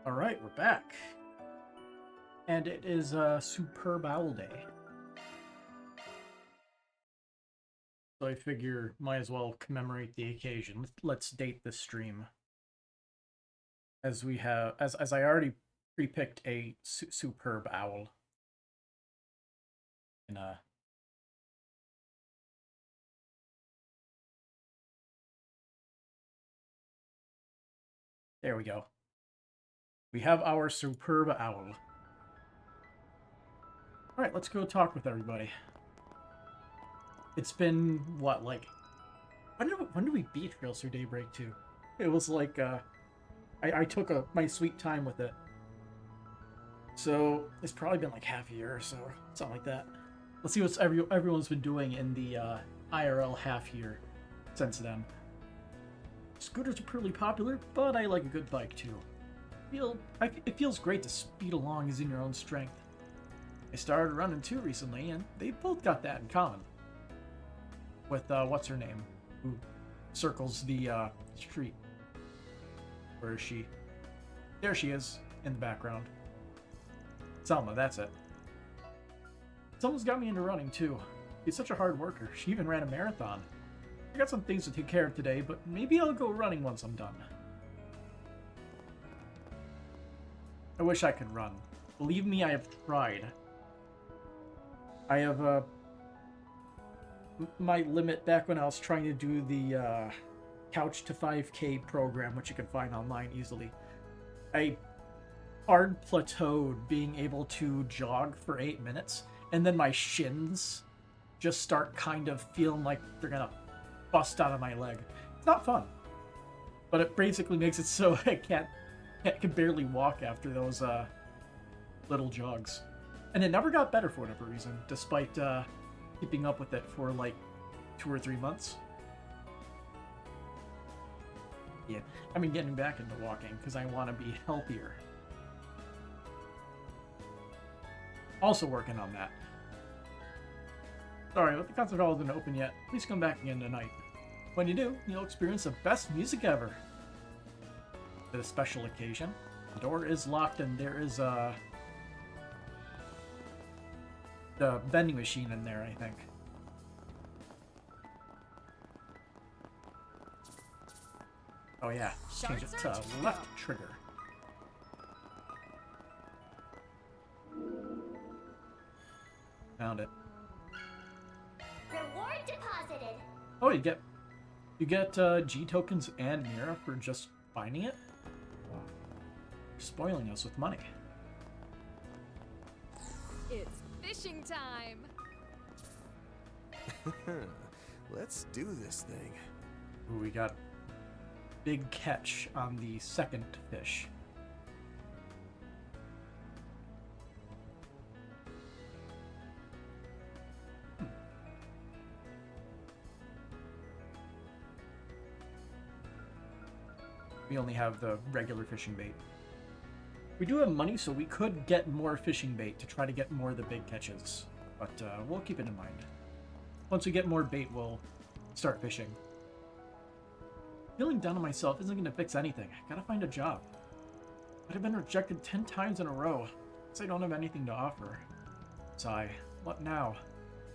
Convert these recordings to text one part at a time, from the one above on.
Alright, we're back. And it is a superb owl day. So I figure might as well commemorate the occasion. Let's date this stream. As we have as I already pre-picked a superb owl. In There we go. We have our superb owl. Alright, let's go talk with everybody. It's been, what, like... When did we beat Trails Through Daybreak 2? It was like, I took my sweet time with it. So, it's probably been like half a year or so. Something like that. Let's see what everyone's been doing in the IRL half year since then. Scooters are pretty popular, but I like a good bike too. It feels great to speed along as in your own strength. I started running too recently, and they both got that in common. With, what's her name? Who circles the, street. Where is she? There she is, in the background. Selma, that's it. Selma's got me into running, too. She's such a hard worker. She even ran a marathon. I got some things to take care of today, but maybe I'll go running once I'm done. I wish I could run. Believe me, I have tried. I have, my limit back when I was trying to do the, Couch to 5K program, which you can find online easily. I hard plateaued being able to jog for 8 minutes, and then my shins just start kind of feeling like they're gonna bust out of my leg. It's not fun, but it basically makes it so I can barely walk after those little jogs. And it never got better for whatever reason, despite keeping up with it for like 2 or 3 months. Yeah, I've been getting back into walking because I want to be healthier. Also working on that. Sorry, but the concert hall isn't open yet. Please come back again tonight. When you do, you'll experience the best music ever. For this special occasion, the door is locked and there is the vending machine in there, I think. Oh yeah, change it to left trigger. Found it. Reward deposited. Oh, you get G tokens and Mira for just finding it. Wow. You're spoiling us with money. It's fishing time. Let's do this thing. Ooh, we got big catch on the second fish. We only have the regular fishing bait. We do have money, so we could get more fishing bait to try to get more of the big catches. But we'll keep it in mind. Once we get more bait, we'll start fishing. Feeling down on myself isn't going to fix anything. I gotta find a job. But I've been rejected 10 times in a row. Guess I don't have anything to offer. Sigh. What now?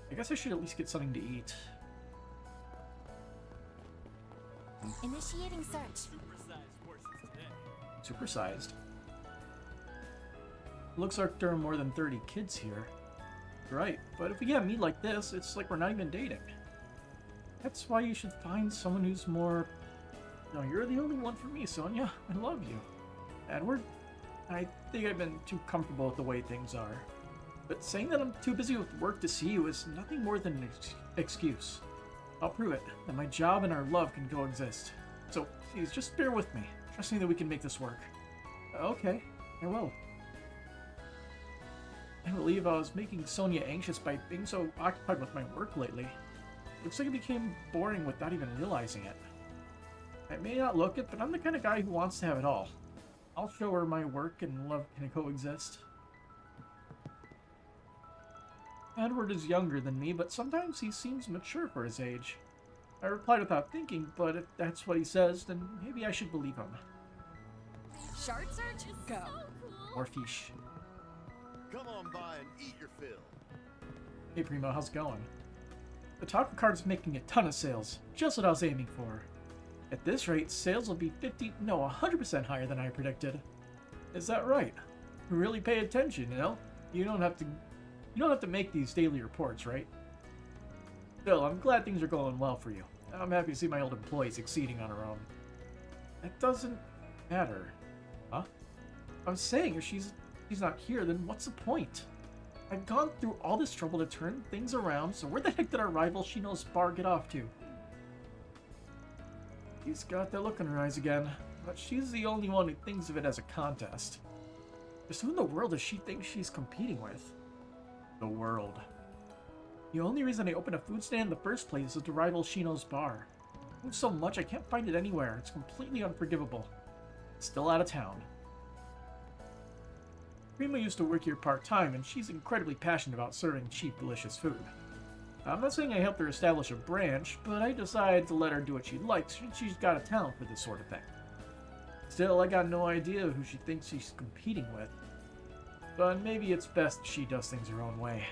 I guess I should at least get something to eat. Initiating search. Supersized. Looks like there are more than 30 kids here. Right, but if we get meat like this, it's like we're not even dating. That's why you should find someone who's more... No, you're the only one for me, Sonia. I love you. Edward, I think I've been too comfortable with the way things are. But saying that I'm too busy with work to see you is nothing more than an excuse. I'll prove it, that my job and our love can coexist. So, please, just bear with me. Trust me that we can make this work. Okay, I will. I believe I was making Sonia anxious by being so occupied with my work lately. Looks like it became boring without even realizing it. I may not look it, but I'm the kind of guy who wants to have it all. I'll show her my work and love can coexist. Edward is younger than me, but sometimes he seems mature for his age. I replied without thinking, but if that's what he says, then maybe I should believe him. Shard search? Go. More fish. Come on by and eat your fill. Hey Primo, how's it going? The taco card's making a ton of sales. Just what I was aiming for. At this rate, sales will be 100% higher than I predicted. Is that right? Really pay attention, you know? You don't have to make these daily reports, right? Still, I'm glad things are going well for you. I'm happy to see my old employee succeeding on her own. That doesn't matter. Huh? I'm saying if she's not here, then what's the point? I've gone through all this trouble to turn things around, so where the heck did our rival Shino's get off to? She's got that look in her eyes again, but she's the only one who thinks of it as a contest. Just who in the world does she think she's competing with? The world. The only reason I opened a food stand in the first place is to rival Shino's bar. I moved so much I can't find it anywhere. It's completely unforgivable. Still out of town. Prima used to work here part-time, and she's incredibly passionate about serving cheap, delicious food. I'm not saying I helped her establish a branch, but I decided to let her do what she likes since she's got a talent for this sort of thing. Still, I got no idea who she thinks she's competing with. But maybe it's best she does things her own way.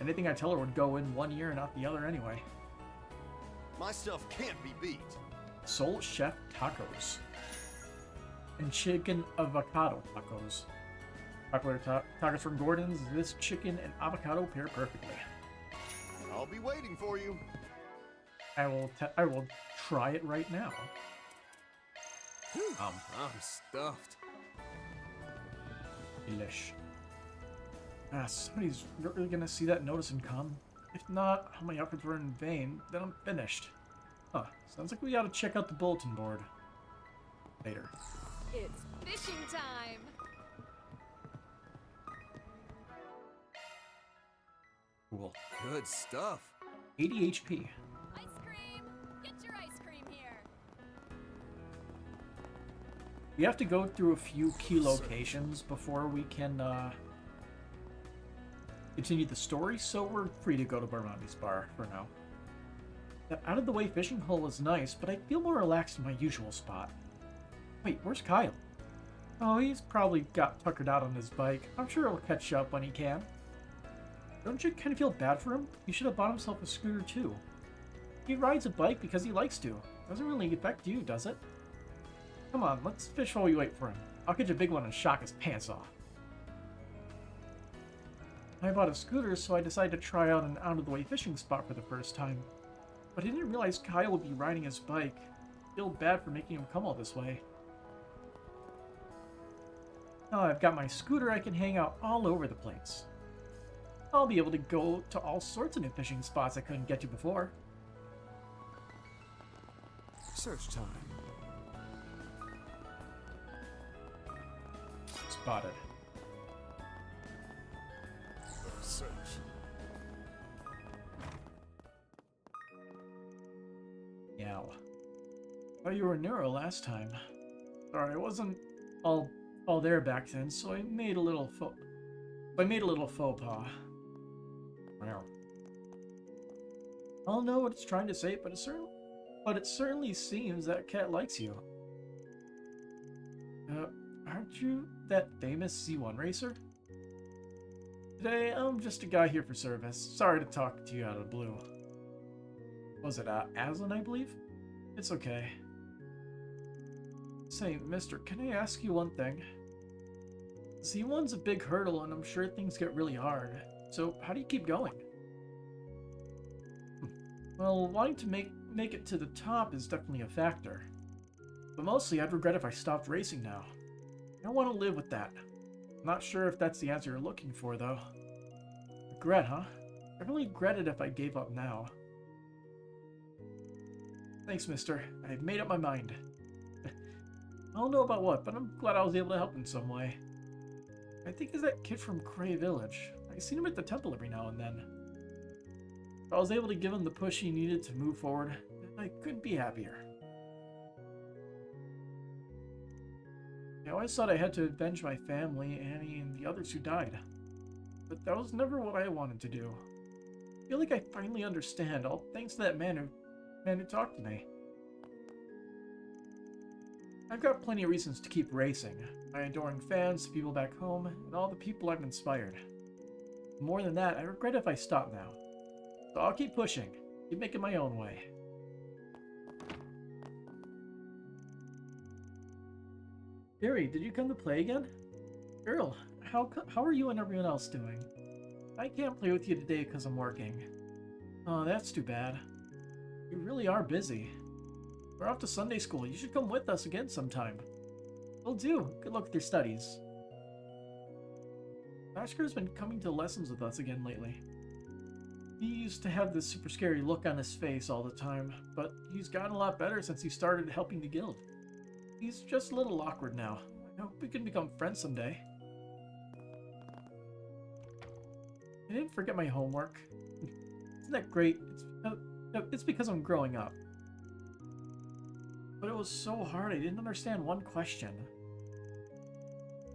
Anything I tell her would go in one ear and out the other anyway. My stuff can't be beat. Soul Chef Tacos. And Chicken Avocado Tacos. Popular tacos from Gordon's, this chicken and avocado pair perfectly. I'll be waiting for you. I will try it right now. I'm stuffed. Delish. Somebody's really gonna see that notice and come. If not, all my efforts were in vain, then I'm finished. Huh, sounds like we ought to check out the bulletin board. Later. It's fishing time. Cool. Good stuff. 80 HP. Ice cream! Get your ice cream here. We have to go through a few key locations before we can continue the story, so we're free to go to Barmandi's bar for now. That out-of-the-way fishing hole is nice, but I feel more relaxed in my usual spot. Wait, where's Kyle? Oh, he's probably got tuckered out on his bike. I'm sure he'll catch up when he can. Don't you kind of feel bad for him? He should have bought himself a scooter too. He rides a bike because he likes to. Doesn't really affect you, does it? Come on, let's fish while we wait for him. I'll catch a big one and shock his pants off. I bought a scooter, so I decided to try out an out-of-the-way fishing spot for the first time. But I didn't realize Kyle would be riding his bike. I feel bad for making him come all this way. Now I've got my scooter, I can hang out all over the place. I'll be able to go to all sorts of new fishing spots I couldn't get to before. Search time. Spotted. Search. Yow. Thought you were neuro last time. Sorry, I wasn't all there back then, so I made a little faux pas. Wow. I don't know what it's trying to say, but it certainly seems that cat likes you. Aren't you that famous C1 racer? Today, I'm just a guy here for service. Sorry to talk to you out of the blue. Was it Aslan, I believe? It's okay. Say, mister, can I ask you one thing? C1's a big hurdle, and I'm sure things get really hard. So, how do you keep going? Well, wanting to make it to the top is definitely a factor. But mostly, I'd regret if I stopped racing now. I don't want to live with that. I'm not sure if that's the answer you're looking for, though. Regret, huh? I'd really regret it if I gave up now. Thanks, mister. I've made up my mind. I don't know about what, but I'm glad I was able to help in some way. I think it's that kid from Cray Village. I've seen him at the temple every now and then. If I was able to give him the push he needed to move forward, I couldn't be happier. I always thought I had to avenge my family, Annie, and the others who died. But that was never what I wanted to do. I feel like I finally understand, all thanks to that man who talked to me. I've got plenty of reasons to keep racing. My adoring fans, the people back home, and all the people I've inspired. More than that, I regret if I stop now. So I'll keep pushing, keep making my own way. Barry, did you come to play again? Earl, how are you and everyone else doing? I can't play with you today because I'm working. Oh, that's too bad. You really are busy. We're off to Sunday school. You should come with us again sometime. Will do. Good luck with your studies. Oscar's been coming to lessons with us again lately. He used to have this super scary look on his face all the time, but he's gotten a lot better since he started helping the guild. He's just a little awkward now. I hope we can become friends someday. I didn't forget my homework. Isn't that great? It's because I'm growing up. But it was so hard I didn't understand one question.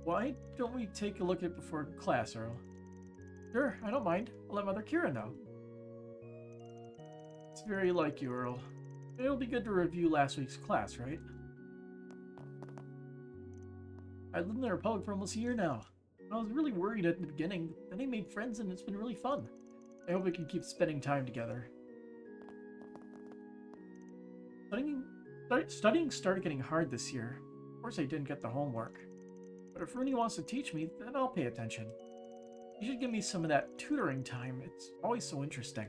Why don't we take a look at it before class, Earl? Sure, I don't mind. I'll let Mother Kira know. It's very like you, Earl. It'll be good to review last week's class, right? I've lived in the Republic for almost a year now. I was really worried at the beginning, but then I made friends and it's been really fun. I hope we can keep spending time together. Studying started getting hard this year. Of course I didn't get the homework. But if Rooney wants to teach me, then I'll pay attention. You should give me some of that tutoring time. It's always so interesting.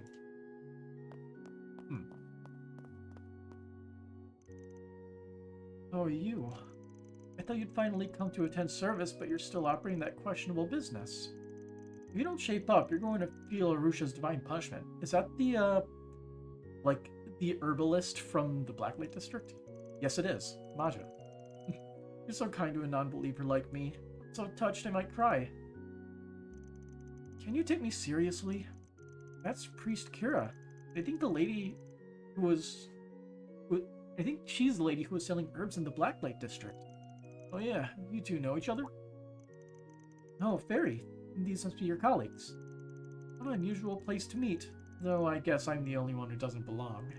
Oh, you. I thought you'd finally come to attend service, but you're still operating that questionable business. If you don't shape up, you're going to feel Arusha's divine punishment. Is that the, like, the herbalist from the Blacklight District? Yes, it is. Maja. You're so kind to a non-believer like me. I'm so touched I might cry. Can you take me seriously? That's Priest Kira. I think the lady who was... I think she's the lady who was selling herbs in the Blacklight District. Oh yeah, you two know each other? Oh, Fairy. These must be your colleagues. What an unusual place to meet, though I guess I'm the only one who doesn't belong.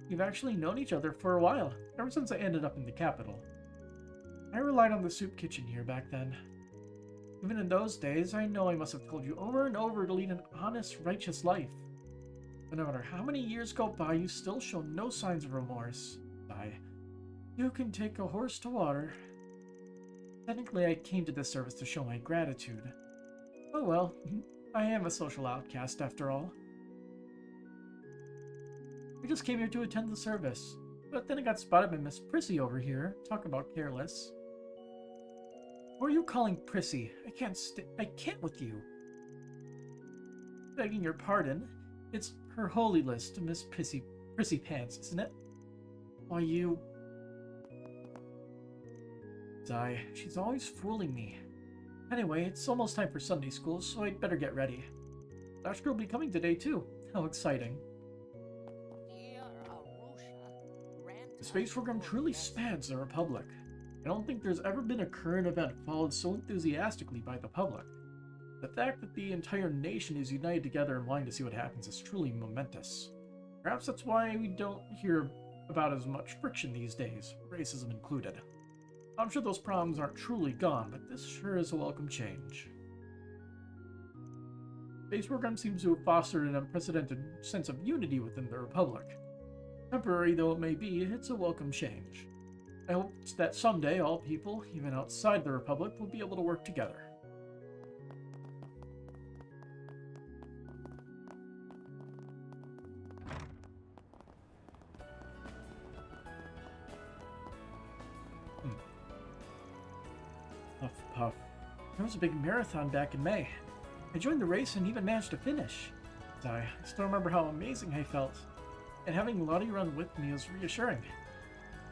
We've actually known each other for a while, ever since I ended up in the capital. I relied on the soup kitchen here back then. Even in those days, I know I must have told you over and over to lead an honest, righteous life. But no matter how many years go by, you still show no signs of remorse. You can take a horse to water. Technically, I came to this service to show my gratitude. Oh well, I am a social outcast after all. I just came here to attend the service, but then I got spotted by Miss Prissy over here. Talk about careless. Who are you calling Prissy? I can't with you. Begging your pardon, it's her holy list, Miss Prissy Pants, isn't it? Why, you... She's always fooling me. Anyway, it's almost time for Sunday school, so I'd better get ready. Lashka will be coming today, too. How exciting. The space program truly spans the Republic. I don't think there's ever been a current event followed so enthusiastically by the public. The fact that the entire nation is united together and wanting to see what happens is truly momentous. Perhaps that's why we don't hear about as much friction these days, racism included. I'm sure those problems aren't truly gone, but this sure is a welcome change. The space program seems to have fostered an unprecedented sense of unity within the Republic. Temporary though it may be, it's a welcome change. I hope that someday all people, even outside the Republic, will be able to work together. Puff, puff. There was a big marathon back in May. I joined the race and even managed to finish. I still remember how amazing I felt. And having Lottie run with me was reassuring.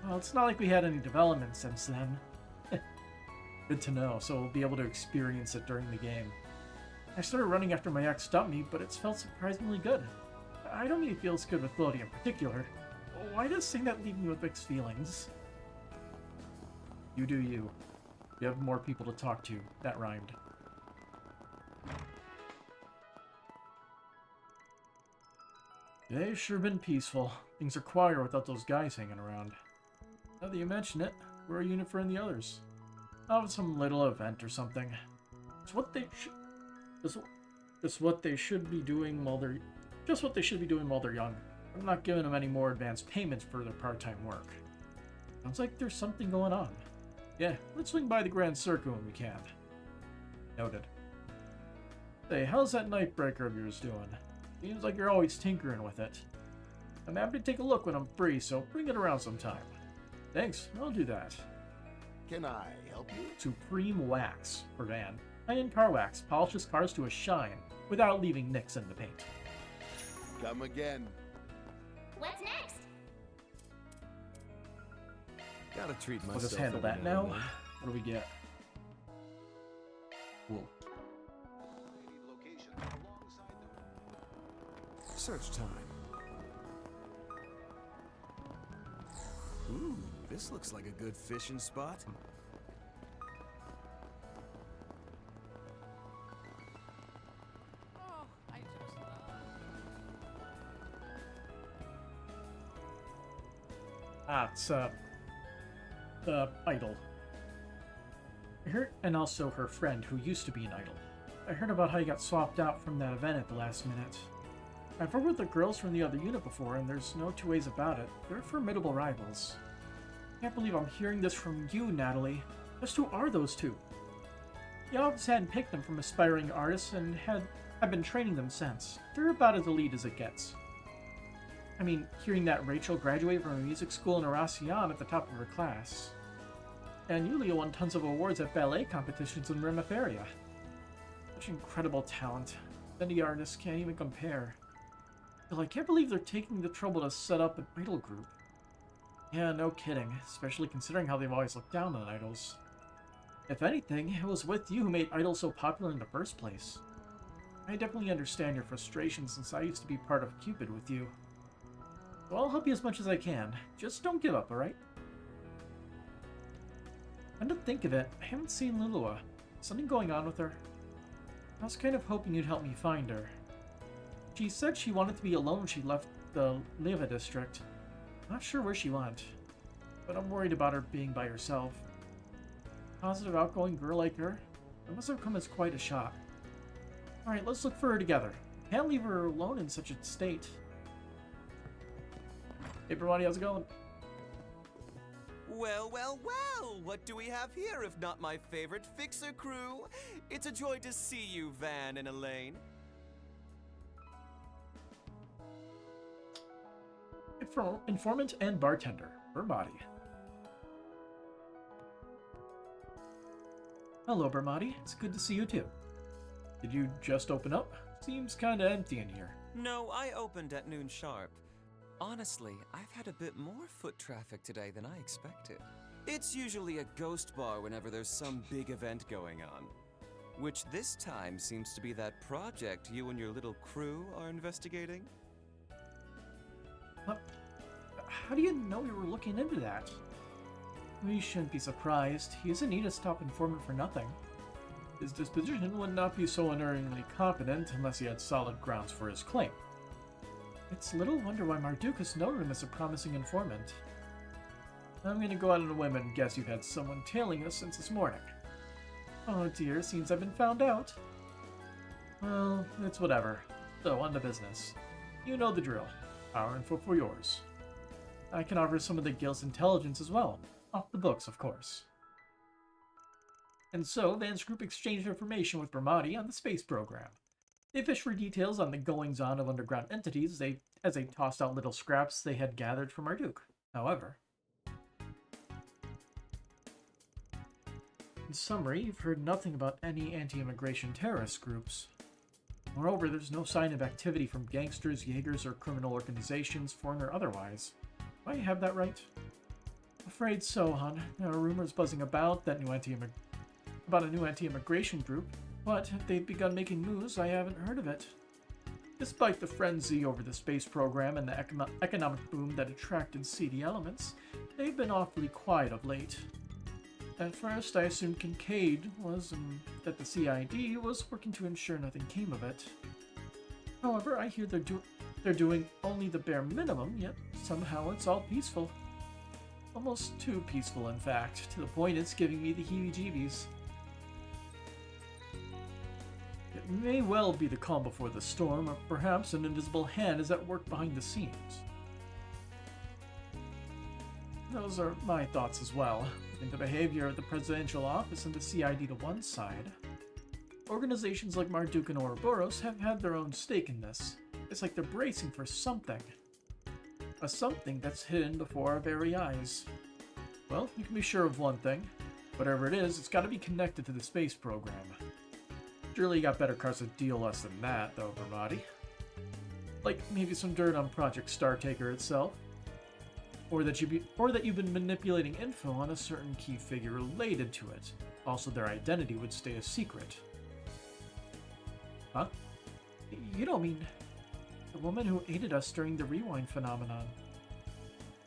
Well, it's not like we had any development since then. Good to know, so we'll be able to experience it during the game. I started running after my ex dumped me, but it's felt surprisingly good. I don't mean it feels good with Lottie in particular. Why does saying that leave me with mixed feelings? You do you. You have more people to talk to. That rhymed. Today's sure been peaceful. Things are quieter without those guys hanging around. Now that you mention it, Where are Unifer and the others? Out of some little event or something. It's what they It's what they should be doing while they're... Just what they should be doing while they're young. I'm not giving them any more advanced payments for their part-time work. Sounds like there's something going on. Yeah, let's swing by the Grand Circle when we can. Noted. Hey, how's that Nightbreaker of yours doing? Seems like you're always tinkering with it. I'm happy to take a look when I'm free, so bring it around sometime. Thanks, I'll do that. Can I help you? Supreme Wax for Van. High-end car wax polishes cars to a shine without leaving nicks in the paint. Come again. What's next? Gotta treat myself. We'll just handle every that now and now. then. What do we get? Cool. Search time. Ooh, this looks like a good fishing spot. Oh, I just Ah, it's, the idol. I heard, and also her friend, who used to be an idol. I heard about how you got swapped out from that event at the last minute. I've worked with the girls from the other unit before, and there's no two ways about it. They're formidable rivals. Can't believe I'm hearing this from you, Natalie. Just who are those two? The office hadn't picked them from aspiring artists and have been training them since. They're about as elite as it gets. I mean, hearing that Rachel graduated from a music school in Aracion at the top of her class. And Yulia won tons of awards at ballet competitions in Remiferia. Such incredible talent. Any artists can't even compare. Still, I can't believe they're taking the trouble to set up an idol group. Yeah, no kidding, especially considering how they've always looked down on idols. If anything, it was with you who made idols so popular in the first place. I definitely understand your frustration since I used to be part of Cupid with you. So I'll help you as much as I can. Just don't give up, alright? Come to think of it, I haven't seen Lilua. Something going on with her? I was kind of hoping you'd help me find her. She said she wanted to be alone when she left the Leva district. Not sure where she went, but I'm worried about her being by herself. Positive, outgoing girl like her? It must have come as quite a shock. Alright, let's look for her together. Can't leave her alone in such a state. Hey, Bravani, how's it going? Well, well, well! What do we have here if not my favorite fixer crew? It's a joy to see you, Van and Elaine. Informant and bartender, Bermati. Hello, Bermati. It's good to see you too. Did you just open up? Seems kinda empty in here. No, I opened at noon sharp. Honestly, I've had a bit more foot traffic today than I expected. It's usually a ghost bar whenever there's some big event going on. Which this time seems to be that project you and your little crew are investigating. How do you know we were looking into that? We shouldn't be surprised. He doesn't need a top informant for nothing. His disposition would not be so unerringly competent unless he had solid grounds for his claim. It's little wonder why Marduk has noted him as a promising informant. I'm gonna go out on a whim and guess you've had someone tailing us since this morning. Oh dear, seems I've been found out. Well, it's whatever. So, on to business. You know the drill. Our info for yours. I can offer some of the guild's intelligence as well. Off the books, of course. And so, Van's group exchanged information with Bermati on the space program. They fished for details on the goings-on of underground entities as they tossed out little scraps they had gathered from Marduk. However, in summary, you've heard nothing about any anti-immigration terrorist groups. Moreover, there's no sign of activity from gangsters, Jaegers, or criminal organizations, foreign or otherwise. Do I have that right? Afraid so, hon. There are rumors buzzing about a new anti-immigration group, but if they've begun making moves, I haven't heard of it. Despite the frenzy over the space program and the economic boom that attracted seedy elements, they've been awfully quiet of late. At first, I assumed Kincaid was, that the CID was working to ensure nothing came of it. However, I hear they're doing only the bare minimum, yet somehow it's all peaceful. Almost too peaceful, in fact, to the point it's giving me the heebie-jeebies. It may well be the calm before the storm, or perhaps an invisible hand is at work behind the scenes. Those are my thoughts as well. In the behavior of the presidential office and the CID to one side, organizations like Marduk and Ouroboros have had their own stake in this. It's like they're bracing for something. A something that's hidden before our very eyes. Well, you can be sure of one thing. Whatever it is, it's got to be connected to the space program. Surely you got better cards to deal us than that, though, Vermati. Like maybe some dirt on Project Startaker itself. Or that you've been manipulating info on a certain key figure related to it. Also, their identity would stay a secret. Huh? You don't mean the woman who aided us during the rewind phenomenon?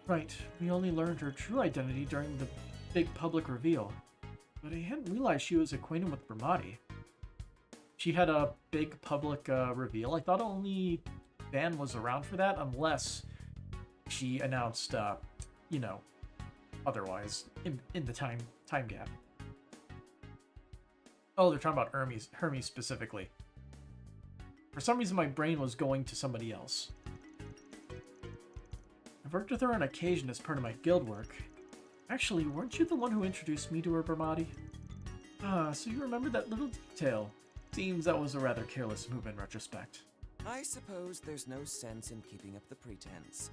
Right, we only learned her true identity during the big public reveal. But I hadn't realized she was acquainted with Vermati. She had a big public reveal. I thought only Van was around for that, unless she announced, otherwise, in the time gap. Oh, they're talking about Hermes specifically. For some reason, my brain was going to somebody else. I've worked with her on occasion as part of my guild work. Actually, weren't you the one who introduced me to her, Vermati? Ah, so you remember that little detail. Seems that was a rather careless move in retrospect. I suppose there's no sense in keeping up the pretense.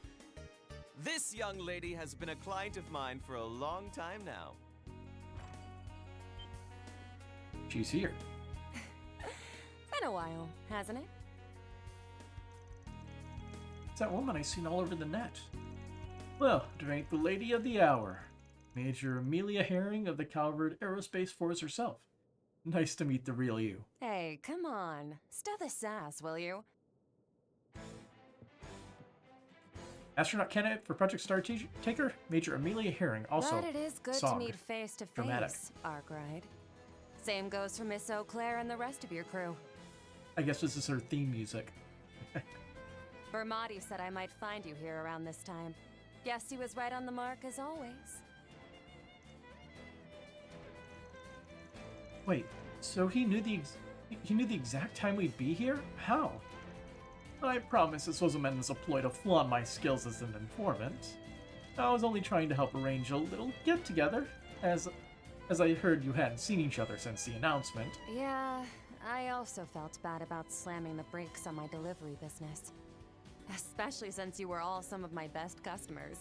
This young lady has been a client of mine for a long time now. She's here. Been a while, hasn't it? It's that woman I seen all over the net. Well, it ain't the lady of the hour. Major Amelia Herring of the Calvert Aerospace Force herself. Nice to meet the real you. Hey, come on. Stow the sass, will you? Astronaut candidate for Project Startaker, Major Amelia Herring, also But it is good song. to meet face to Dramatic. face, Arkwright. Same goes for Miss Eau Claire and the rest of your crew. I guess this is her theme music. Vermati said I might find you here around this time. Guess he was right on the mark as always. Wait, so he knew the exact time we'd be here? How? I promise this wasn't meant as a ploy to flaunt my skills as an informant. I was only trying to help arrange a little get-together, as I heard you hadn't seen each other since the announcement. Yeah, I also felt bad about slamming the brakes on my delivery business. Especially since you were all some of my best customers.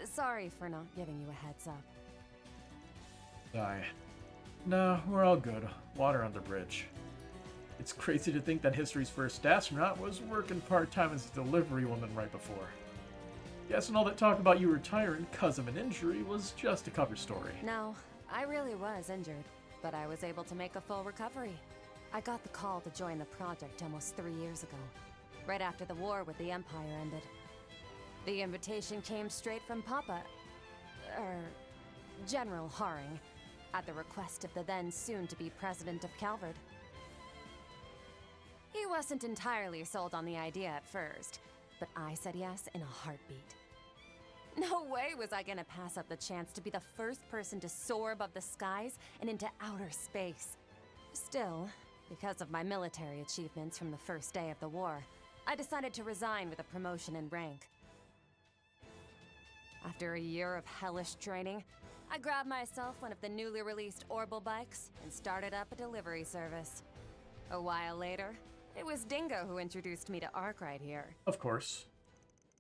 Sorry for not giving you a heads up. No, we're all good. Water on the bridge. It's crazy to think that history's first astronaut was working part-time as a delivery woman right before. Yes, and all that talk about you retiring because of an injury was just a cover story. No, I really was injured, but I was able to make a full recovery. I got the call to join the project almost 3 years ago, right after the war with the Empire ended. The invitation came straight from General Haring, at the request of the then soon-to-be president of Calvert. He wasn't entirely sold on the idea at first, but I said yes in a heartbeat. No way was I gonna pass up the chance to be the first person to soar above the skies and into outer space. Still, because of my military achievements from the first day of the war, I decided to resign with a promotion in rank. After a year of hellish training, I grabbed myself one of the newly released Orbital bikes and started up a delivery service. A while later, it was Dingo who introduced me to Arkwright here. Of course.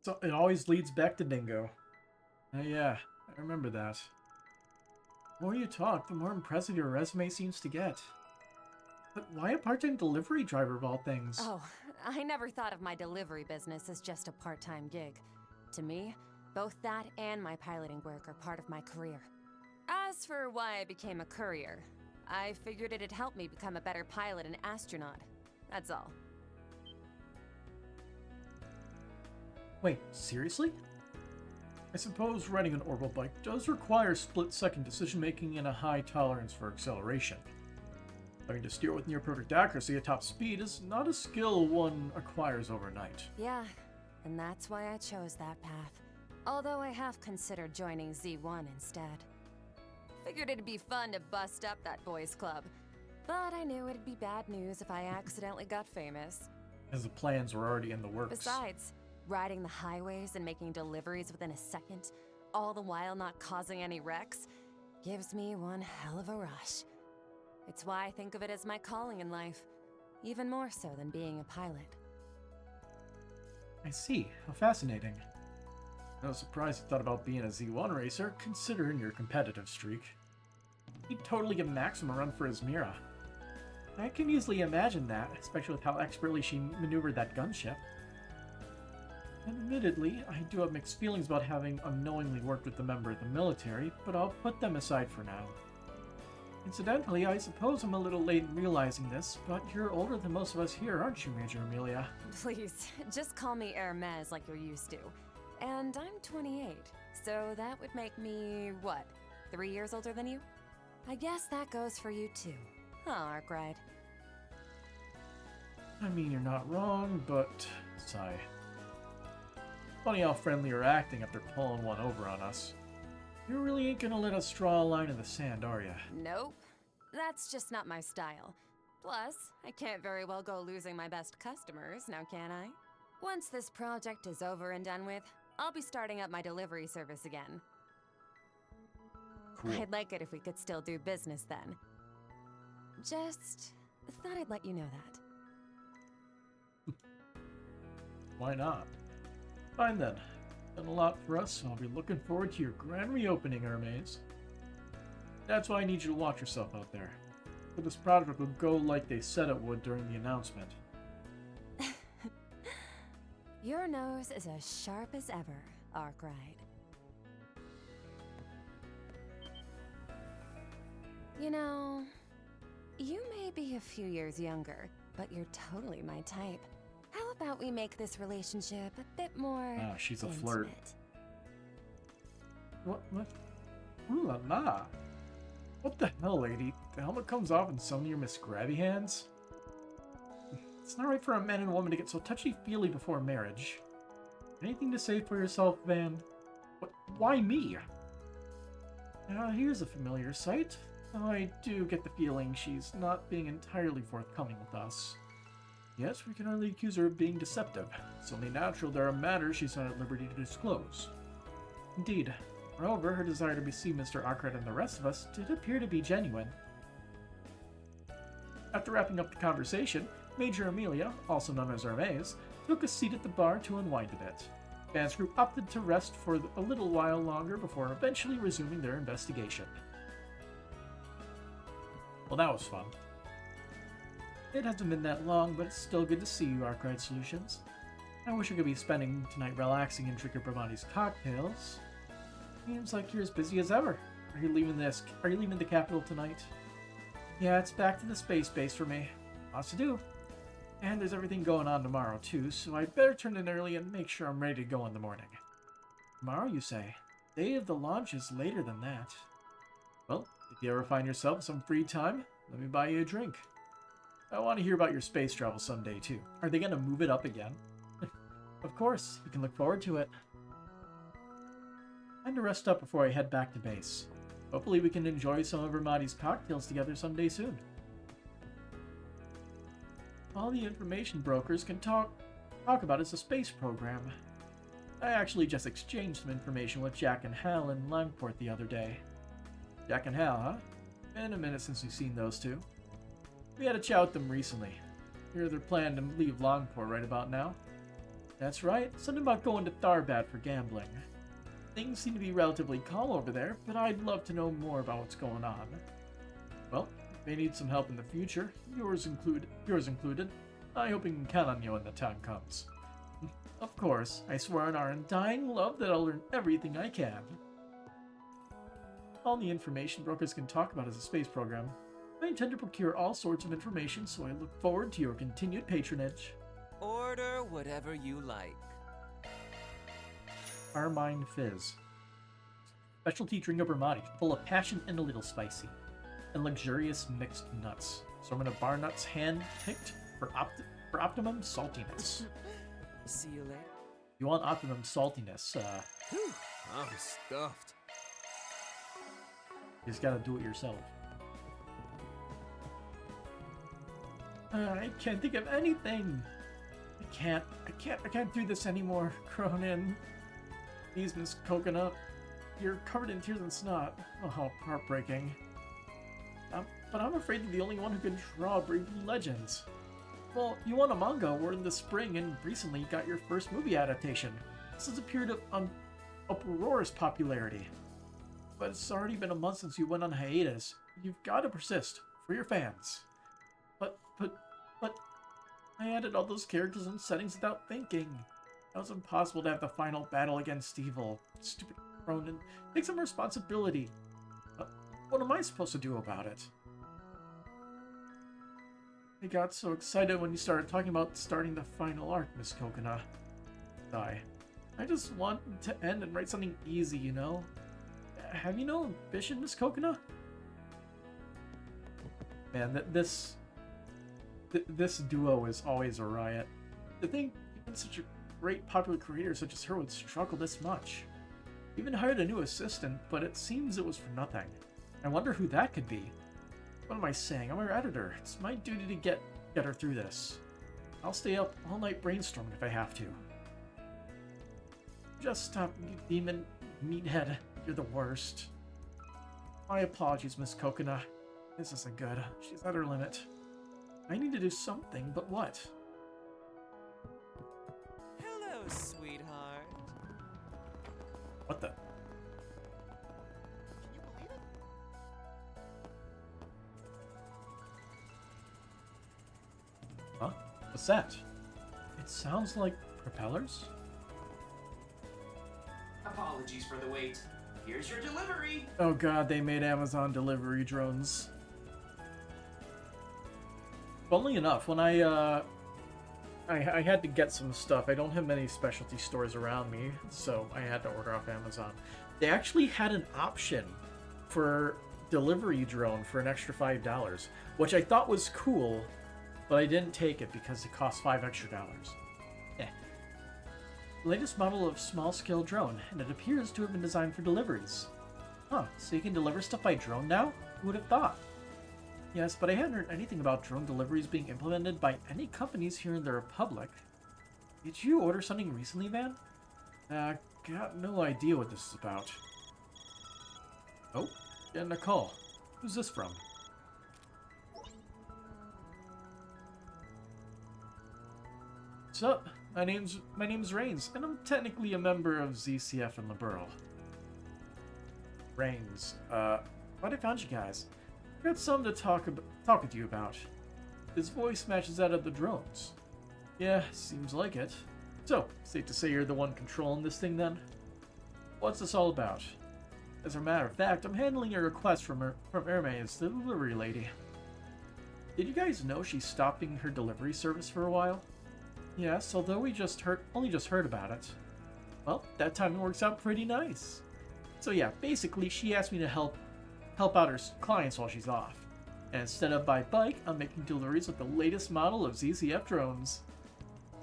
So it always leads back to Dingo. Yeah, I remember that. The more you talk, the more impressive your resume seems to get. But why a part-time delivery driver of all things? Oh, I never thought of my delivery business as just a part-time gig. To me, both that and my piloting work are part of my career. As for why I became a courier, I figured it'd help me become a better pilot and astronaut. That's all. Wait, seriously? I suppose riding an orbital bike does require split-second decision-making and a high tolerance for acceleration. Learning to steer with near-perfect accuracy at top speed is not a skill one acquires overnight. Yeah, and that's why I chose that path. Although I have considered joining Z1 instead. Figured it'd be fun to bust up that boys' club, but I knew it'd be bad news if I accidentally got famous. As the plans were already in the works. Besides, riding the highways and making deliveries within a second, all the while not causing any wrecks, gives me one hell of a rush. It's why I think of it as my calling in life, even more so than being a pilot. I see. How fascinating. No surprise you thought about being a Z1 racer, considering your competitive streak. He'd totally give Maxim a run for his Mira. I can easily imagine that, especially with how expertly she maneuvered that gunship. Admittedly, I do have mixed feelings about having unknowingly worked with a member of the military, but I'll put them aside for now. Incidentally, I suppose I'm a little late in realizing this, but you're older than most of us here, aren't you, Major Amelia? Please, just call me Hermes like you're used to. And I'm 28, so that would make me, what, 3 years older than you? I guess that goes for you too. Huh, Arkwright? I mean, you're not wrong, but... sigh. Funny how friendly you're acting after pulling one over on us. You really ain't gonna let us draw a line in the sand, are ya? Nope. That's just not my style. Plus, I can't very well go losing my best customers, now can I? Once this project is over and done with, I'll be starting up my delivery service again. Cool. I'd like it if we could still do business then. Just thought I'd let you know that. Why not? Fine then. Done a lot for us, so I'll be looking forward to your grand reopening, Hermes. That's why I need you to watch yourself out there. So this project will go like they said it would during the announcement. Your nose is as sharp as ever, Arkwright. You know, you may be a few years younger, but you're totally my type. How about we make this relationship a bit more Ah, she's a intimate? flirt. What? Ooh la la. What the hell, lady? The helmet comes off and suddenly you're Miss Grabby Hands? It's not right for a man and woman to get so touchy-feely before marriage. Anything to say for yourself, Van? What? Why me? Here's a familiar sight. Though I do get the feeling she's not being entirely forthcoming with us. Yes, we can hardly accuse her of being deceptive. It's only natural there are matters she's not at liberty to disclose. Indeed. Moreover, her desire to see Mr. Arkwright and the rest of us did appear to be genuine. After wrapping up the conversation, Major Amelia, also known as Hermes, took a seat at the bar to unwind a bit. Van's group opted to rest for a little while longer before eventually resuming their investigation. Well, that was fun. It hasn't been that long, but it's still good to see you, Arkwright Solutions. I wish I could be spending tonight relaxing and drinking Bravati's cocktails. Seems like you're as busy as ever. Are you leaving the capital tonight? Yeah, it's back to the space base for me. Lots to do. And there's everything going on tomorrow, too, so I'd better turn in early and make sure I'm ready to go in the morning. Tomorrow, you say? Day of the launch is later than that. Well, if you ever find yourself some free time, let me buy you a drink. I want to hear about your space travel someday, too. Are they going to move it up again? Of course, you can look forward to it. Time to rest up before I head back to base. Hopefully we can enjoy some of Ramadi's cocktails together someday soon. All the information brokers can talk about is a space program. I actually just exchanged some information with Jack and Hal in Langport the other day. Jack and Hal, huh? Been a minute since we've seen those two. We had a chat with them recently. Hear they're planning to leave Longport right about now. That's right, something about going to Tharbad for gambling. Things seem to be relatively calm over there, but I'd love to know more about what's going on. Well, if they need some help in the future, yours included, I hope we can count on you when the time comes. Of course, I swear on our undying love that I'll learn everything I can. All the information brokers can talk about is a space program. I intend to procure all sorts of information, so I look forward to your continued patronage. Order whatever you like. Carmine Fizz. Specialty drink of Ramadi, full of passion and a little spicy. And luxurious mixed nuts. Assortment of bar nuts hand-picked for optimum saltiness. See you later. If you want optimum saltiness, Whew, I'm stuffed. You just gotta do it yourself. I can't think of anything. I can't do this anymore, Cronin. Please, Miss Coconut. You're covered in tears and snot. Oh, how heartbreaking. But I'm afraid you're the only one who can draw Brave Blue Legends. Well, you won a manga award in the spring and recently got your first movie adaptation. This is a period of uproarious popularity. But it's already been a month since you went on hiatus. You've got to persist for your fans. But I added all those characters and settings without thinking. It was impossible to have the final battle against evil. Stupid Cronin. Take some responsibility. What am I supposed to do about it? I got so excited when you started talking about starting the final arc, Miss Coconut. I just want to end and write something easy, you know? Have you no ambition, Miss Coconut? Man, this duo is always a riot. To think even such a great popular creator such as her would struggle this much. Even hired a new assistant, but it seems it was for nothing. I wonder who that could be. What am I saying? I'm her editor. It's my duty to get her through this. I'll stay up all night brainstorming if I have to. Just stop, you demon meathead. You're the worst. My apologies, Miss Coconut. This isn't good. She's at her limit. I need to do something, but what? Hello, sweetheart. What the? Can you believe it? Huh? What's that? It sounds like propellers? Apologies for the wait. Here's your delivery. Oh god, they made Amazon delivery drones. Funnily enough, when I had to get some stuff, I don't have many specialty stores around me, so I had to order off Amazon. They actually had an option for delivery drone for an extra $5, which I thought was cool, but I didn't take it because it cost $5 extra. The latest model of small-scale drone, and it appears to have been designed for deliveries. Huh, so you can deliver stuff by drone now? Who would have thought? Yes, but I hadn't heard anything about drone deliveries being implemented by any companies here in the Republic. Did you order something recently, Van? Got no idea what this is about. Oh, getting a call. Who's this from? What's up? My name's Rains, and I'm technically a member of ZCF in Liberl. Rains, glad I found you guys. I got something to talk with you about. His voice matches that of the drones. Yeah, seems like it. So, safe to say you're the one controlling this thing then? What's this all about? As a matter of fact, I'm handling a request from Hermes, the delivery lady. Did you guys know she's stopping her delivery service for a while? Yes, although we only just heard about it. Well, that timing works out pretty nice. So yeah, basically she asked me to help out her clients while she's off. And instead of by bike, I'm making deliveries with the latest model of ZCF drones.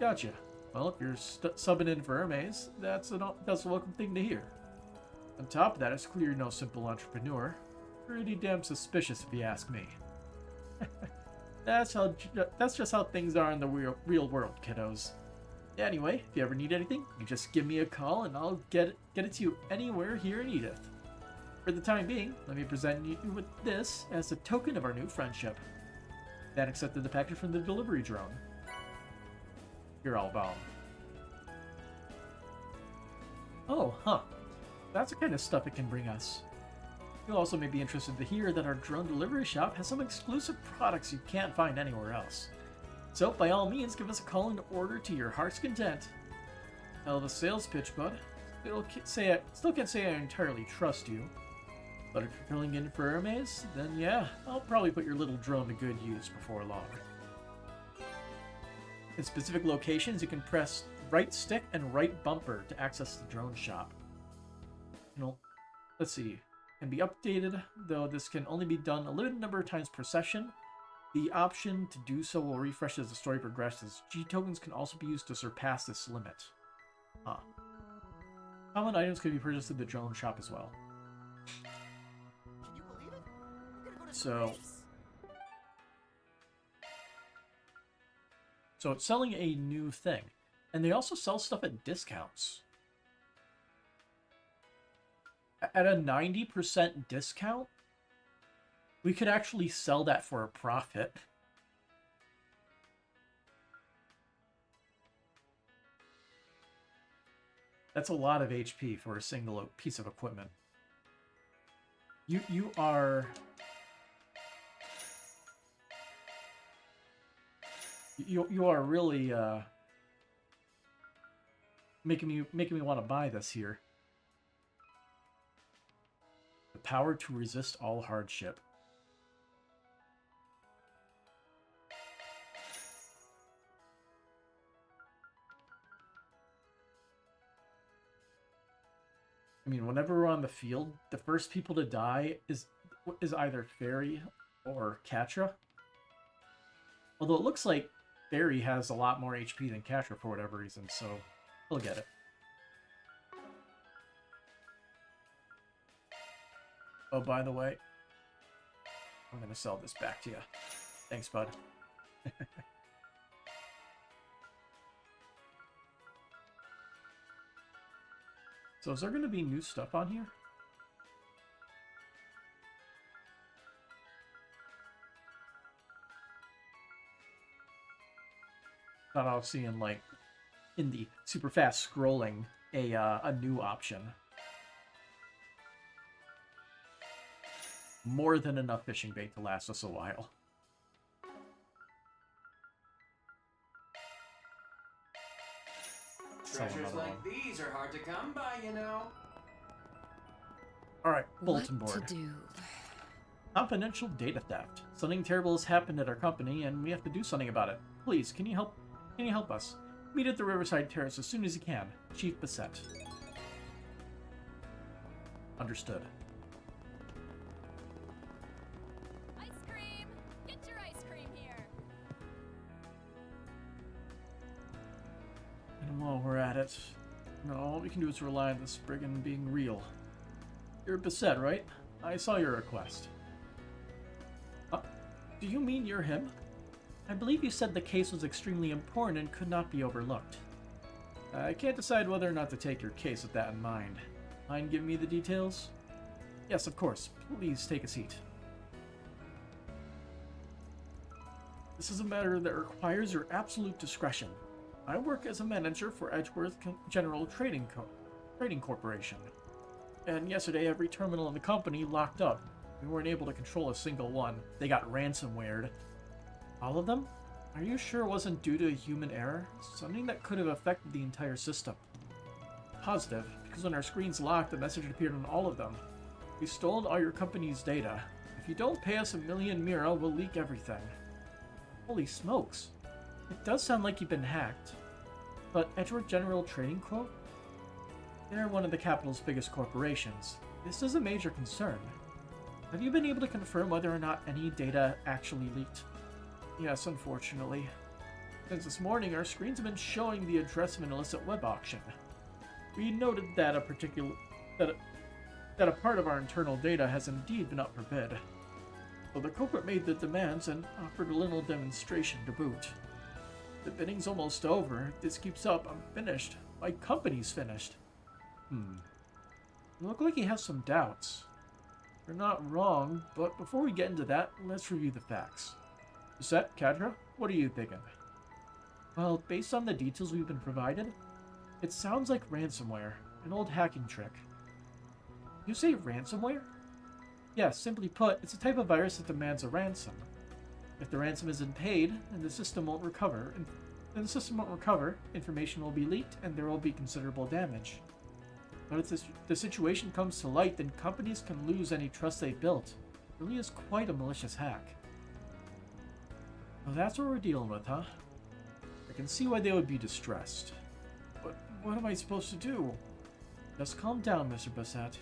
Gotcha. Well, if you're subbing in for Hermes, that's a welcome thing to hear. On top of that, it's clear you're no simple entrepreneur. Pretty damn suspicious if you ask me. That's just how things are in the real world, kiddos. Anyway, if you ever need anything, you just give me a call and I'll get it to you anywhere here in Edith. For the time being, let me present you with this as a token of our new friendship. That accepted the package from the delivery drone. You're all bomb. Oh, huh. That's the kind of stuff it can bring us. You also may be interested to hear that our drone delivery shop has some exclusive products you can't find anywhere else. So, by all means, give us a call and order to your heart's content. Hell of a sales pitch, bud. Still can't say I entirely trust you. But if you're filling in for Hermes, then yeah, I'll probably put your little drone to good use before long. In specific locations, you can press right stick and right bumper to access the drone shop. Let's see. Can be updated, though this can only be done a limited number of times per session. The option to do so will refresh as the story progresses. G tokens can also be used to surpass this limit. Huh. Common items can be purchased at the drone shop as well. Can you believe it? We're gonna go to So- space. So it's selling a new thing. And they also sell stuff at discounts. At a 90% discount, we could actually sell that for a profit. That's a lot of HP for a single piece of equipment. You are really making me want to buy this here. The power to resist all hardship. I mean, whenever we're on the field, the first people to die is either Fairy or Katra. Although it looks like Fairy has a lot more HP than Katra for whatever reason, so he'll get it. Oh, by the way, I'm going to sell this back to you. Thanks, bud. So is there going to be new stuff on here? Thought I was seeing, like, in the super fast scrolling, a new option. More than enough fishing bait to last us a while. Sell Treasures another like one. these are hard to come by, you know. Alright, bulletin board. What to do? Confidential data theft. Something terrible has happened at our company, and we have to do something about it. Please, can you help us? Meet at the Riverside Terrace as soon as you can. Chief Bassett. Understood. Ice cream! Get your ice cream here! And while we're at it, all we can do is rely on this brigand being real. You're Bassett, right? I saw your request. Do you mean you're him? I believe you said the case was extremely important and could not be overlooked. I can't decide whether or not to take your case with that in mind. Mind giving me the details? Yes, of course. Please take a seat. This is a matter that requires your absolute discretion. I work as a manager for Edgeworth General Trading Corporation. And yesterday, every terminal in the company locked up. We weren't able to control a single one. They got ransomwared. All of them? Are you sure it wasn't due to a human error? Something that could have affected the entire system. Positive, because when our screens locked, the message appeared on all of them. We stole all your company's data. If you don't pay us 1,000,000 Mira, we'll leak everything. Holy smokes. It does sound like you've been hacked. But Edgeworth General Trading Corp? They're one of the capital's biggest corporations. This is a major concern. Have you been able to confirm whether or not any data actually leaked? Yes, unfortunately. Since this morning, our screens have been showing the address of an illicit web auction. We noted that a part of our internal data has indeed been up for bid. So the culprit made the demands and offered a little demonstration to boot. The bidding's almost over. If this keeps up, I'm finished. My company's finished. You look like you have some doubts. You're not wrong, but before we get into that, let's review the facts. Bassett, Kadra, what are you thinking? Well, based on the details we've been provided, it sounds like ransomware, an old hacking trick. You say ransomware? Yes, simply put, it's a type of virus that demands a ransom. If the ransom isn't paid, then the system won't recover, information will be leaked, and there will be considerable damage. But if the situation comes to light, then companies can lose any trust they've built. It really is quite a malicious hack. Well, that's what we're dealing with, huh? I can see why they would be distressed. But what am I supposed to do? Just calm down, Mr. Bassett.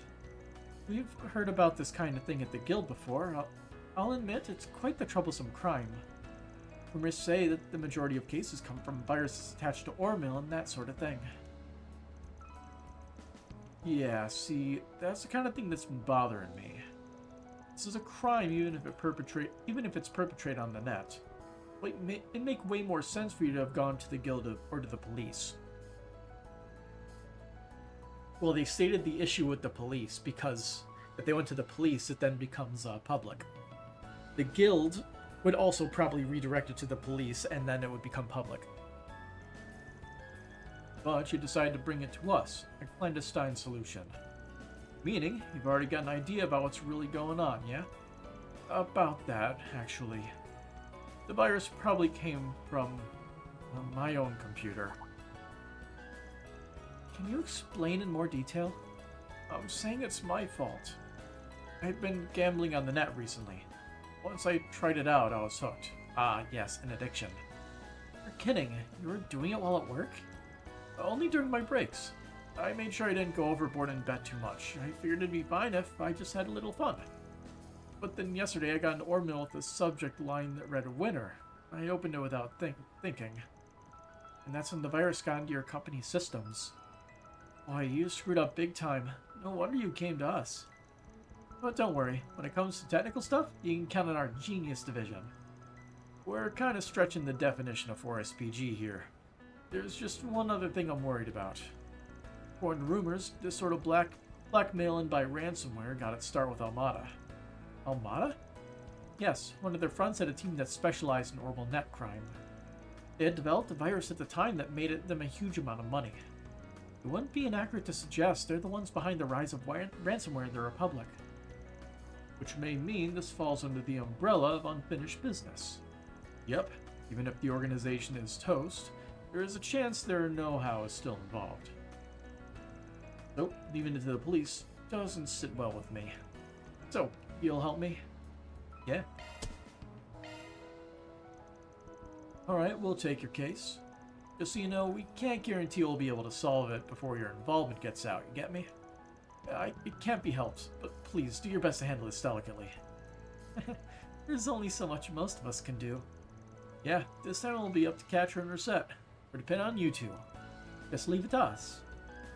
We've heard about this kind of thing at the guild before. I'll admit it's quite the troublesome crime. Rumors say that the majority of cases come from viruses attached to ore mill and that sort of thing. Yeah, see, that's the kind of thing that's been bothering me. This is a crime even if it's perpetrated on the net. Like, it'd make way more sense for you to have gone to the guild or to the police. Well, they stated the issue with the police because if they went to the police, it then becomes public. The guild would also probably redirect it to the police, and then it would become public. But you decided to bring it to us, a clandestine solution. Meaning, you've already got an idea about what's really going on, yeah? About that, actually. The virus probably came from my own computer. Can you explain in more detail? I'm saying it's my fault. I've been gambling on the net recently. Once I tried it out, I was hooked. Ah, yes, an addiction. You're kidding. You were doing it while at work? Only during my breaks. I made sure I didn't go overboard and bet too much. I figured it'd be fine if I just had a little fun. But then yesterday I got an orbital with a subject line that read winner. I opened it without thinking. And that's when the virus got into your company's systems. Boy, you screwed up big time. No wonder you came to us. But don't worry, when it comes to technical stuff, you can count on our genius division. We're kind of stretching the definition of 4SPG here. There's just one other thing I'm worried about. According to rumors, this sort of blackmailing by ransomware got its start with Almada. Almada? Yes, one of their fronts had a team that specialized in orbital net crime. They had developed a virus at the time that made them a huge amount of money. It wouldn't be inaccurate to suggest they're the ones behind the rise of ransomware in the Republic. Which may mean this falls under the umbrella of unfinished business. Yep, even if the organization is toast, there is a chance their know-how is still involved. So, leaving it to the police doesn't sit well with me. So, you'll help me? Yeah? Alright, we'll take your case. Just so you know, we can't guarantee we'll be able to solve it before your involvement gets out, you get me? It can't be helped, but please do your best to handle this delicately. There's only so much most of us can do. Yeah, this time it'll be up to Catcher and Rosette, or depend on you two. Just leave it to us.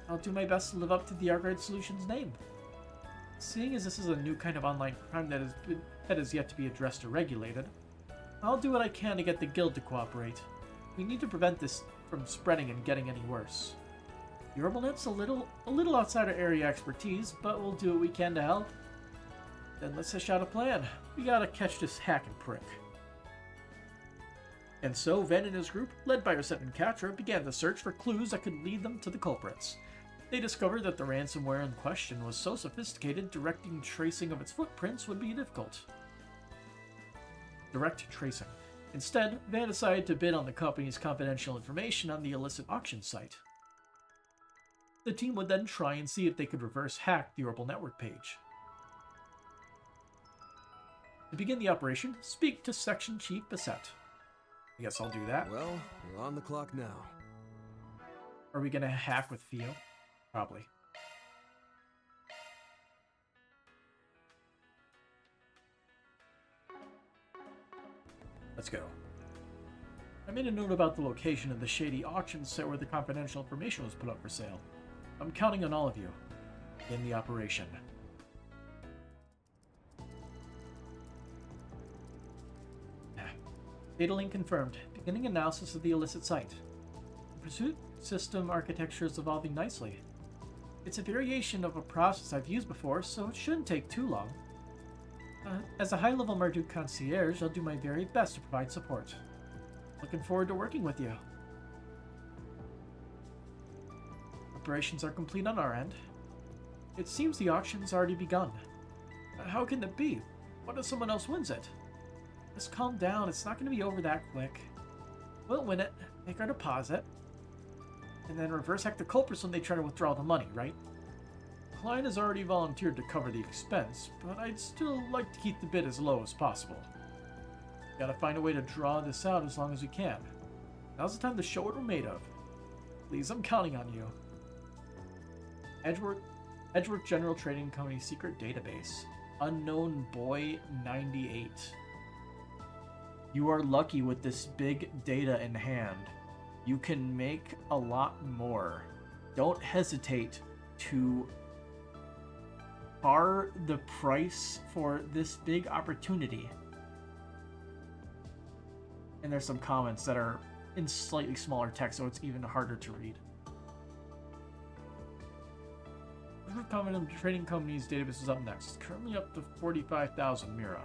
I'll do my best to live up to the Argyle Solutions name. Seeing as this is a new kind of online crime that has yet to be addressed or regulated, I'll do what I can to get the guild to cooperate. We need to prevent this from spreading and getting any worse. The orbital net's a little outside our area expertise, but we'll do what we can to help. Then let's hash out a plan. We gotta catch this hacking prick. And so Van and his group, led by Rosette and Catra, began the search for clues that could lead them to the culprits. They discovered that the ransomware in question was so sophisticated, directing tracing of its footprints would be difficult. Direct tracing. Instead, Van decided to bid on the company's confidential information on the illicit auction site. The team would then try and see if they could reverse hack the orbital network page. To begin the operation, speak to Section Chief Bassett. I guess I'll do that. Well, we're on the clock now. Are we gonna hack with Theo? Probably. Let's go. I made a note about the location of the shady auction site where the confidential information was put up for sale. I'm counting on all of you. In the operation. Data link confirmed. Beginning analysis of the illicit site. The pursuit system architecture is evolving nicely. It's a variation of a process I've used before, so it shouldn't take too long. As a high-level Marduk concierge, I'll do my very best to provide support. Looking forward to working with you. Operations are complete on our end. It seems the auction's already begun. How can that be? What if someone else wins it? Just calm down, it's not going to be over that quick. We'll win it, make our deposit, and then reverse hack the culprits when they try to withdraw the money, right? The client has already volunteered to cover the expense, but I'd still like to keep the bid as low as possible. Gotta find a way to draw this out as long as we can. Now's the time to show what we're made of. Please, I'm counting on you. Edgeworth General Trading Company Secret Database. Unknown Boy 98. You are lucky with this big data in hand. You can make a lot more. Don't hesitate to bar the price for this big opportunity. And there's some comments that are in slightly smaller text, so it's even harder to read. The comment on the trading company's database is up next. It's currently up to 45,000 Mira.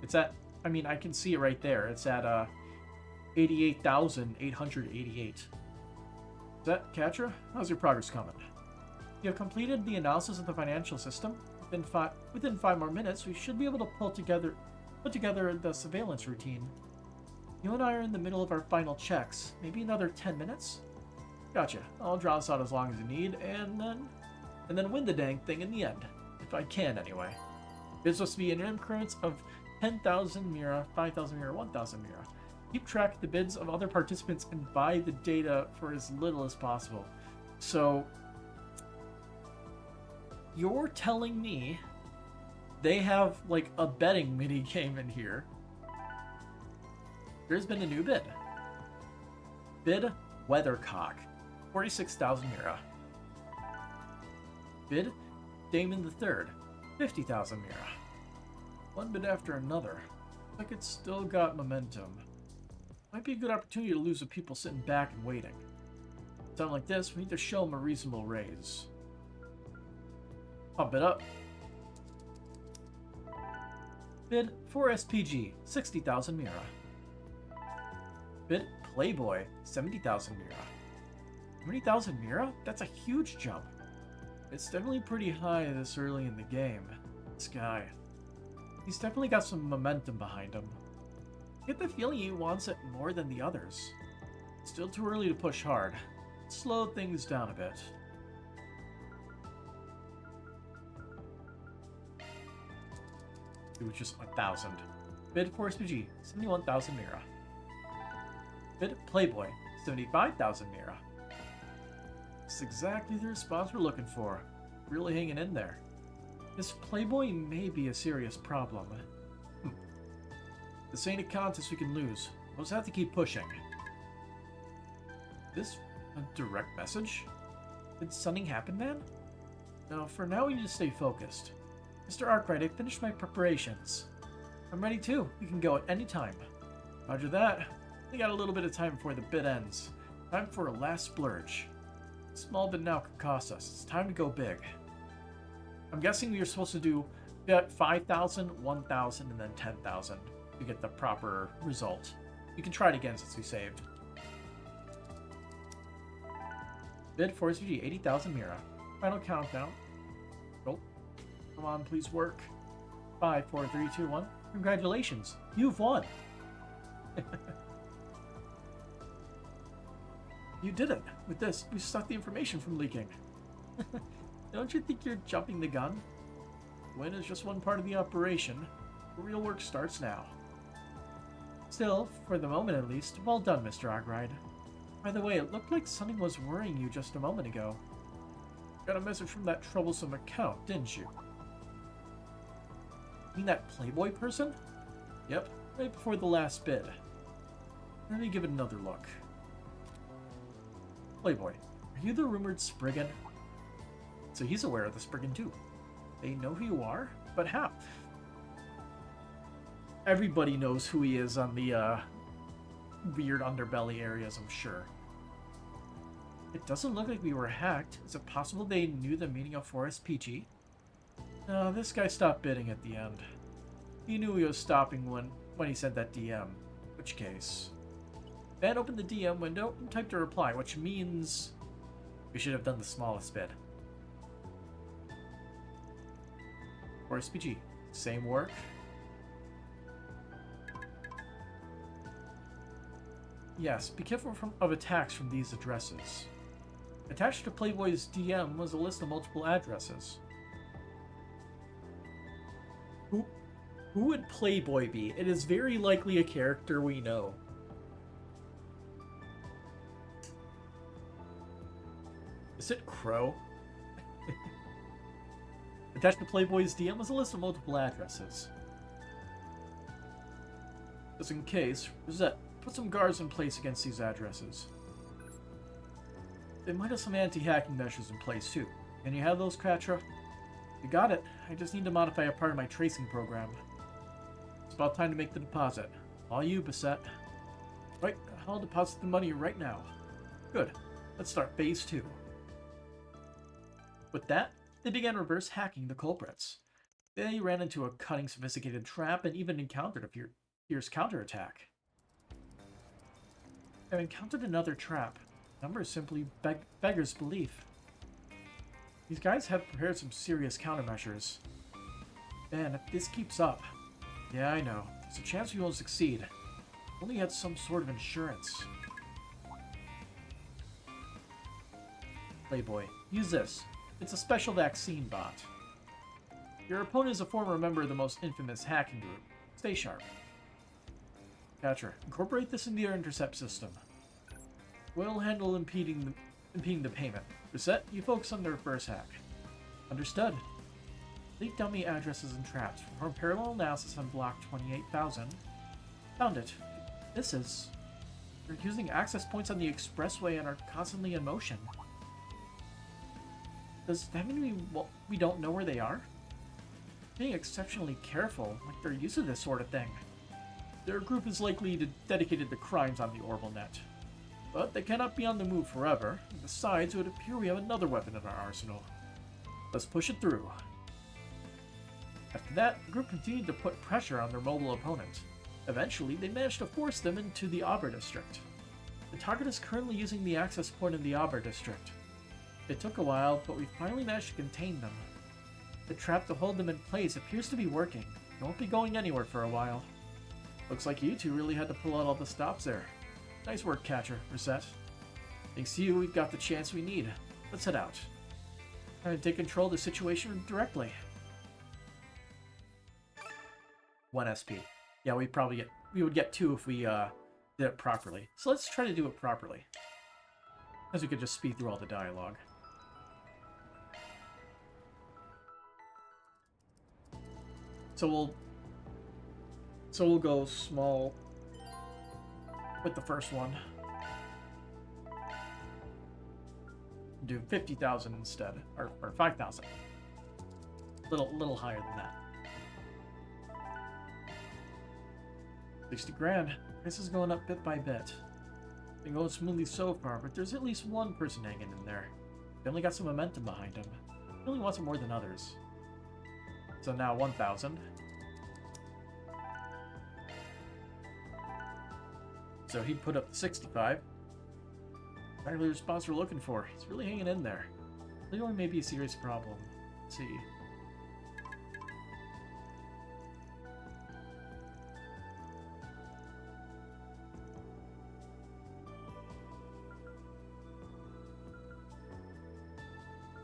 It's at, I mean, I can see it right there. It's at 88,888. Is that Katra? How's your progress coming? You have completed the analysis of the financial system. Within 5 more minutes, we should be able to put together the surveillance routine. You and I are in the middle of our final checks. Maybe another 10 minutes? Gotcha. I'll draw this out as long as you need, and then win the dang thing in the end. If I can, anyway. There's supposed to be an increments of 10,000 Mira, 5,000 Mira, 1,000 Mira. Keep track of the bids of other participants and buy the data for as little as possible. So, you're telling me they have, like, a betting mini-game in here. There's been a new bid. Bid Weathercock, 46,000 Mira. Bid Damon III, 50,000 Mira. One bid after another. Like it's still got momentum. Might be a good opportunity to lose the people sitting back and waiting. Something like this, we need to show them a reasonable raise. Pump it up. Bid for SPG, 60,000 Mira. Bid Playboy, 70,000 Mira. 70,000 Mira? That's a huge jump. It's definitely pretty high this early in the game. This guy. He's definitely got some momentum behind him. I get the feeling he wants it more than the others. Still too early to push hard. Slow things down a bit. It was just 1,000. Bid for SPG, 71,000 Mira. Bid Playboy, 75,000 Mira. It's exactly the response we're looking for. Really hanging in there. This Playboy may be a serious problem. This ain't a contest we can lose. We'll just have to keep pushing. This a direct message? Did something happen, man? No, for now we need to stay focused. Mr. Arkwright, I finished my preparations. I'm ready too. We can go at any time. Roger that. We got a little bit of time before the bid ends. Time for a last splurge. Small bid now could cost us. It's time to go big. I'm guessing we are supposed to do 5,000, 1,000, and then 10,000 to get the proper result. We can try it again since we saved. Bid for SVG, 80,000 Mira. Final countdown. Roll. Come on, please work. 5, 4, 3, 2, 1. Congratulations, you've won. You did it. With this, we stopped the information from leaking. Don't you think you're jumping the gun? Win is just one part of the operation. The real work starts now. Still, for the moment at least, well done, Mr. Arkwright. By the way, it looked like something was worrying you just a moment ago. Got a message from that troublesome account, didn't you? You mean that Playboy person? Yep, right before the last bid. Let me give it another look. Playboy, are you the rumored Spriggan? So he's aware of the Spriggan too. They know who you are? But how? Everybody knows who he is on the weird underbelly areas, I'm sure. It doesn't look like we were hacked. Is it possible they knew the meaning of Forest PG? No, this guy stopped bidding at the end. He knew he was stopping when he sent that DM. Which case? Ben opened the DM window and typed a reply, which means we should have done the smallest bid. Forest PG. Same work. Yes, be careful of attacks from these addresses. Attached to Playboy's DM was a list of multiple addresses. Who would Playboy be? It is very likely a character we know. Is it Crow? Attached to Playboy's DM was a list of multiple addresses. Just in case, Rosette, put some guards in place against these addresses. They might have some anti-hacking measures in place too. Can you have those, Katra? You got it. I just need to modify a part of my tracing program. It's about time to make the deposit. All you, Bassett. Right, I'll deposit the money right now. Good. Let's start phase 2. With that, they began reverse hacking the culprits. They ran into a cunning, sophisticated trap and even encountered a fierce counterattack. I've encountered another trap. The number simply beggars belief. These guys have prepared some serious countermeasures. Man, if this keeps up... Yeah, I know. There's a chance we won't succeed. Only had some sort of insurance. Playboy, use this. It's a special vaccine bot. Your opponent is a former member of the most infamous hacking group. Stay sharp. Catcher, incorporate this into your intercept system. We'll handle impeding the payment. Reset, you focus on the reverse hack. Understood. Delete dummy addresses and traps. Perform parallel analysis on block 28,000. Found it. This is... They're using access points on the expressway and are constantly in motion. Does that mean we don't know where they are? Being exceptionally careful, like they're used to this sort of thing. Their group is likely dedicated to crimes on the Orbital Net. But they cannot be on the move forever. Besides, it would appear we have another weapon in our arsenal. Let's push it through. After that, the group continued to put pressure on their mobile opponent. Eventually, they managed to force them into the Aber District. The target is currently using the access point in the Aber District. It took a while, but we finally managed to contain them. The trap to hold them in place appears to be working. They won't be going anywhere for a while. Looks like you two really had to pull out all the stops there. Nice work, Catcher, Reset. Thanks to you, we've got the chance we need. Let's head out. Trying to take control of the situation directly. 1 SP. Yeah, we would get 2 if we did it properly. So let's try to do it properly. As we could just speed through all the dialogue. So we'll go small with the first one. Do 50,000 instead, or 5,000. Little higher than that. 60 grand. This is going up bit by bit. Been going smoothly so far, but there's at least one person hanging in there. They only got some momentum behind him. He only wants it more than others. So now 1,000. So he'd put up 65. Exactly the response we're looking for. He's really hanging in there. Playboy may be a serious problem. Let's see.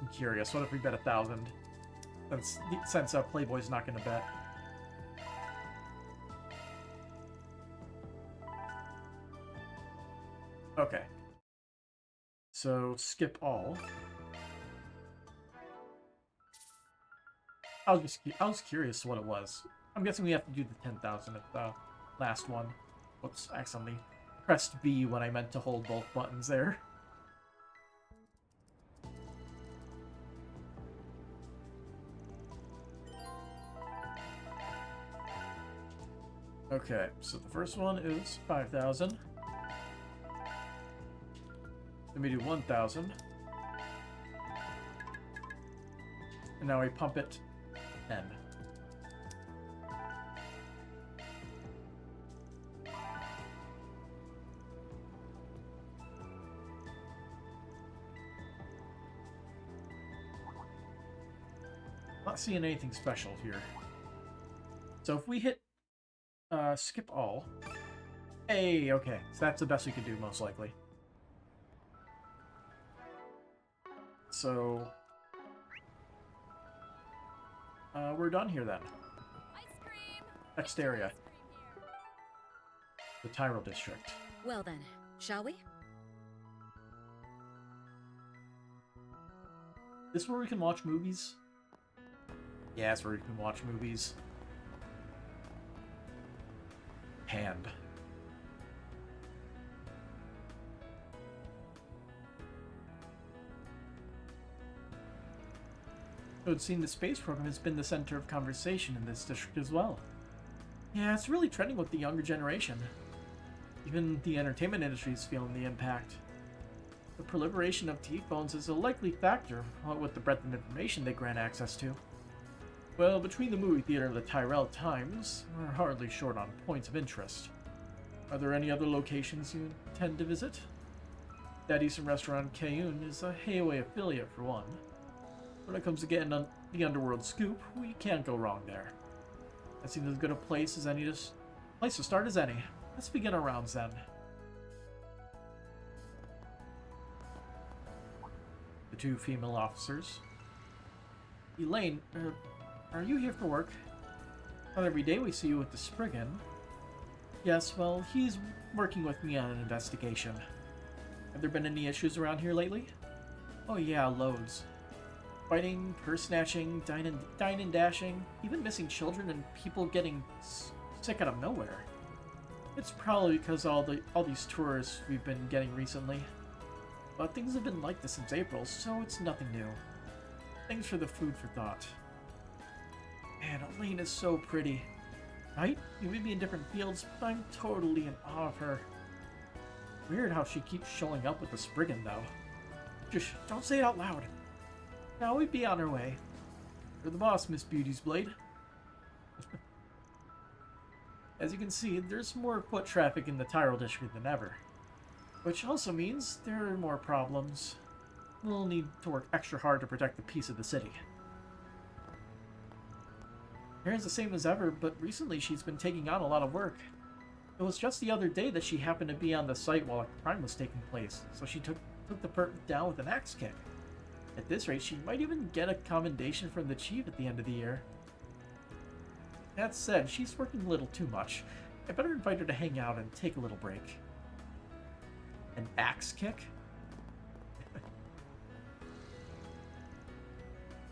I'm curious. What if we bet 1,000? Since Playboy's not going to bet. Okay. So, skip all. I was curious what it was. I'm guessing we have to do the 10,000 at the last one. Whoops, I accidentally pressed B when I meant to hold both buttons there. Okay, so the first one is 5,000. Then we do 1,000. And now we pump it N. Not seeing anything special here. So if we hit skip all. Hey, okay. So that's the best we could do, most likely. So we're done here then. Next area. The Tyrol District. Well then, shall we? This is where we can watch movies? Yeah, that's where we can watch movies. Hand. It would seem the space program has been the center of conversation in this district as well. Yeah, it's really trending with the younger generation. Even the entertainment industry is feeling the impact. The proliferation of T-phones is a likely factor, what with the breadth of information they grant access to. Well, between the movie theater and the Tyrell Times, we're hardly short on points of interest. Are there any other locations you intend to visit? That Eastern restaurant Cayenne is a Hayway affiliate for one. When it comes to getting the underworld scoop, we can't go wrong there. That seems as good a place to start as any. Let's begin our rounds then. The two female officers. Elaine, are you here for work? Not every day we see you with the Spriggan. Yes, well, he's working with me on an investigation. Have there been any issues around here lately? Oh yeah, loads. Fighting, purse snatching, dine and dashing, even missing children and people getting sick out of nowhere. It's probably because all these tourists we've been getting recently. But things have been like this since April, so it's nothing new. Thanks for the food for thought. Man, Elaine is so pretty. Right? You may be in different fields, but I'm totally in awe of her. Weird how she keeps showing up with the Spriggan, though. Just don't say it out loud. Now we'd be on our way. You're the boss, Miss Beauty's Blade. As you can see, there's more foot traffic in the Tyrell district than ever. Which also means there are more problems. We'll need to work extra hard to protect the peace of the city. Karen's the same as ever, but recently she's been taking on a lot of work. It was just the other day that she happened to be on the site while a crime was taking place, so she took the perp down with an axe kick. At this rate, she might even get a commendation from the chief at the end of the year. That said, she's working a little too much. I better invite her to hang out and take a little break. An axe kick?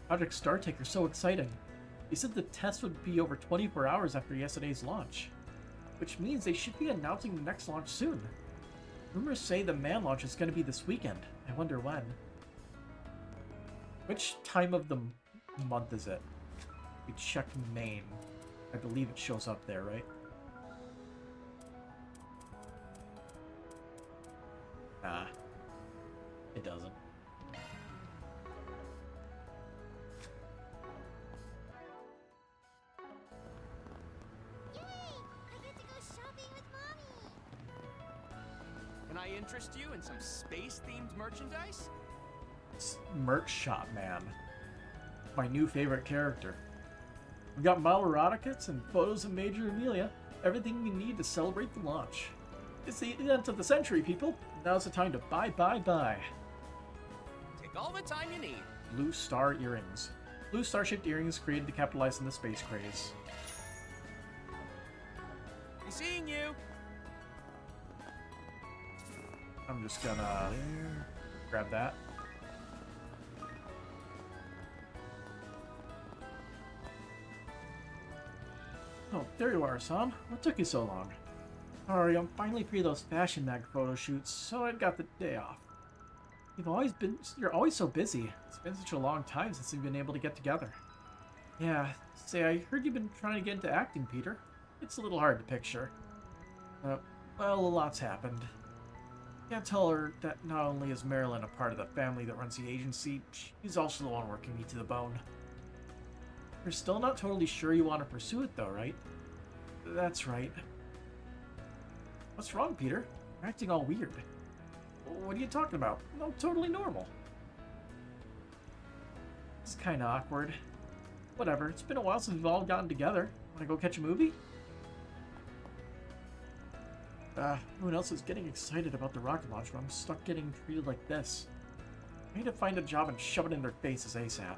Project Startaker's so exciting. They said the test would be over 24 hours after yesterday's launch, which means they should be announcing the next launch soon. Rumors say the man launch is going to be this weekend. I wonder when. Which time of the month is it? We checked Maine. I believe it shows up there, right? Nah, it doesn't. Yay! I get to go shopping with Mommy! Can I interest you in some space-themed merchandise? Merch Shop Man. My new favorite character. We've got model erotic kits and photos of Major Amelia. Everything you need to celebrate the launch. It's the event of the century, people. Now's the time to buy. Take all the time you need. Blue Star Earrings. Blue star-shaped earrings created to capitalize on the space craze. I'm seeing you. I'm just gonna grab that. Oh, there you are, son. What took you so long? Sorry, I'm finally free of those fashion mag photo shoots, so I got the day off. You're always so busy. It's been such a long time since we've been able to get together. Yeah, say, I heard you've been trying to get into acting, Peter. It's a little hard to picture. Well, a lot's happened. Can't tell her that not only is Marilyn a part of the family that runs the agency, she's also the one working me to the bone. You're still not totally sure you want to pursue it though, right? That's right. What's wrong, Peter? You're acting all weird. What are you talking about? No, totally normal. It's kinda awkward. Whatever, it's been a while since we've all gotten together. Wanna go catch a movie? Everyone else is getting excited about the rocket launch, but I'm stuck getting treated like this. I need to find a job and shove it in their faces ASAP.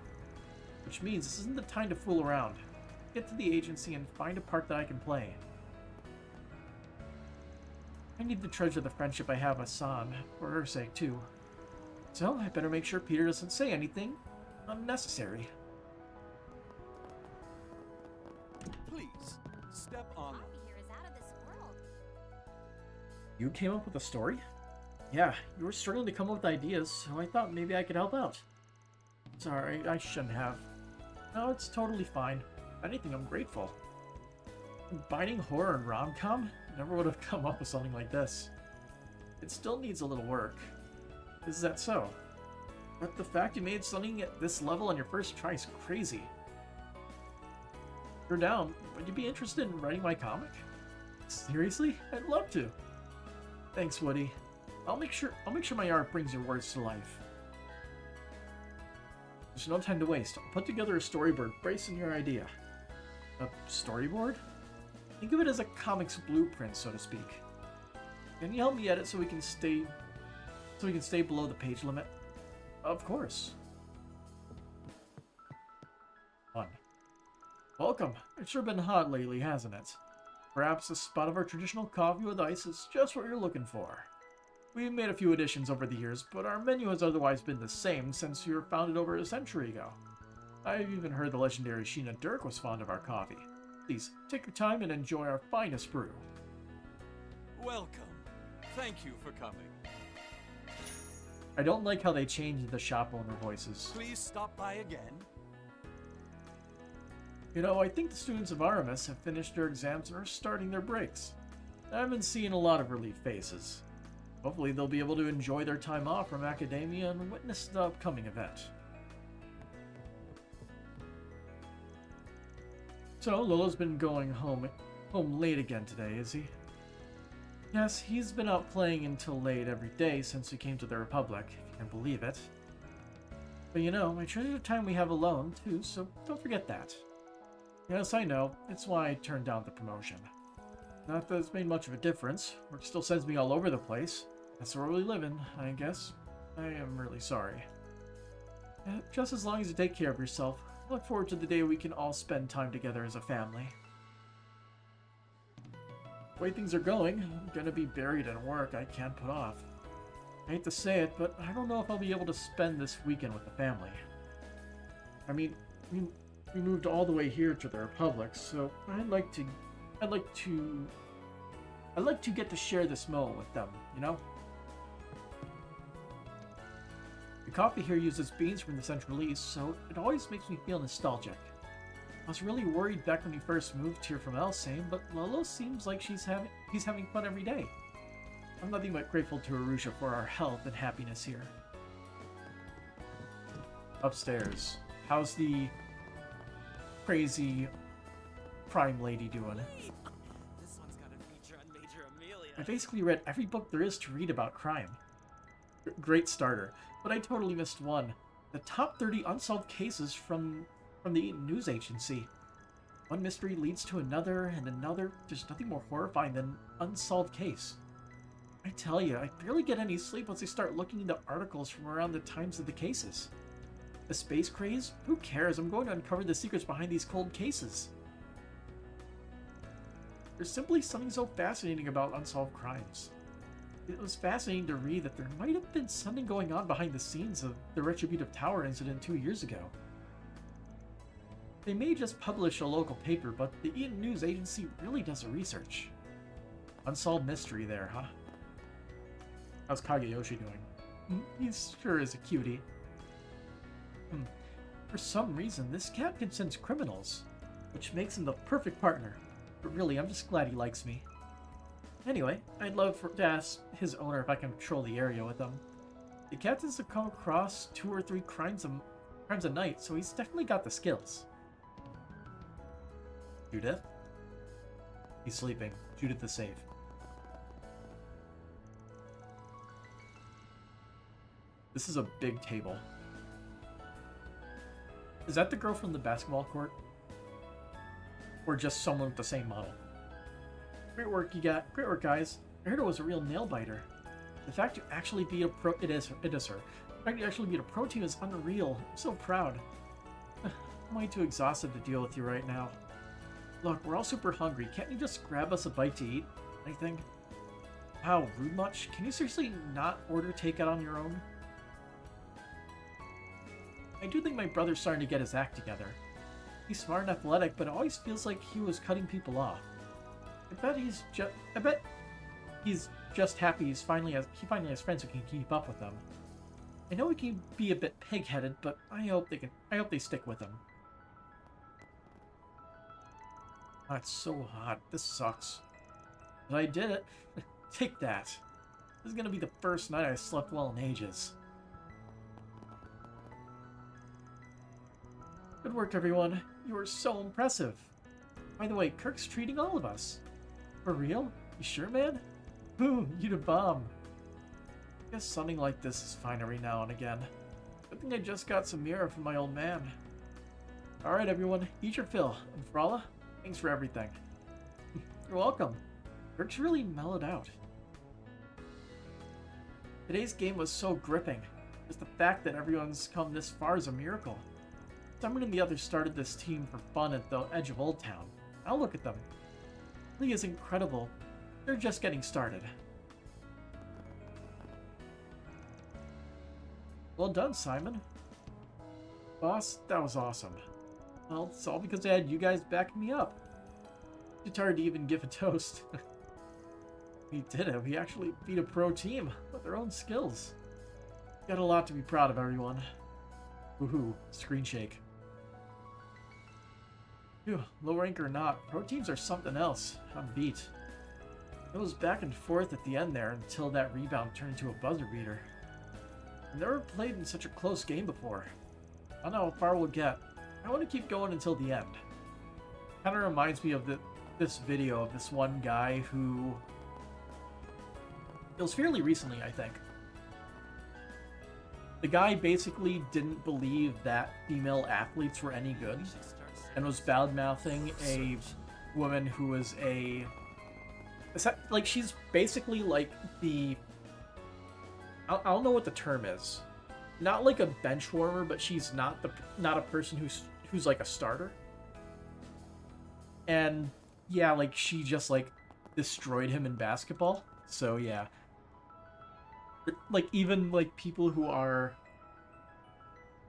Which means this isn't the time to fool around. Get to the agency and find a part that I can play. I need to treasure the friendship I have with San, for her sake too. So I better make sure Peter doesn't say anything unnecessary. Please, step on Coffee here is out of this world. You came up with a story? Yeah, you were struggling to come up with ideas, so I thought maybe I could help out. Sorry, I shouldn't have. No, it's totally fine. If anything, I'm grateful. Combining horror and rom-com? Never would have come up with something like this. It still needs a little work. Is that so? But the fact you made something at this level on your first try is crazy. If you're down, would you be interested in writing my comic? Seriously? I'd love to. Thanks, Woody. I'll make sure my art brings your words to life. There's no time to waste. I'll put together a storyboard based on your idea. A storyboard? Think of it as a comic's blueprint, so to speak. Can you help me edit so we can stay below the page limit? Of course. 1. Welcome. It's sure been hot lately, hasn't it? Perhaps a spot of our traditional coffee with ice is just what you're looking for. We've made a few additions over the years, but our menu has otherwise been the same since we were founded over a century ago. I've even heard the legendary Sheena Dirk was fond of our coffee. Please, take your time and enjoy our finest brew. Welcome. Thank you for coming. I don't like how they changed the shop owner voices. Please stop by again. You know, I think the students of Aramis have finished their exams and are starting their breaks. I've been seeing a lot of relieved faces. Hopefully they'll be able to enjoy their time off from academia and witness the upcoming event. So, Lolo's been going home late again today, is he? Yes, he's been out playing until late every day since we came to the Republic, if you can believe it. But you know, I treasure the time we have alone, too, so don't forget that. Yes, I know. It's why I turned down the promotion. Not that it's made much of a difference. Work still sends me all over the place. That's where we live in, I guess. I am really sorry. Just as long as you take care of yourself, I look forward to the day we can all spend time together as a family. The way things are going, I'm gonna be buried in work I can't put off. I hate to say it, but I don't know if I'll be able to spend this weekend with the family. I mean, we moved all the way here to the Republic, so I'd like to get to share this moment with them, you know? The coffee here uses beans from the Central East, so it always makes me feel nostalgic. I was really worried back when we first moved here from Elsane, but Lolo seems like he's having fun every day. I'm nothing but grateful to Arusha for our health and happiness here. Upstairs, how's the crazy crime lady doing? This one's got a feature on Major Amelia. I basically read every book there is to read about crime. Great starter, but I totally missed one. The top 30 unsolved cases from the news agency. One mystery leads to another and another. There's nothing more horrifying than an unsolved case. I tell you, I barely get any sleep once I start looking into articles from around the times of the cases. The space craze? Who cares? I'm going to uncover the secrets behind these cold cases. There's simply something so fascinating about unsolved crimes. It was fascinating to read that there might have been something going on behind the scenes of the Retributive Tower incident 2 years ago. They may just publish a local paper, but the Eden News Agency really does the research. Unsolved mystery there, huh? How's Kageyoshi doing? He sure is a cutie. For some reason, this cat can sense criminals, which makes him the perfect partner. But really, I'm just glad he likes me. Anyway, I'd love to ask his owner if I can patrol the area with him. The cat tends to come across 2 or 3 crimes a night, so he's definitely got the skills. Judith? He's sleeping. Judith is safe. This is a big table. Is that the girl from the basketball court? Or just someone with the same model? Great work, Great work, guys. I heard it was a real nail-biter. The fact you actually beat a pro... It is her. The fact you actually beat a pro team is unreal. I'm so proud. I'm way too exhausted to deal with you right now. Look, we're all super hungry. Can't you just grab us a bite to eat? Anything? Wow, rude much? Can you seriously not order takeout on your own? I do think my brother's starting to get his act together. He's smart and athletic, but it always feels like he was cutting people off. I bet he's just happy he finally has friends who can keep up with him. I know he can be a bit pig-headed, but I hope they stick with him. Oh, it's so hot. This sucks. But I did it. Take that. This is gonna be the first night I slept well in ages. Good work, everyone. You were so impressive. By the way, Kirk's treating all of us. For real? You sure, man? Ooh, you the bomb. I guess something like this is fine every now and again. Good thing I just got some mirror from my old man. Alright, everyone. Eat your fill. And Frala, thanks for everything. You're welcome. Kirk's really mellowed out. Today's game was so gripping. Just the fact that everyone's come this far is a miracle. Someone and the others started this team for fun at the edge of Old Town. Now look at them. The league is incredible. They're just getting started. Well done, Simon. Boss, that was awesome. Well, it's all because I had you guys backing me up. Too tired to even give a toast. We did it. We actually beat a pro team with their own skills. Got a lot to be proud of, everyone. Woohoo. Screen shake. Phew, low rank or not, pro teams are something else. I'm beat. It was back and forth at the end there until that rebound turned into a buzzer beater. I've never played in such a close game before. I don't know how far we'll get. I want to keep going until the end. Kind of reminds me of this video of this one guy who... It was fairly recently, I think. The guy basically didn't believe that female athletes were any good and was bad-mouthing a woman who was a... Like, she's basically like the... I don't know what the term is. Not like a bench warmer, but she's not a person who's like a starter. And yeah, like she just like destroyed him in basketball. So yeah. Like even like people who are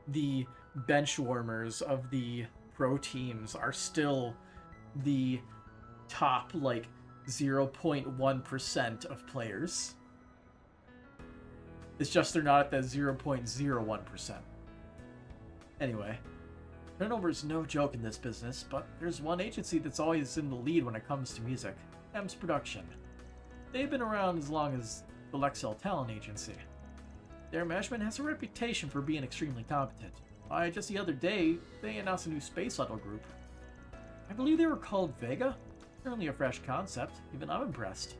the bench warmers of the pro teams are still the top like 0.1% of players. It's just they're not at that 0.01%. Anyway, turnover's no joke in this business, but there's one agency that's always in the lead when it comes to music. AdamantSpartan. They've been around as long as the Lexel Talent Agency. Their management has a reputation for being extremely competent. Just the other day, they announced a new space shuttle group. I believe they were called Vega. Certainly a fresh concept. Even I'm impressed.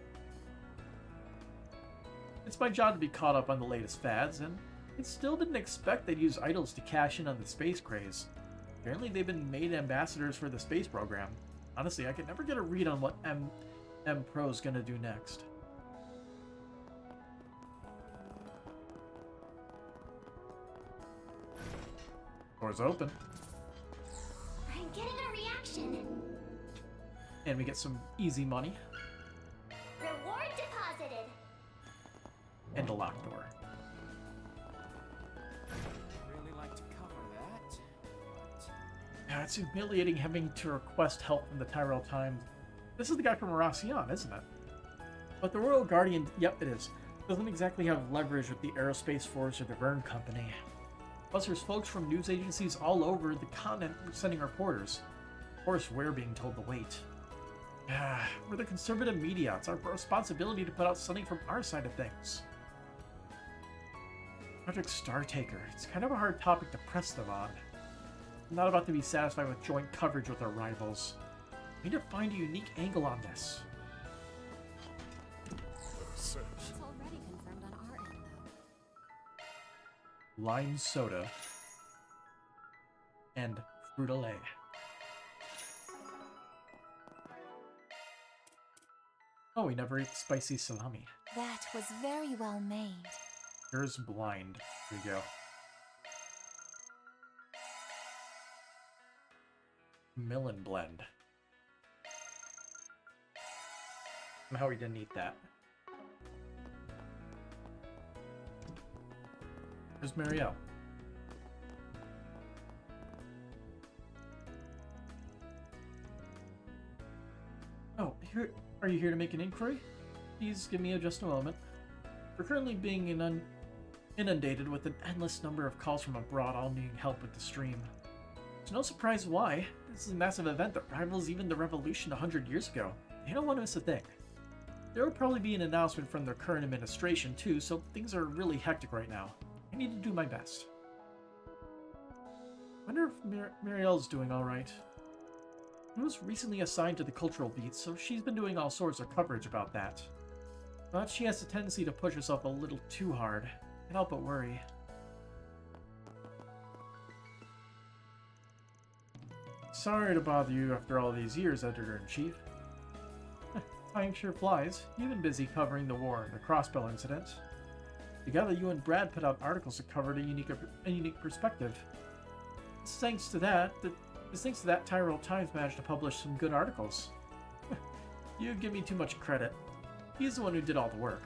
It's my job to be caught up on the latest fads, and I still didn't expect they'd use idols to cash in on the space craze. Apparently they've been made ambassadors for the space program. Honestly, I could never get a read on what M Pro's gonna do next. Door's open. I'm getting a reaction. And we get some easy money. Reward deposited. And a locked door. Really like to cover that. Yeah, it's humiliating having to request help from the Tyrell Times. This is the guy from Aracion, isn't it? But the Royal Guardian, yep, it is, doesn't exactly have leverage with the Aerospace Force or the Verne Company. Plus, there's folks from news agencies all over the continent sending reporters. Of course, we're being told to wait. We're the conservative media. It's our responsibility to put out something from our side of things. Project Startaker. It's kind of a hard topic to press them on. I'm not about to be satisfied with joint coverage with our rivals. We need to find a unique angle on this. It's already confirmed on our end, though. Lime soda. And Fruit-a-lay. Oh, we never ate spicy salami. That was very well made. Here's blind. Here we go. Melon blend. Somehow we didn't eat that. Here's Marielle. Oh, here. Are you here to make an inquiry? Please give me just a moment. We're currently being inundated with an endless number of calls from abroad all needing help with the stream. It's no surprise why. This is a massive event that rivals even the revolution 100 years ago. They don't want to miss a thing. There will probably be an announcement from their current administration too, so things are really hectic right now. I need to do my best. Wonder if Marielle's doing alright. She was recently assigned to the cultural beat, so she's been doing all sorts of coverage about that. But she has a tendency to push herself a little too hard. Can't help but worry. Sorry to bother you after all these years, Editor-in-Chief. Time sure flies. You've been busy covering the war and the Crossbell incident. Together, you and Brad put out articles that covered a unique perspective. It's thanks to that Tyrell Times managed to publish some good articles. You give me too much credit. He's the one who did all the work.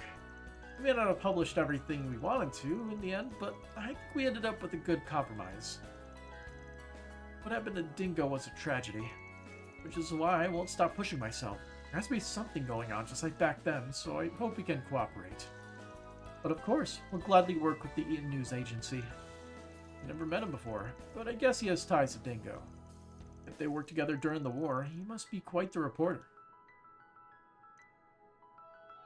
We may not have published everything we wanted to in the end, but I think we ended up with a good compromise. What happened to Dingo was a tragedy, which is why I won't stop pushing myself. There has to be something going on just like back then, so I hope we can cooperate. But of course, we'll gladly work with the Eaton News Agency. I never met him before, but I guess he has ties to Dingo. If they worked together during the war, he must be quite the reporter.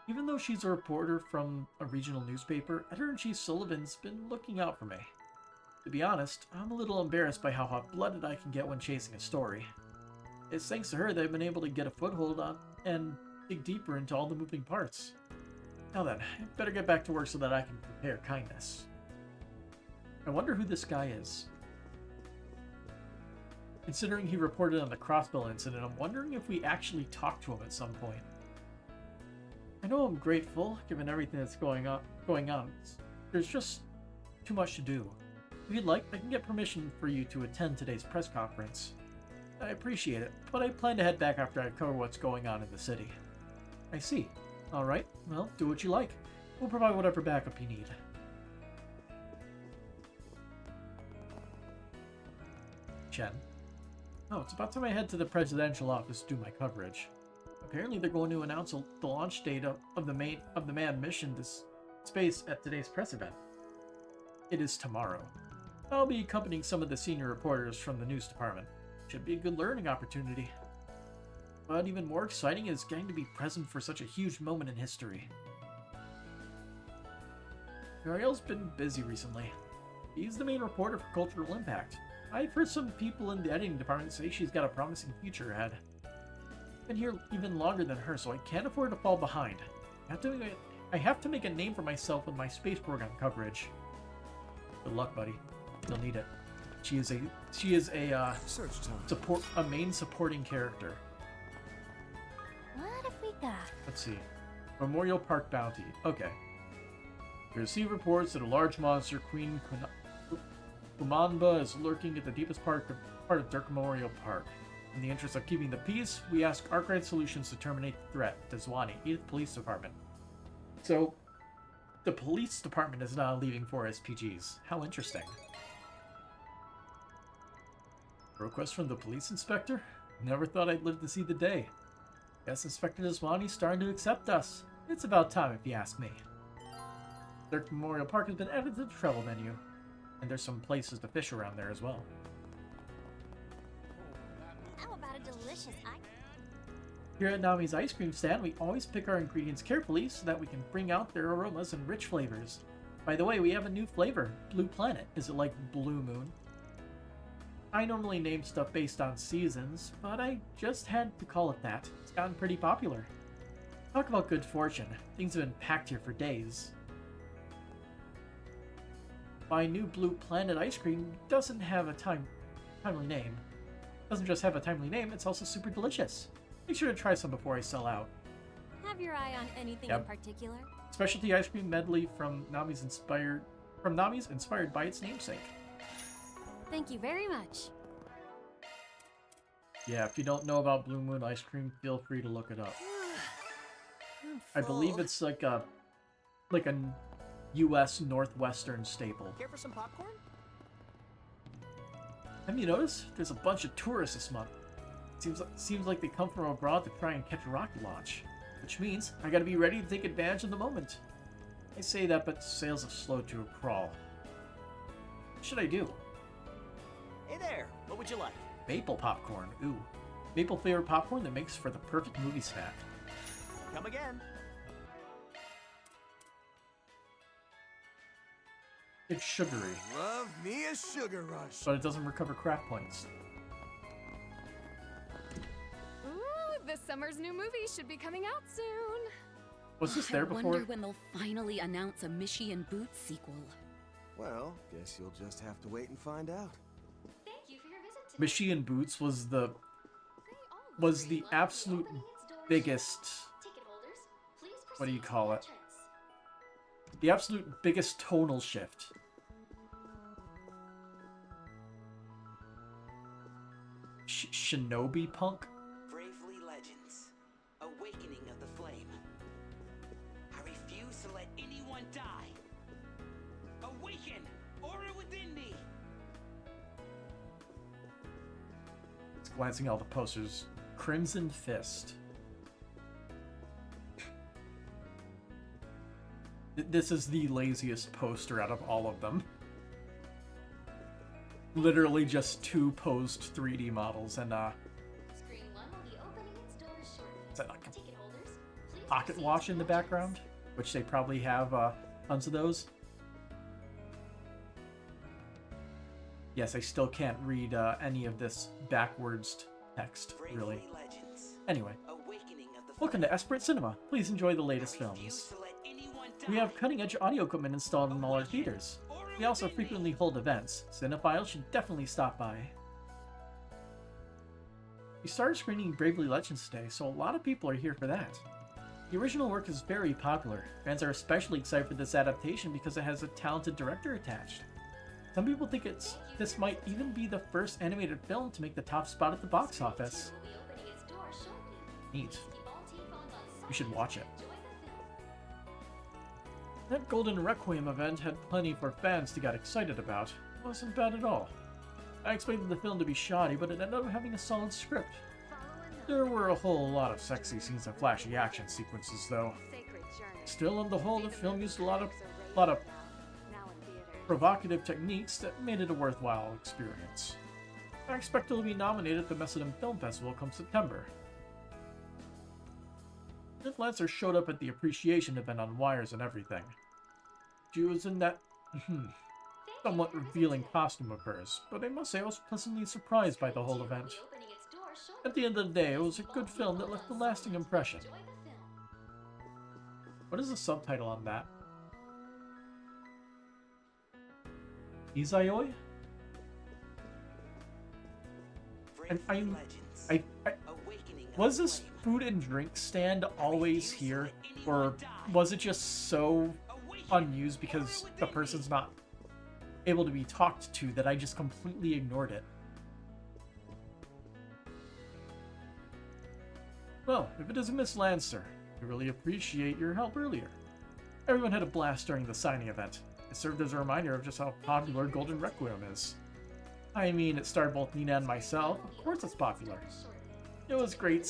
Even though she's a reporter from a regional newspaper, Editor-in-Chief Sullivan's been looking out for me. To be honest, I'm a little embarrassed by how hot-blooded I can get when chasing a story. It's thanks to her that I've been able to get a foothold on and dig deeper into all the moving parts. Now then, I better get back to work so that I can prepare kindness. I wonder who this guy is. Considering he reported on the Crossbell incident, I'm wondering if we actually talked to him at some point. I know I'm grateful, given everything that's going on. There's just too much to do. If you'd like, I can get permission for you to attend today's press conference. I appreciate it, but I plan to head back after I cover what's going on in the city. I see. Alright, well, do what you like. We'll provide whatever backup you need. Chen. Oh, it's about time I head to the presidential office to do my coverage. Apparently they're going to announce the launch date of the manned mission to space at today's press event. It is tomorrow. I'll be accompanying some of the senior reporters from the news department. Should be a good learning opportunity. But even more exciting is getting to be present for such a huge moment in history. Ariel's been busy recently. He's the main reporter for Cultural Impact. I've heard some people in the editing department say she's got a promising future ahead. I've been here even longer than her, so I can't afford to fall behind. I have to make a name for myself with my space program coverage. Good luck, buddy. You'll need it. She is a main supporting character. What have we got? Let's see. Memorial Park Bounty. Okay. We receive reports that a large monster, Queen Kumanba, is lurking at the deepest part of Dirk Memorial Park. In the interest of keeping the peace, we ask Arkwright Solutions to terminate the threat. Deswani, Edith Police Department. So, the police department is now leaving for SPGs. How interesting. A request from the police inspector? Never thought I'd live to see the day. Guess Inspector Deswani's starting to accept us. It's about time, if you ask me. Dirk Memorial Park has been added to the travel menu, and there's some places to fish around there as well. How about a delicious ice? Here at Nami's ice cream stand, we always pick our ingredients carefully so that we can bring out their aromas and rich flavors. By the way, we have a new flavor, Blue Planet. Is it like Blue Moon? I normally name stuff based on seasons, but I just had to call it that. It's gotten pretty popular. Talk about good fortune. Things have been packed here for days. My new Blue Planet ice cream doesn't have a timely name. It doesn't just have a timely name, it's also super delicious. Make sure to try some before I sell out. Have your eye on anything in particular? Specialty ice cream medley from Nami's inspired by its namesake. Thank you very much. Yeah, if you don't know about Blue Moon ice cream, feel free to look it up. I believe it's like a U.S. Northwestern staple. Care for some popcorn? Have you noticed? There's a bunch of tourists this month. Seems like they come from abroad to try and catch a rocket launch. Which means I gotta be ready to take advantage of the moment. I say that, but sales have slowed to a crawl. What should I do? there, what would you like? Maple popcorn. Ooh. Maple flavored popcorn that makes for the perfect movie snack. Come again. It's sugary, Love me a sugar rush. but it doesn't recover craft points. Ooh, this summer's new movie should be coming out soon. Was this there I before? wonder when they'll finally announce a Mishy and Boots sequel. Well, guess you'll just have to wait and find out. Thank you for your visit today. Mishy and Boots was the absolute biggest, Ticket holders, please what do you proceed call to it? entrance. The absolute biggest tonal shift. Shinobi punk? Bravely Legends, Awakening of the Flame. I refuse to let anyone die. Awaken, order within me. It's glancing at all the posters. Crimson Fist. This is the laziest poster out of all of them. Literally just two posed 3D models and Screen 1 will be opening its doors shortly. is that like a Ticket holders, please pocket proceed watch to in the entrance. background? Which they probably have tons of those. Yes, I still can't read any of this backwards text, really. Bravely Legends, Anyway, Awakening of the welcome to Esperant Cinema. Please enjoy the latest I refuse films. to let anyone die. We have cutting-edge audio equipment installed in all our theaters. We also frequently hold events. Cinephiles should definitely stop by. We started screening Bravely Legends today, so a lot of people are here for that. The original work is very popular. Fans are especially excited for this adaptation because it has a talented director attached. Some people think this might even be the first animated film to make the top spot at the box office. Will be opening its doors shortly. Neat. Please keep all telephones on You should silent watch and it. enjoy the film. That Golden Requiem event had plenty for fans to get excited about. It wasn't bad at all. I expected the film to be shoddy, but it ended up having a solid script. There were a whole lot of sexy scenes and flashy action sequences, though. Sacred Journey. Still, on the whole, the film used a lot of Now in theaters. provocative techniques that made it a worthwhile experience. I expect it will be nominated at the Messidum Film Festival come September. Nick Lancer showed up at the appreciation event on wires and everything. She was in that somewhat revealing costume of hers, but I must say I was pleasantly surprised by the whole event. Opening its doors shortly. At the end of the day, it was a good film that left a lasting impression. Enjoy the film. What is the subtitle on that? Izayoi? Bravely I'm- Legends, I Awakening of Was the this Flame. food and drink stand always here, or die. was it just so Awaken, unused because order the within person's me. not able to be talked to that I just completely ignored it? Well, if it isn't Miss Lancer, we really appreciate your help earlier. Everyone had a blast during the signing event. It served as a reminder of just how popular Golden Requiem is. I mean, it starred both Nina and myself. Of course it's popular. It was great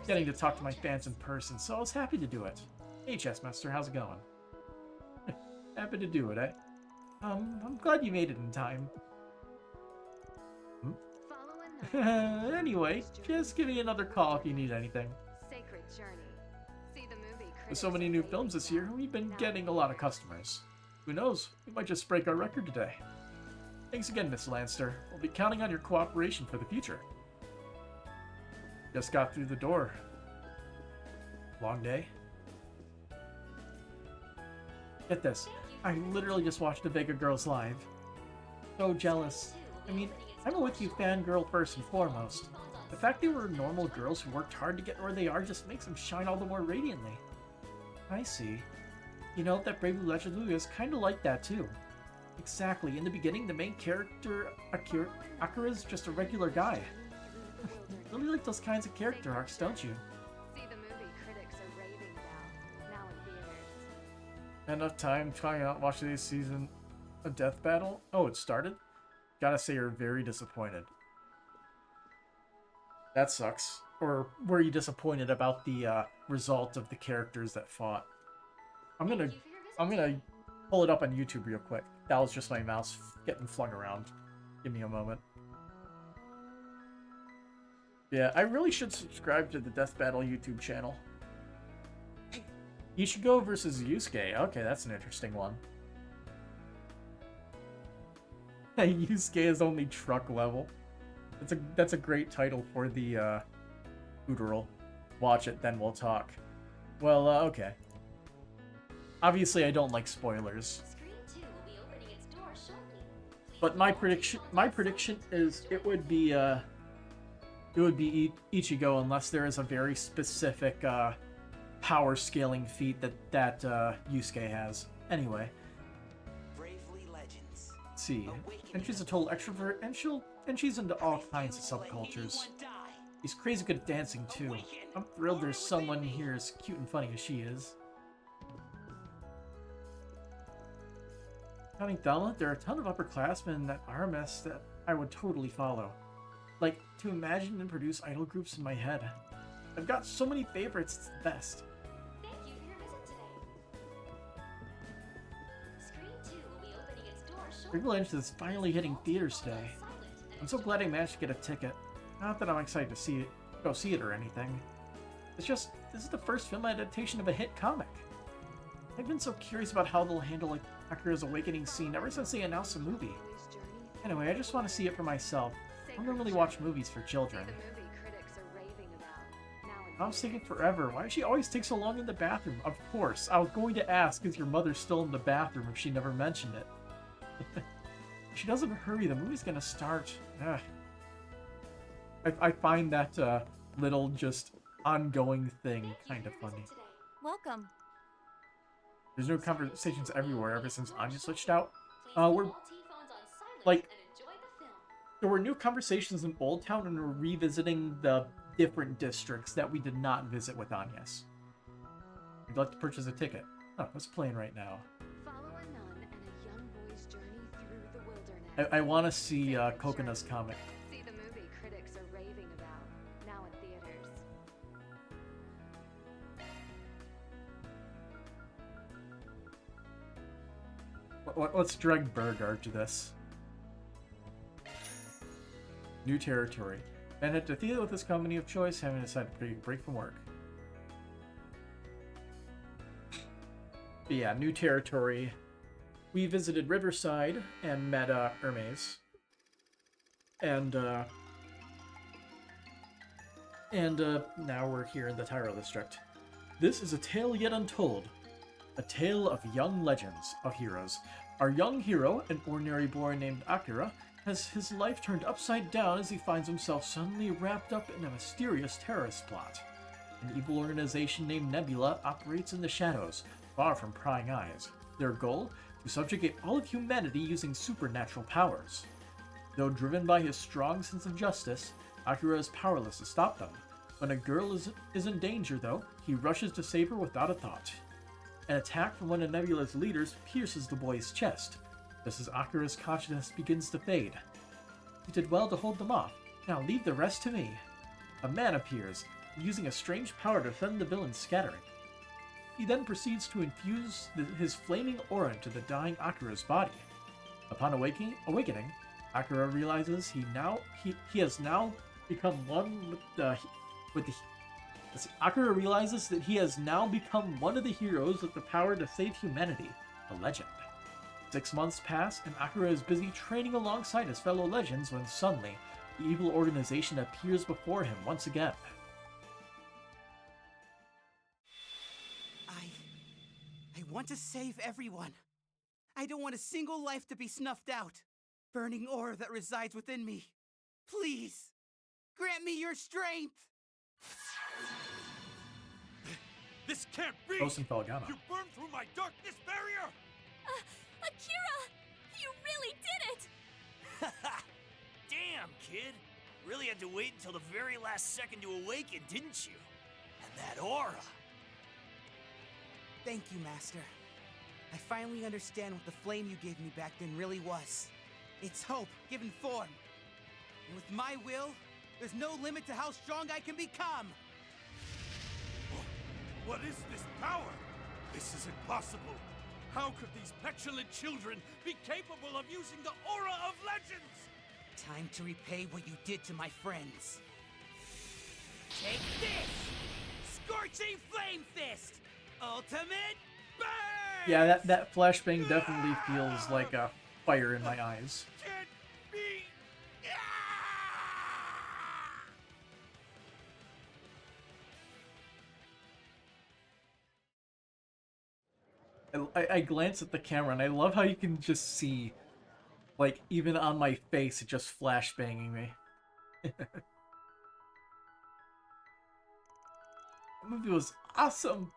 getting to talk to my fans in person, so I was happy to do it. Hey, Chessmaster, how's it going? Happy to do it, eh? I'm glad you made it in time. Follow a knight. Anyway, just give me another call if you need anything. Sacred Journey. See the movie. With so many new films this year, we've been getting a lot of customers. Who knows, we might just break our record today. Thanks again, Miss Lancer. We'll be counting on your cooperation for the future. Just got through the door. Long day? Get this, I literally just watched the Vega Girls live. So jealous. I mean, I'm a WikiU fangirl first and foremost. The fact they were normal girls who worked hard to get where they are just makes them shine all the more radiantly. I see. You know, that Bravely Legends movie is kind of like that too. Exactly, in the beginning the main character, Akira's just a regular guy. Really like those kinds of character arcs, don't you? See the movie critics are raving about. Now in theaters. Enough time trying out watch today's season of Death Battle? Oh, it started? Gotta say you're very disappointed. That sucks. Or were you disappointed about the result of the characters that fought? I'm gonna pull it up on YouTube real quick. That was just my mouse getting flung around. Give me a moment. Yeah, I really should subscribe to the Death Battle YouTube channel. Ichigo versus Yusuke. Okay, that's an interesting one. Yusuke is only truck level. That's a great title for the Uteral. Watch it, then we'll talk. Well, okay. Obviously, I don't like spoilers. But my prediction is it would be Ichigo unless there is a very specific power scaling feat that Yusuke has. Anyway. Bravely Legends. Let's see. And she's a total extrovert, and she's into all kinds of subcultures. She's crazy good at dancing too. I'm thrilled there's someone here as cute and funny as she is. Counting Thelma, there are a ton of upperclassmen at RMS that I would totally follow. Like, to imagine and produce idol groups in my head. I've got so many favorites, it's the best. Thank you for your visit today. Screen 2 will be opening its doors shortly. Bravely Legends is finally hitting theaters today. I'm so glad I managed to get a ticket. Not that I'm excited to go see it or anything. It's just, this is the first film adaptation of a hit comic. I've been so curious about how they'll handle Akira's awakening scene ever since they announced the movie. Anyway, I just want to see it for myself. I don't really watch movies for children. Mom's taking forever. Why does she always take so long in the bathroom? Of course, I was going to ask, is your mother still in the bathroom if she never mentioned it? She doesn't hurry, the movie's gonna start. Ugh. I find that little just ongoing thing kind of funny. Welcome. There's no conversations everywhere ever since Anya switched out. There were new conversations in Old Town, and we're revisiting the different districts that we did not visit with Anya's. You'd like to purchase a ticket. Oh, it's playing right now. Follow a nun and a young boy's journey through the wilderness. I want to see Kokona's comic. See the movie critics are raving about, now in theaters. Let's drag Burgard to this. New territory. Ben head to theater with his company of choice, having decided to take a break from work. But yeah, new territory. We visited Riverside and met Hermes. And now we're here in the Tyro district. This is a tale yet untold. A tale of young legends of heroes. Our young hero, an ordinary boy named Akira, has his life turned upside down as he finds himself suddenly wrapped up in a mysterious terrorist plot. An evil organization named Nebula operates in the shadows, far from prying eyes. Their goal? To subjugate all of humanity using supernatural powers. Though driven by his strong sense of justice, Akira is powerless to stop them. When a girl is in danger, though, he rushes to save her without a thought. An attack from one of Nebula's leaders pierces the boy's chest, just as Akira's consciousness begins to fade. You did well to hold them off. Now leave the rest to me. A man appears, using a strange power to send the villains scattering. He then proceeds to infuse his flaming aura into the dying Akira's body. Upon awakening, Akira realizes he has now become one Akira realizes that he has now become one of the heroes with the power to save humanity, a legend. 6 months pass, and Akira is busy training alongside his fellow legends when suddenly, the evil organization appears before him once again. I want to save everyone. I don't want a single life to be snuffed out. Burning aura that resides within me. Please, grant me your strength. This can't be! Ghost and Felgana. You burned through my darkness barrier! Akira! You really did it! Damn, kid. Really had to wait until the very last second to awaken, didn't you? And that aura. Thank you, Master. I finally understand what the flame you gave me back then really was. It's hope given form. And with my will, there's no limit to how strong I can become. What is this power? This is impossible. How could these petulant children be capable of using the aura of legends? Time to repay what you did to my friends. Take this! Scorching Flame Fist! Ultimate Burn! Yeah, that flashbang definitely feels like a fire in my eyes. Can't be. I glance at the camera and I love how you can just see, like, even on my face, it just flashbanging me. The movie was awesome!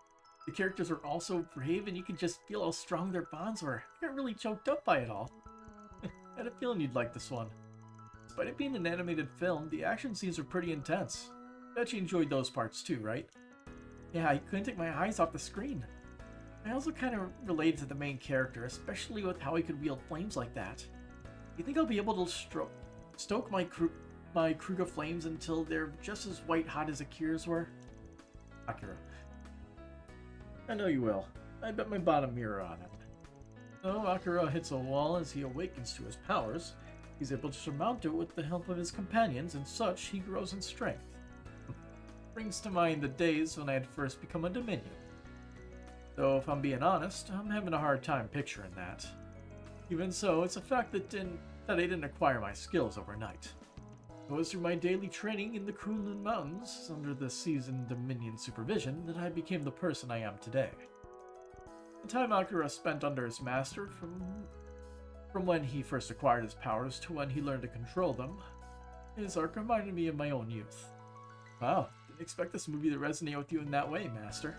The characters were also brave and you could just feel how strong their bonds were. I got really choked up by it all. I had a feeling you'd like this one. Despite it being an animated film, the action scenes were pretty intense. Bet you enjoyed those parts too, right? Yeah, I couldn't take my eyes off the screen. I also kind of related to the main character, especially with how he could wield flames like that. You think I'll be able to stoke my Kruger flames until they're just as white hot as Akira's were? Akira. I know you will. I bet my bottom mirror on it. Though Akira hits a wall as he awakens to his powers, he's able to surmount it with the help of his companions, and such he grows in strength. Brings to mind the days when I had first become a Dominion. Though, if I'm being honest, I'm having a hard time picturing that. Even so, it's a fact that I didn't acquire my skills overnight. It was through my daily training in the Kunlun Mountains, under the seasoned Dominion supervision, that I became the person I am today. The time Akira spent under his master, from when he first acquired his powers to when he learned to control them, his arc reminded me of my own youth. Wow, didn't expect this movie to resonate with you in that way, Master.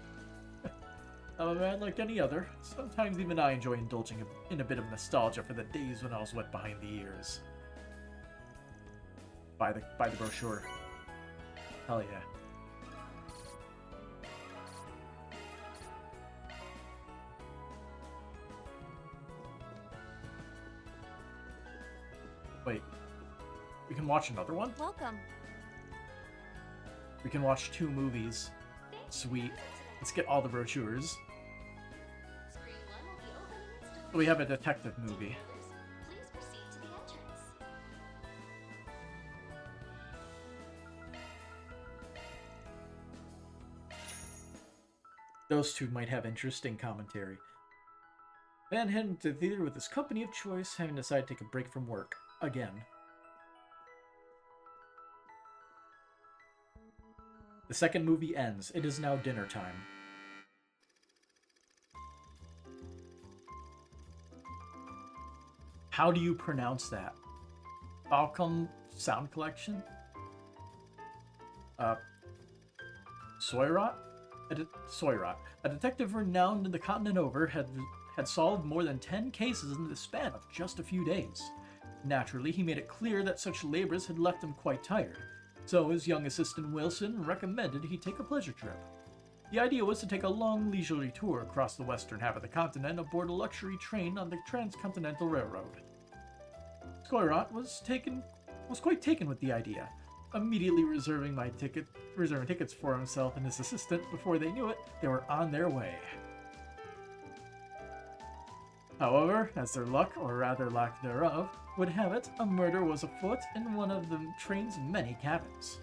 I'm a man like any other. Sometimes even I enjoy indulging in a bit of nostalgia for the days when I was wet behind the ears. Buy the brochure. Hell yeah. Wait. We can watch another one? Welcome. We can watch 2 movies. Sweet. Let's get all the brochures. We have a detective movie. Please proceed to the entrance. Those 2 might have interesting commentary. Man heading to the theater with his company of choice, having decided to take a break from work. Again. The second movie ends. It is now dinner time. How do you pronounce that? Falcon Sound Collection? Soyrot? Soyrot. A detective renowned in the continent over had solved more than 10 cases in the span of just a few days. Naturally, he made it clear that such labors had left him quite tired, so his young assistant Wilson recommended he take a pleasure trip. The idea was to take a long leisurely tour across the western half of the continent aboard a luxury train on the Transcontinental Railroad. Skoyrot was quite taken with the idea, immediately reserving tickets for himself and his assistant. Before they knew it, they were on their way. However, as their luck, or rather lack thereof, would have it, a murder was afoot in one of the train's many cabins.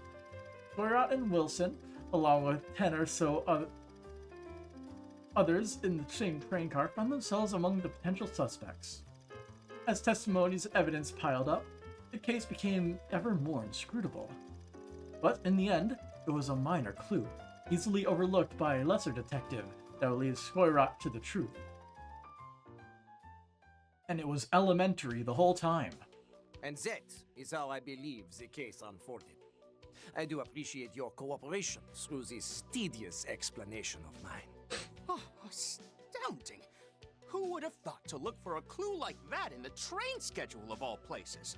Skoyrot and Wilson, along with 10 or so others in the same train car, found themselves among the potential suspects. As testimonies and evidence piled up, the case became ever more inscrutable. But in the end, it was a minor clue, easily overlooked by a lesser detective, that would lead Skoyrot to the truth. And it was elementary the whole time. And that is how I believe the case unfolded. I do appreciate your cooperation through this tedious explanation of mine. Oh, astounding! Who would have thought to look for a clue like that in the train schedule of all places?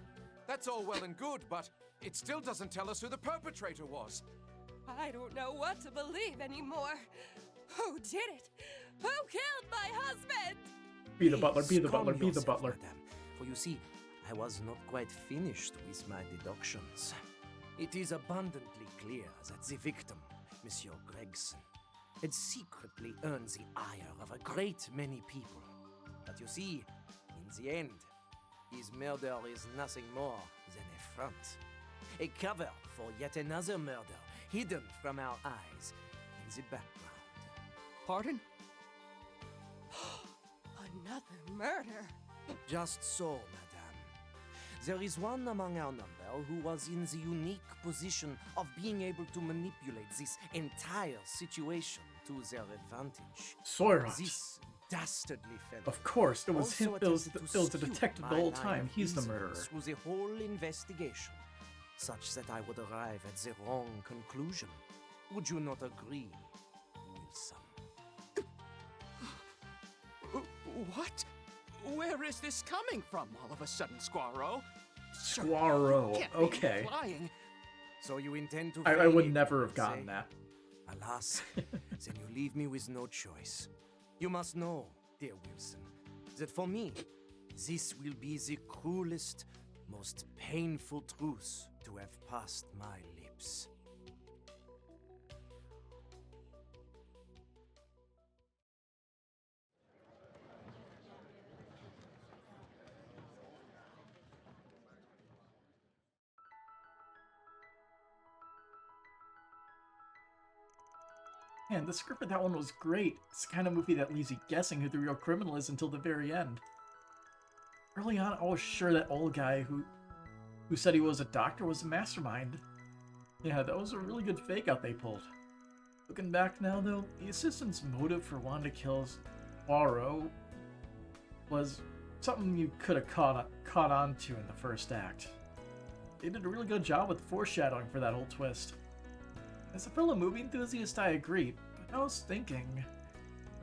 That's all well and good, but it still doesn't tell us who the perpetrator was. I don't know what to believe anymore. Who did it? Who killed my husband? Be the butler, be the butler, be the butler. Madame, for you see, I was not quite finished with my deductions. It is abundantly clear that the victim, Monsieur Gregson, had secretly earned the ire of a great many people. But you see, in the end, his murder is nothing more than a front. A cover for yet another murder hidden from our eyes in the background. Pardon? Another murder. Just so, madame. There is one among our number who was in the unique position of being able to manipulate this entire situation to their advantage. Soyrot. This dastardly fellow. Of course, it was him. Also It was attempted the to skew detective the my whole line time. of He's the reasoning murderer. through the whole investigation, such that I would arrive at the wrong conclusion. Would you not agree, Wilson? What? Where is this coming from all of a sudden, Squirrel? Squirrel. Can't be Okay. Flying. So you intend to? I would feign never it, have gotten say? that. Alas, then you leave me with no choice. You must know, dear Wilson, that for me, this will be the cruelest, most painful truth to have passed my lips. Man, the script for that one was great. It's the kind of movie that leaves you guessing who the real criminal is until the very end. Early on, I was sure that old guy who said he was a doctor was a mastermind. Yeah, that was a really good fake out they pulled. Looking back now, though, the assistant's motive for wanting to kill Poirot was something you could have caught on to in the first act. They did a really good job with foreshadowing for that whole twist. As a fellow movie enthusiast, I agree, but I was thinking,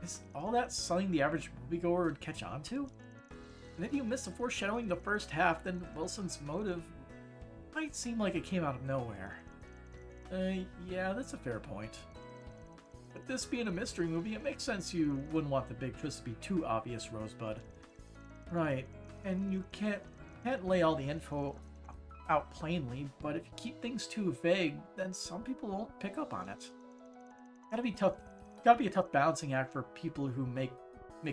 is all that something the average moviegoer would catch on to? And if you miss the foreshadowing the first half, then Wilson's motive might seem like it came out of nowhere. Yeah, that's a fair point. With this being a mystery movie, it makes sense you wouldn't want the big twist to be too obvious, Rosebud. Right, and you can't lay all the info out plainly, but if you keep things too vague, then some people won't pick up on it. Gotta be a tough balancing act for people who make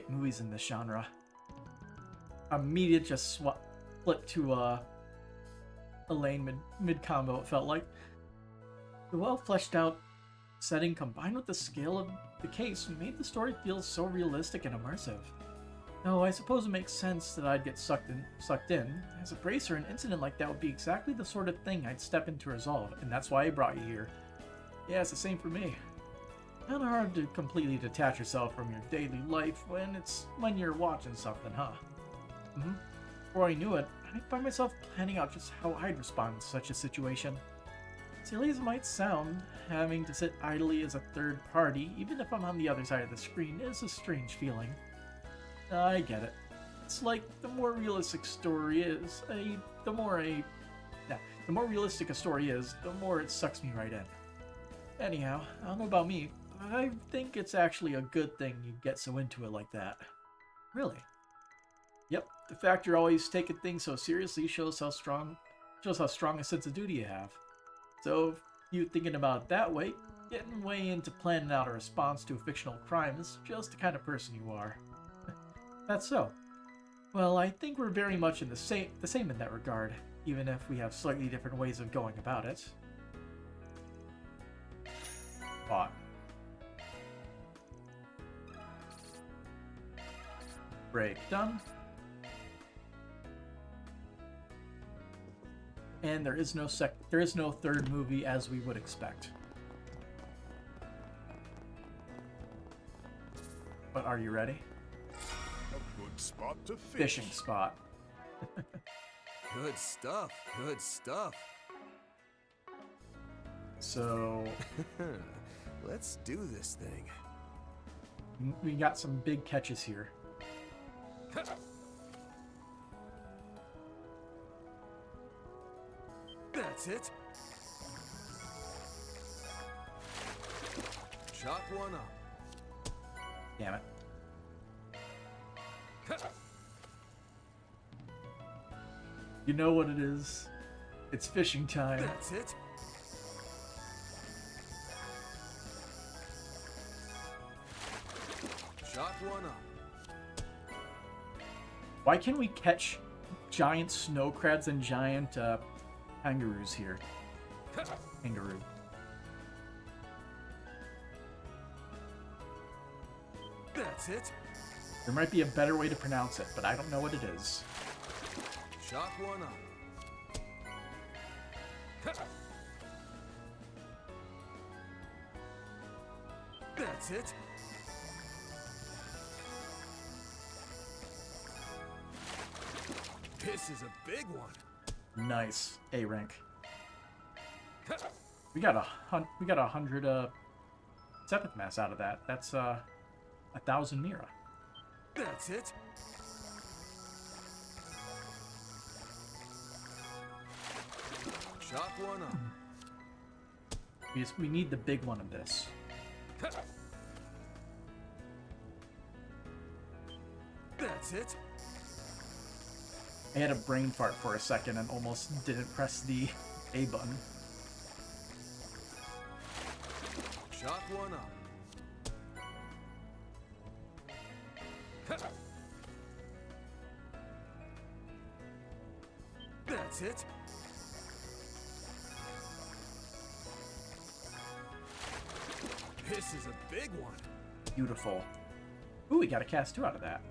movies in this genre. Immediate just flip to Elaine mid combo. It felt like the well fleshed out setting combined with the scale of the case made the story feel so realistic and immersive. No, I suppose it makes sense that I'd get sucked in. As a bracer, an incident like that would be exactly the sort of thing I'd step in to resolve, and that's why I brought you here. Yeah, it's the same for me. Kinda hard to completely detach yourself from your daily life when you're watching something, huh? Before I knew it, I'd find myself planning out just how I'd respond to such a situation. Silly as it might sound, having to sit idly as a third party, even if I'm on the other side of the screen, is a strange feeling. I get it. It's like the more realistic a story is, the more realistic a story is, the more it sucks me right in. Anyhow, I don't know about me, but I think it's actually a good thing you get so into it like that. Really? Yep, the fact you're always taking things so seriously shows how strong a sense of duty you have. So, if you thinking about it that way, getting way into planning out a response to a fictional crime is just the kind of person you are. That's so. Well, I think we're very much in the same in that regard, even if we have slightly different ways of going about it. Bought. Break done. And there is no third movie as we would expect. But are you ready? A good spot to fish. Fishing spot. Good stuff. Good stuff. So let's do this thing. We got some big catches here. That's it. Chop one up. Damn it. You know what it is. It's fishing time. That's it. Chop one up. Why can't we catch giant snow crabs and giant kangaroos here? Kangaroo. That's it. There might be a better way to pronounce it, but I don't know what it is. Shot one up. That's it. This is a big one. Nice. A rank. We got 100 seventh mass out of that. That's 1,000 Mira. That's it. Shot one up. We need the big one of this. That's it. I had a brain fart for a second and almost didn't press the A button. Shot one up. That's it. This is a big one. Beautiful. Ooh, we got a cast 2 out of that.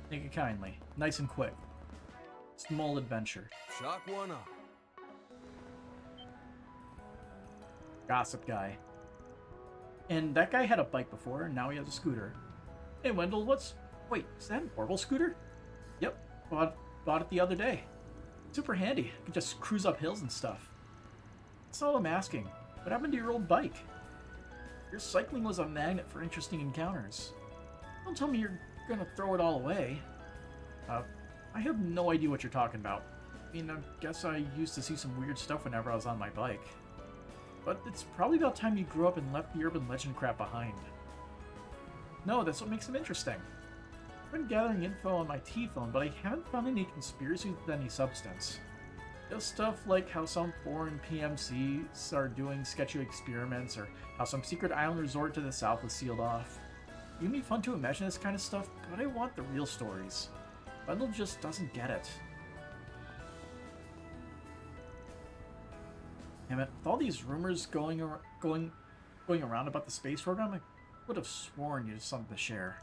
Take it kindly. Nice and quick. Small adventure. Shot one up. Gossip guy. And that guy had a bike before, and now he has a scooter. Hey, Wendell, wait, is that an Orville scooter? Yep, bought it the other day. Super handy. You can just cruise up hills and stuff. That's all I'm asking. What happened to your old bike? Your cycling was a magnet for interesting encounters. Don't tell me you're gonna throw it all away. I have no idea what you're talking about. I mean, I guess I used to see some weird stuff whenever I was on my bike. But it's probably about time you grew up and left the urban legend crap behind. No, that's what makes them interesting. I've been gathering info on my T-phone, but I haven't found any conspiracies with any substance. Just stuff like how some foreign PMCs are doing sketchy experiments, or how some secret island resort to the south was sealed off. It would be fun to imagine this kind of stuff, but I want the real stories. Bundle just doesn't get it. Damn it, with all these rumors going around about the space program, I would have sworn you had something to share.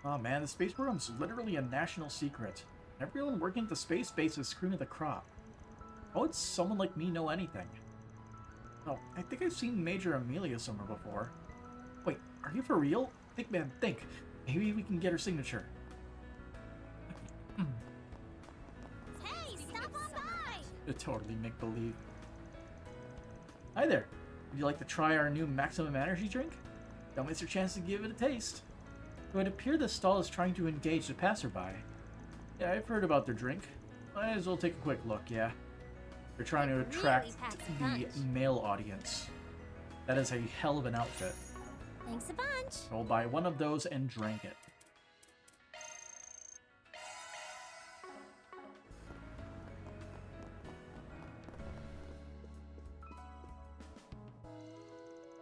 Oh man, the space program's literally a national secret. Everyone working at the space base is screaming at the crop. How would someone like me know anything? Oh, I think I've seen Major Amelia somewhere before. Wait, are you for real? Think, man, think. Maybe we can get her signature. Hey, stop on by! It totally make-believe. Hi there. Would you like to try our new Maximum Energy drink? Don't miss your chance to give it a taste. It would appear the stall is trying to engage the passerby. Yeah, I've heard about their drink. Might as well take a quick look, yeah. They're trying to attract the male audience. That is a hell of an outfit. Thanks a bunch. I'll buy one of those and drink it.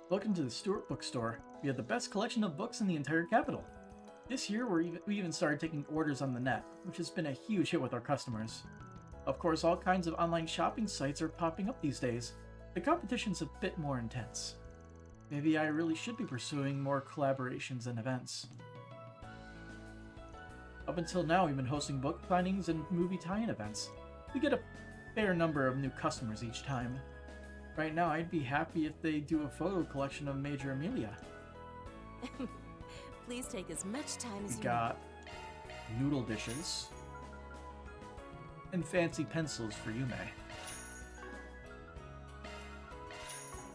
Welcome to the Stewart Bookstore. We have the best collection of books in the entire capital. This year, we even started taking orders on the net, which has been a huge hit with our customers. Of course, all kinds of online shopping sites are popping up these days. The competition's a bit more intense. Maybe I really should be pursuing more collaborations and events. Up until now, we've been hosting book signings and movie tie-in events. We get a fair number of new customers each time. Right now, I'd be happy if they do a photo collection of Major Amelia. Please take as much time as you We got noodle dishes and fancy pencils for Yume.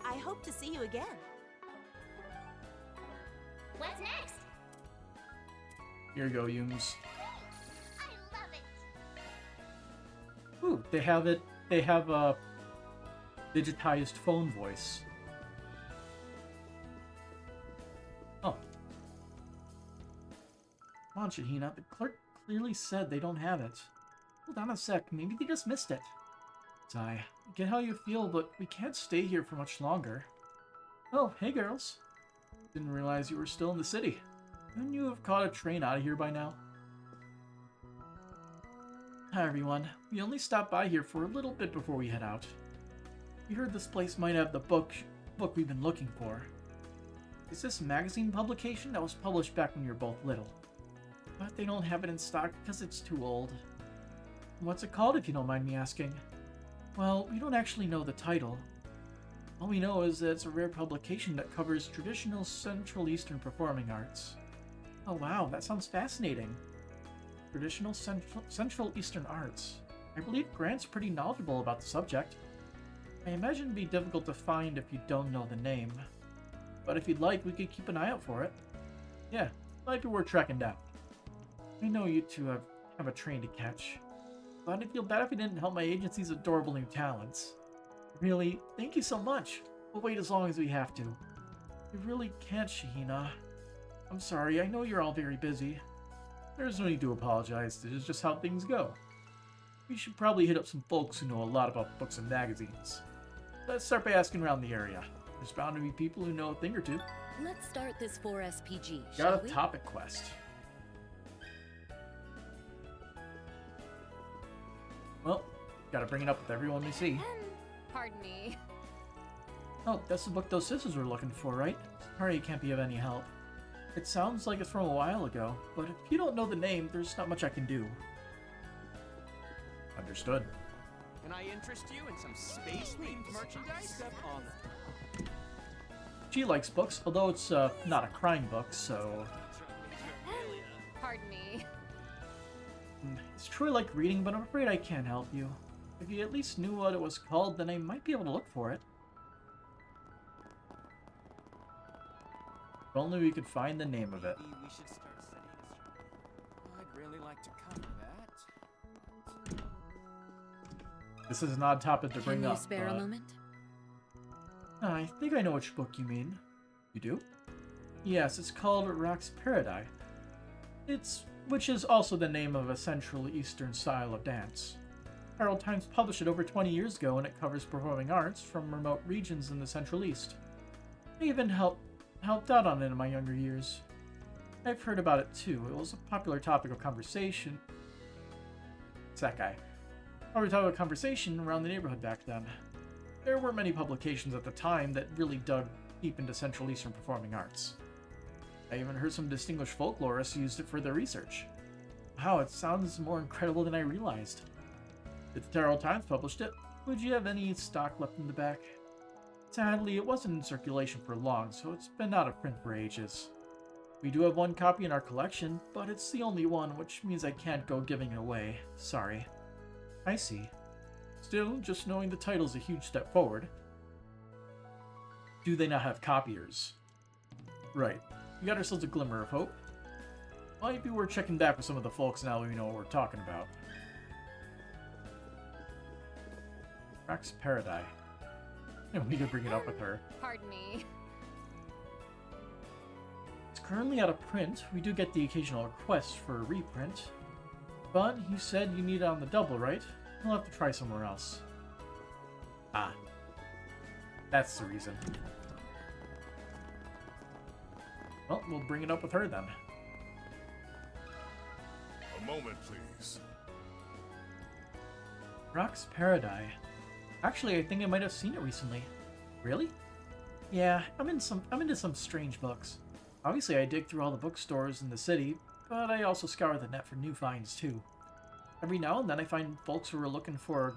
I hope to see you again. What's next? Here you go, Yums. I love it. Ooh, they have it. They have a digitized phone voice. Oh. Come on, Shahina. The clerk clearly said they don't have it. Hold on a sec. Maybe they just missed it. I get how you feel, but we can't stay here for much longer. Oh, hey girls. Didn't realize you were still in the city. Couldn't you have caught a train out of here by now? Hi everyone. We only stopped by here for a little bit before we head out. We heard this place might have the book we've been looking for. Is this magazine publication that was published back when you were both little? But they don't have it in stock because it's too old. What's it called, if you don't mind me asking? Well, we don't actually know the title. All we know is that it's a rare publication that covers traditional Central Eastern performing arts. Oh wow, that sounds fascinating. Traditional Central Eastern arts. I believe Grant's pretty knowledgeable about the subject. I imagine it'd be difficult to find if you don't know the name. But if you'd like, we could keep an eye out for it. Yeah, might be worth tracking down. I know you two have a train to catch, but I'd feel bad if you didn't help my agency's adorable new talents. Really, thank you so much. We'll wait as long as we have to. You really can't, Shahina. I'm sorry, I know you're all very busy. There's no need to apologize, this is just how things go. We should probably hit up some folks who know a lot about books and magazines. Let's start by asking around the area. There's bound to be people who know a thing or two. Let's start this 4SPG, Got shall a we? topic quest. Well, gotta bring it up with everyone we see. Pardon me. Oh, that's the book those sisters were looking for, right? Sorry it can't be of any help. It sounds like it's from a while ago, but if you don't know the name, there's not much I can do. Understood. Can I interest you in some space-themed merchandise? Step on it. She likes books, although it's not a crime book, so... Pardon me. It's true I like reading, but I'm afraid I can't help you. If you at least knew what it was called, then I might be able to look for it. If only we could find the name of it. Maybe we should start setting a I'd really like to cover that. This is an odd topic to bring Can up. you spare a moment? I think I know which book you mean. You do? Yes, it's called Rock's Paradise. Which is also the name of a Central Eastern style of dance. Herald Times published it over 20 years ago, and it covers performing arts from remote regions in the Central East. I even helped out on it in my younger years. I've heard about it too. It was a popular topic of conversation. It's that guy. Popular topic of conversation around the neighborhood back then. There were many publications at the time that really dug deep into Central Eastern performing arts. I even heard some distinguished folklorists used it for their research. Wow, it sounds more incredible than I realized. If the Herald Times published it, would you have any stock left in the back? Sadly, it wasn't in circulation for long, so it's been out of print for ages. We do have one copy in our collection, but it's the only one, which means I can't go giving it away. Sorry. I see. Still, just knowing the title's a huge step forward. Do they not have copiers? Right. We got ourselves a glimmer of hope. Might be worth checking back with some of the folks now that we know what we're talking about. Rock's Paradise. And we could bring it up with her. Pardon me. It's currently out of print. We do get the occasional request for a reprint. But you said you need it on the double, right? We'll have to try somewhere else. Ah. That's the reason. Well, we'll bring it up with her then. A moment, please. Rock's Paradise. Actually, I think I might have seen it recently. Really? Yeah, I'm into some strange books. Obviously, I dig through all the bookstores in the city, but I also scour the net for new finds too. Every now and then I find folks who are looking for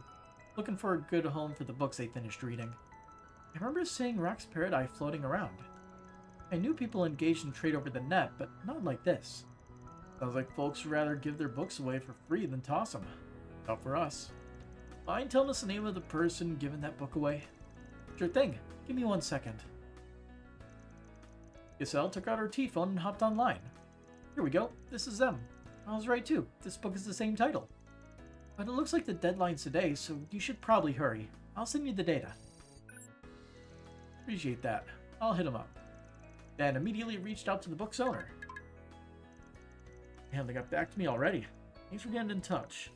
a good home for the books they finished reading. I remember seeing Rock's Paradise floating around. I knew people engaged in trade over the net, but not like this. Sounds like folks would rather give their books away for free than toss them. Not for us. Mind telling us the name of the person giving that book away? Sure thing. Give me 1 second. Giselle took out her T-phone and hopped online. Here we go. This is them. I was right too. This book is the same title. But it looks like the deadline's today, so you should probably hurry. I'll send you the data. Appreciate that. I'll hit him up. And immediately reached out to the book's owner. And they got back to me already. Thanks for getting in touch.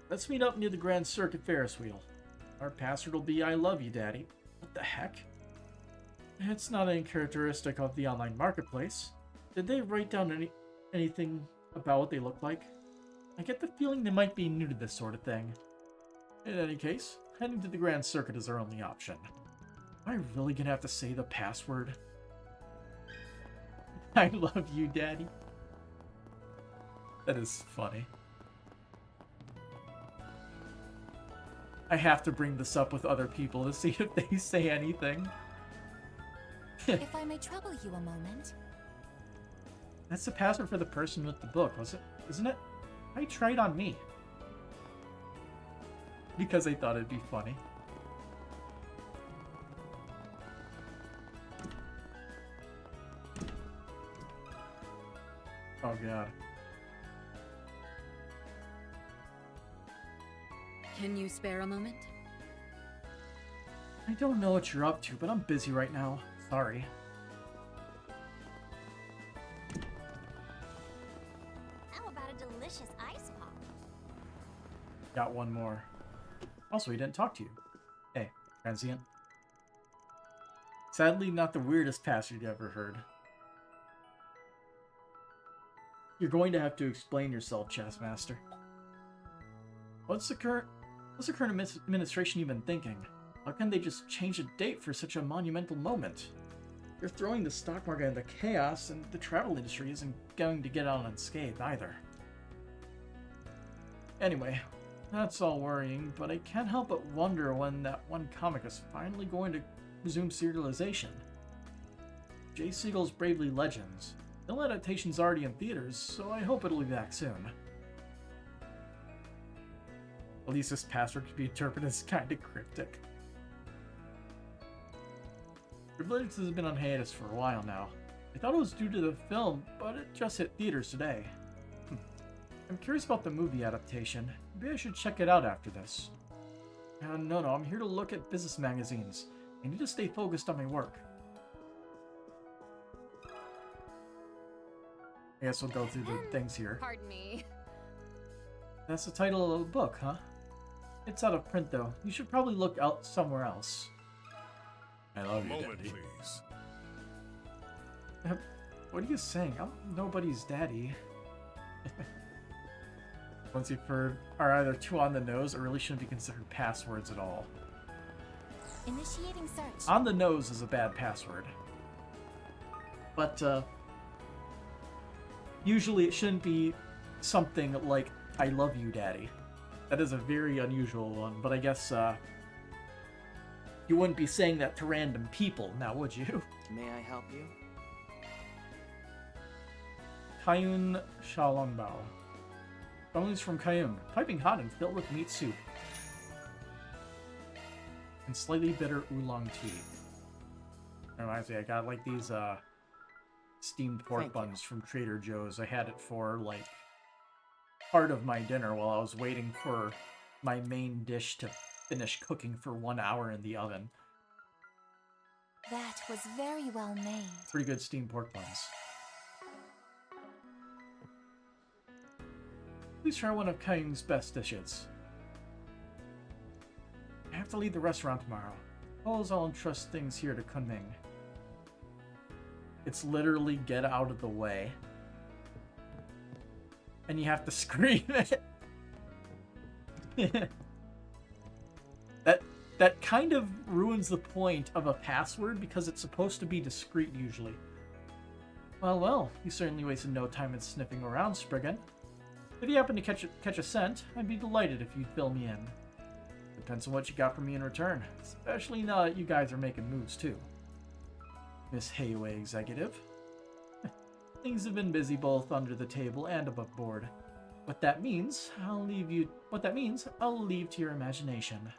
Let's meet up near the Grand Circuit Ferris wheel. Our password will be I love you, Daddy. What the heck? It's not any characteristic of the online marketplace. Did they write down anything about what they look like? I get the feeling they might be new to this sort of thing. In any case, heading to the Grand Circuit is our only option. Am I really gonna have to say the password? I love you, Daddy. That is funny. I have to bring this up with other people to see if they say anything. If I may trouble you a moment. That's the password for the person with the book, was it? Isn't it? I tried on me. Because I thought it'd be funny. Oh god. Can you spare a moment? I don't know what you're up to, but I'm busy right now. Sorry. How about a delicious ice pop? Got one more. Also, he didn't talk to you. Hey, transient. Sadly, not the weirdest password you ever heard. You're going to have to explain yourself, Chess Master. What's the current administration even thinking? How can they just change a date for such a monumental moment? You're throwing the stock market into chaos, and the travel industry isn't going to get out unscathed either. Anyway, that's all worrying, but I can't help but wonder when that one comic is finally going to resume serialization. Jay Siegel's Bravely Legends. The adaptation's already in theaters, so I hope it'll be back soon. At least this password could be interpreted as kinda cryptic. Legends has been on hiatus for a while now. I thought it was due to the film, but it just hit theaters today. I'm curious about the movie adaptation. Maybe I should check it out after this. No, I'm here to look at business magazines. I need to stay focused on my work. I guess we'll go through the things here. Pardon me. That's the title of the book, huh? It's out of print, though. You should probably look out somewhere else. I love you, Moment, Daddy. please. What are you saying? I'm nobody's daddy. Once you've heard are either too on the nose or really shouldn't be considered passwords at all. Initiating search. On the nose is a bad password. But, usually it shouldn't be something like, I love you, Daddy. That is a very unusual one, but I guess, you wouldn't be saying that to random people, now would you? May I help you? Kayun Xiaolongbao. Dumplings from Kayun, piping hot and filled with meat soup. And slightly bitter oolong tea. Reminds me, I got like these, steamed pork buns from Trader Joe's. I had it for, like, part of my dinner while I was waiting for my main dish to finish cooking for 1 hour in the oven. That was very well made. Pretty good steamed pork buns. Please try one of Kayung's best dishes. I have to leave the restaurant tomorrow. Suppose I'll entrust things here to Kunming. It's literally get out of the way. And you have to scream it. That kind of ruins the point of a password because it's supposed to be discreet usually. Well, you certainly wasted no time in sniffing around, Spriggan. If you happen to catch a scent, I'd be delighted if you'd fill me in. Depends on what you got for me in return, especially now that you guys are making moves too. Miss Hayway Executive. Things have been busy both under the table and above board. What that means, I'll leave to your imagination.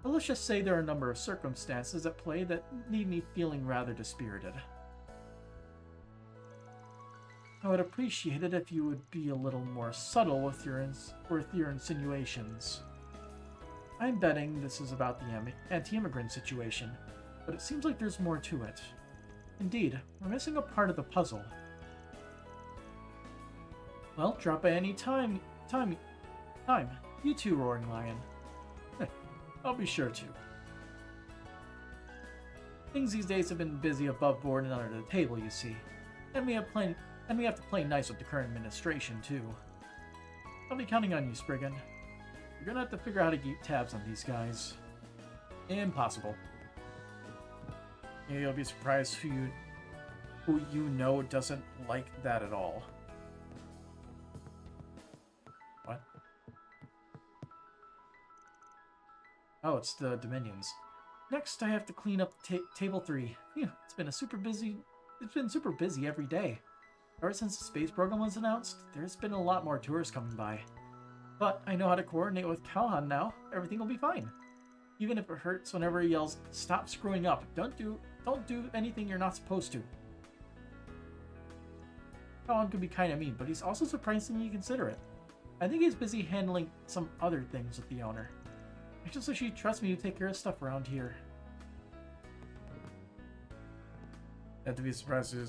But let's just say there are a number of circumstances at play that leave me feeling rather dispirited. I would appreciate it if you would be a little more subtle with your insinuations. I'm betting this is about the anti-immigrant situation, but it seems like there's more to it. Indeed, we're missing a part of the puzzle. Well, drop by any time. You too, Roaring Lion. I'll be sure to. Things these days have been busy above board and under the table, you see. And we have to play nice with the current administration, too. I'll be counting on you, Spriggan. You're gonna have to figure out how to keep tabs on these guys. Impossible. Maybe you'll be surprised who you know doesn't like that at all. What? Oh, it's the Dominions. Next, I have to clean up table 3. Phew, it's been super busy every day. Ever since the space program was announced, there's been a lot more tourists coming by. But I know how to coordinate with Calhan now. Everything will be fine. Even if it hurts whenever he yells, "Stop screwing up. Don't do anything you're not supposed to." Calhan can be kind of mean, but he's also surprisingly considerate. I think he's busy handling some other things with the owner. I just wish he'd trust me to take care of stuff around here. Have to be surprised to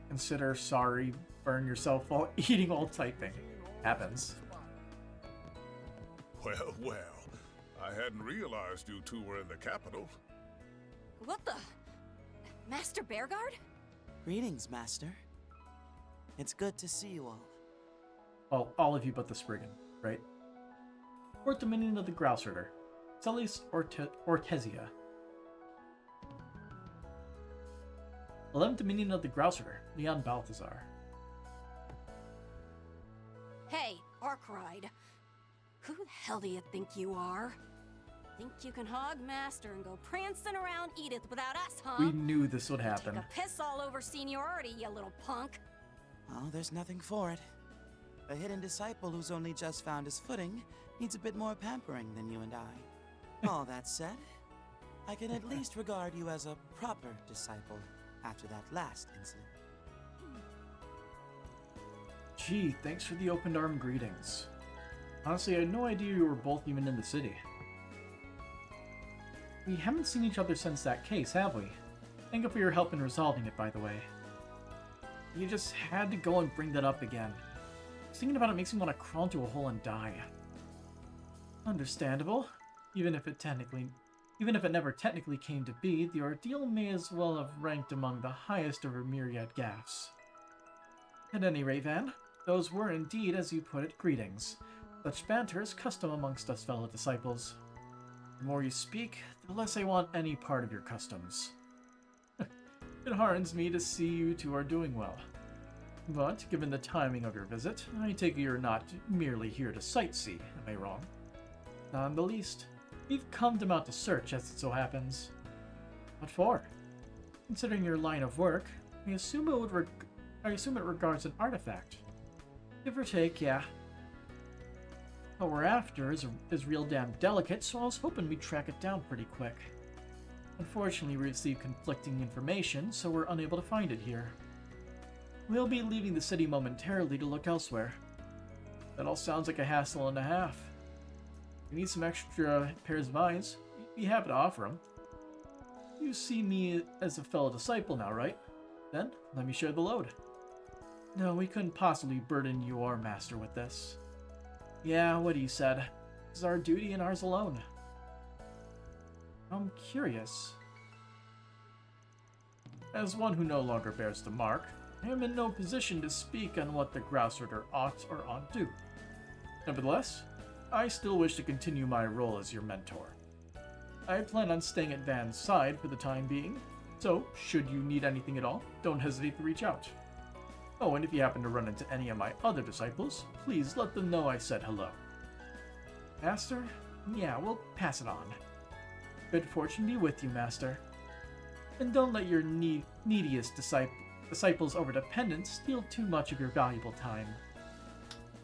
consider sorry, burn yourself while eating while typing. Happens. Well, well. I hadn't realized you two were in the capital. What the? Master Bearguard? Greetings, Master. It's good to see you all. Well, all of you but the Spriggan, right? Fourth Dominion of the Grouse Herder. Celis Ortesia. 11th Dominion of the Grouse Herder. Leon Balthazar. Hey, Arkride. Who the hell do you think you are? Think you can hog Master and go prancing around Edith without us, huh? We knew this would happen. Take a piss all over seniority, you little punk. Oh, there's nothing for it. A hidden disciple who's only just found his footing needs a bit more pampering than you and I. All that said, I can at least regard you as a proper disciple after that last incident. Gee, thanks for the open arm greetings. Honestly, I had no idea you were both even in the city. We haven't seen each other since that case, have we? Thank you for your help in resolving it, by the way. You just had to go and bring that up again. Thinking about it makes me want to crawl into a hole and die. Understandable. Even if it never technically came to be, the ordeal may as well have ranked among the highest of her myriad gaffes. At any rate, Van, those were indeed, as you put it, greetings. Such banter is custom amongst us fellow disciples. The more you speak, the less I want any part of your customs. It hardens me to see you two are doing well. But, given the timing of your visit, I take it you're not merely here to sightsee, am I wrong? Not in the least. We've come to mount a search, as it so happens. What for? Considering your line of work, I assume it regards an artifact. Give or take, yeah. What we're after is real damn delicate, so I was hoping we'd track it down pretty quick. Unfortunately, we received conflicting information, so we're unable to find it here. We'll be leaving the city momentarily to look elsewhere. That all sounds like a hassle and a half. We need some extra pairs of eyes. We'd be happy to offer them. You see me as a fellow disciple now, right? Then, let me share the load. No, we couldn't possibly burden your master with this. Yeah, what he said. This is our duty and ours alone. I'm curious. As one who no longer bears the mark, I am in no position to speak on what the Grouse Herder ought or ought do. Nevertheless, I still wish to continue my role as your mentor. I plan on staying at Van's side for the time being, so should you need anything at all, don't hesitate to reach out. Oh, and if you happen to run into any of my other disciples, please let them know I said hello. Master? Yeah, we'll pass it on. Good fortune be with you, Master. And don't let your neediest disciples' overdependence steal too much of your valuable time.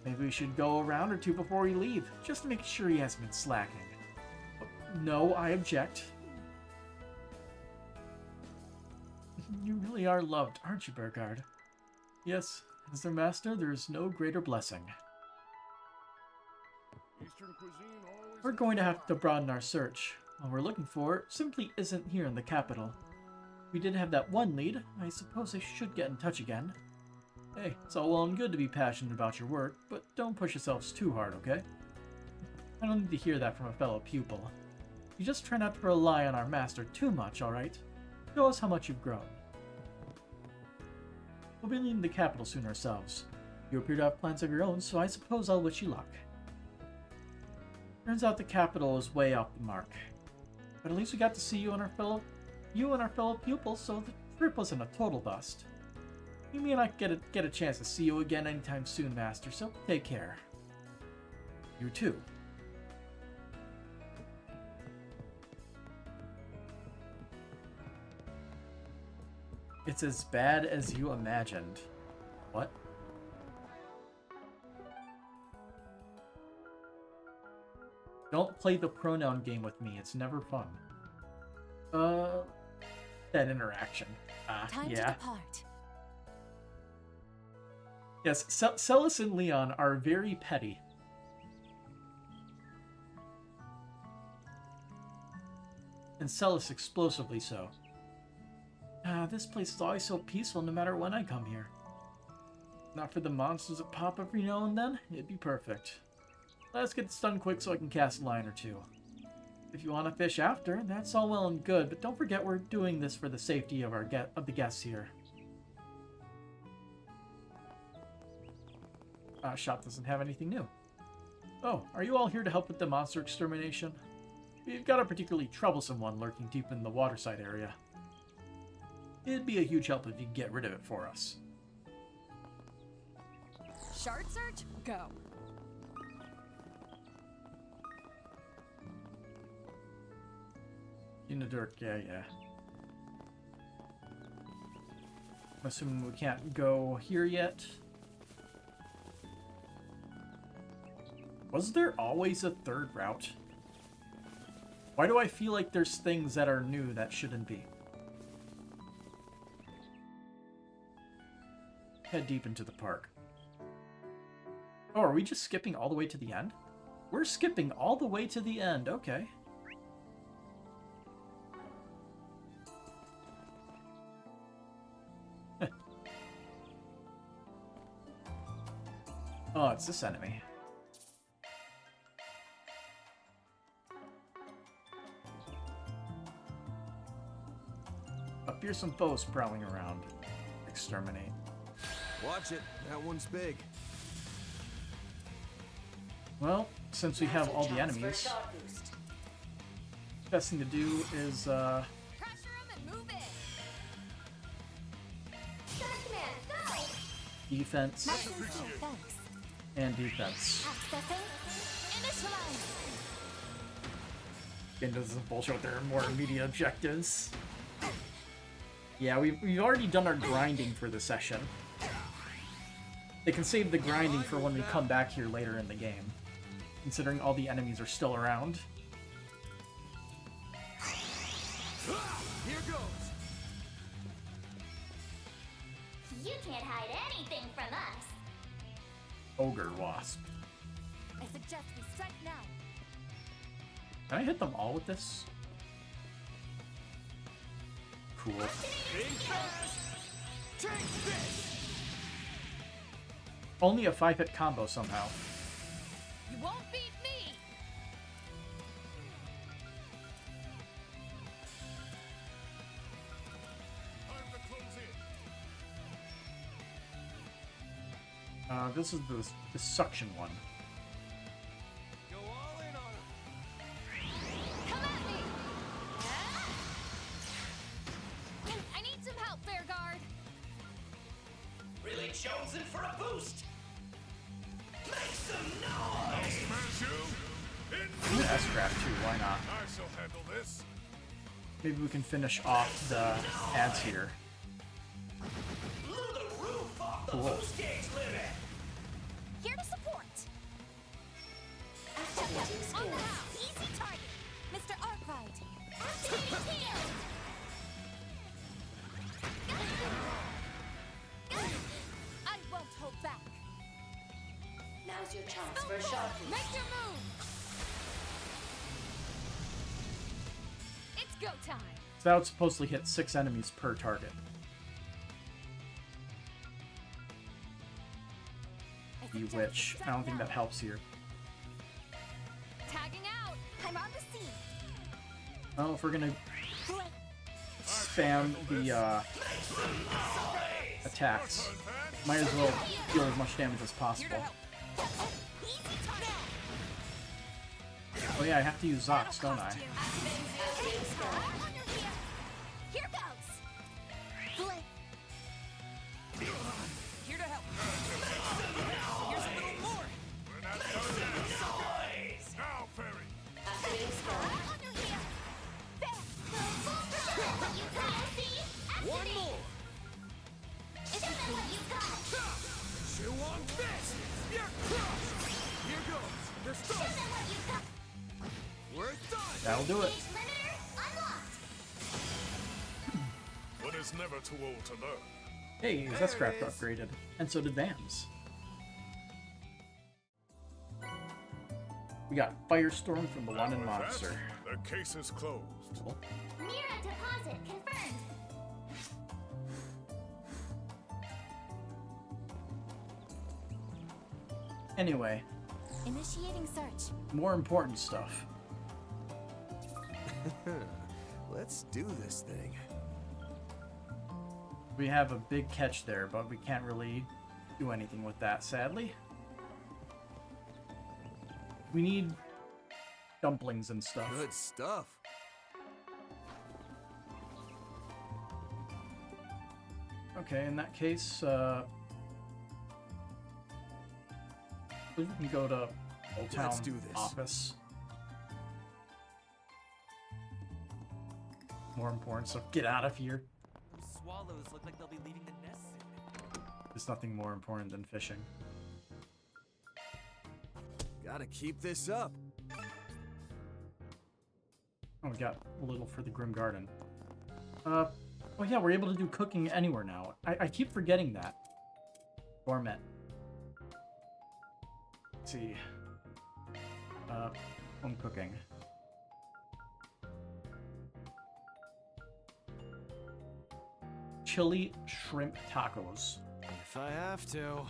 Maybe we should go a round or two before we leave, just to make sure he hasn't been slacking. No, I object. You really are loved, aren't you, Burgard? Yes, as their master, there is no greater blessing. We're going to have to broaden our search. What we're looking for simply isn't here in the capital. We did have that one lead. I suppose I should get in touch again. Hey, it's all well and good to be passionate about your work, but don't push yourselves too hard, okay? I don't need to hear that from a fellow pupil. You just try not to rely on our master too much, alright? Show us how much you've grown. We'll be leaving the capital soon ourselves. You appear to have plans of your own, so I suppose I'll wish you luck. Turns out the capital is way off the mark. But at least we got to see you and our fellow you and our fellow pupils, so the trip wasn't a total bust. We may not get a chance to see you again anytime soon, Master, so take care. You too. It's as bad as you imagined. What? Don't play the pronoun game with me. It's never fun. That interaction. Time yeah. to depart. Yes, Celis and Leon are very petty. And Celis explosively so. This place is always so peaceful no matter when I come here. Not for the monsters that pop every now and then, it'd be perfect. Let's get this done quick so I can cast a line or two. If you want to fish after, that's all well and good, but don't forget we're doing this for the safety of the guests here. Shop doesn't have anything new. Oh, are you all here to help with the monster extermination? We've got a particularly troublesome one lurking deep in the waterside area. It'd be a huge help if you could get rid of it for us. Shard search? Go. In the dirt, yeah. I'm assuming we can't go here yet. Was there always a third route? Why do I feel like there's things that are new that shouldn't be? Head deep into the park. Oh, are we just skipping all the way to the end? We're skipping all the way to the end, okay. Oh, it's this enemy. Up here some foes prowling around. Exterminate. Watch it. That one's big. Well, since we have all the enemies, best thing to do is defense and defense. Into this bullshit with their more immediate objectives. Yeah, we've already done our grinding for the session. They can save the grinding for when we come back here later in the game, considering all the enemies are still around. Here goes. You can't hide anything from us. Ogre Wasp. I suggest we strike now. Can I hit them all with this? Cool. Take this. Only a 5-hit combo somehow. You won't beat me. This is the suction one. Go all in on him. Come at me. I need some help, Fair Guard. Really chosen for a boost. Make some noise. I'm gonna S-Craft too, why not? I shall handle this. Maybe we can finish off the ads here. Blew the roof off the Cool. boost gauge limit. Here to support. Activating On the skills. house. Easy target. Mr. Arkwright. Activating skill. I won't hold back. Now's your chance for a shot. Make your move. It's go time. So that would supposedly hit 6 enemies per target. Which I don't think that helps here. Tagging out. I'm on the scene. Oh, if we're gonna spam the attacks, might as well deal as much damage as possible. Oh yeah, I have to use Zox, don't I? is never too old to learn. Hey, Zescraft upgraded, and so did Vams. We got Firestorm from the London Monster. The case is closed. Cool. Mira deposit confirmed. Anyway, Initiating search. more important stuff. Let's do this thing. We have a big catch there, but we can't really do anything with that, sadly. We need dumplings and stuff. Good stuff. Okay, in that case, we can go to Old Town Let's do this. office. More important stuff. Get out of here. Those swallows look like they'll be leaving the nest soon. There's nothing more important than fishing. Gotta keep this up. Oh, we got a little for the Grim Garden. Oh yeah, we're able to do cooking anywhere now. I keep forgetting that. Gourmet. Let's see. Home cooking. Chili shrimp tacos. If I have to.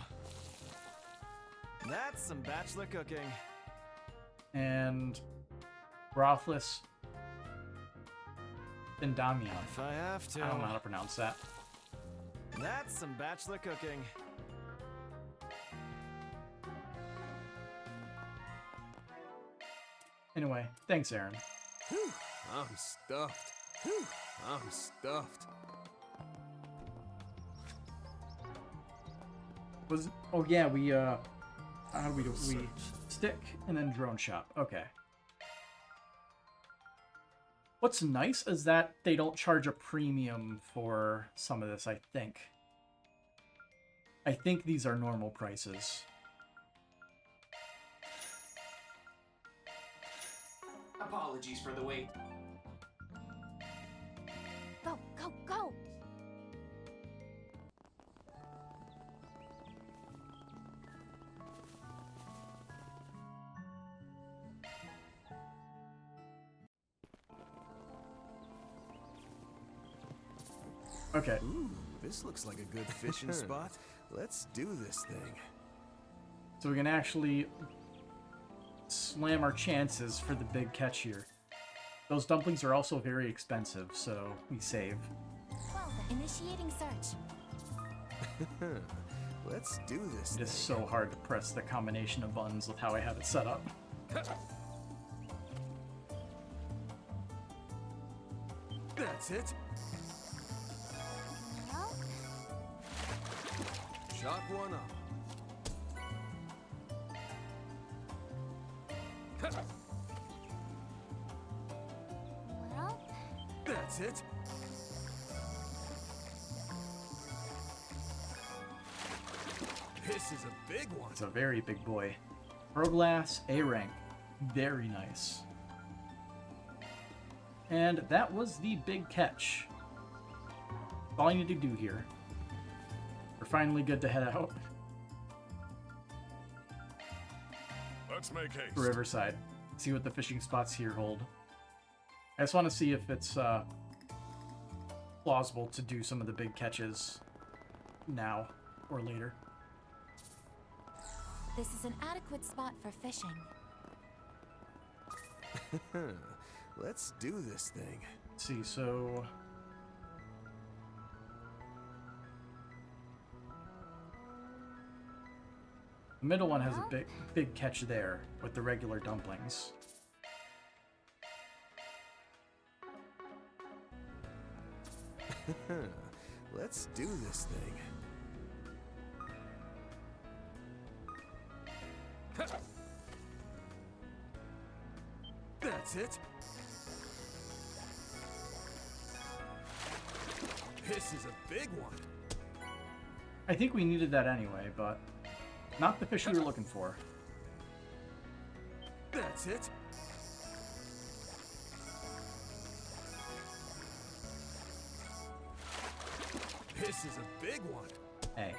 That's some bachelor cooking. And brothless Indamion. If I have to. I don't know how to pronounce that. That's some bachelor cooking. Anyway, thanks, Aaron. Whew, I'm stuffed. Whew, I'm stuffed. Oh yeah, we how do we do? We stick and then drone shop. Okay. What's nice is that they don't charge a premium for some of this, I think. I think these are normal prices. Apologies for the wait. Go, go, go! Okay. Ooh, this looks like a good fishing spot. Let's do this thing. So we can actually slam our chances for the big catch here. Those dumplings are also very expensive, so we save. Well, initiating search. Let's do this It is so hard to press the combination of buttons with how I have it set up. That's it. Shot one up. Well, That's it. This is a big one. It's a very big boy. Pro Glass, A rank. Very nice. And that was the big catch. That's all I need to do here. We're finally good to head out Let's make haste. to Riverside. See what the fishing spots here hold. I just want to see if it's plausible to do some of the big catches now or later. This is an adequate spot for fishing. Let's do this thing. Let's see, so... the middle one has a big catch there with the regular dumplings. Let's do this thing. That's it. This is a big one. I think we needed that anyway, but not the fish we were looking for. That's it. This is a big one. Hey.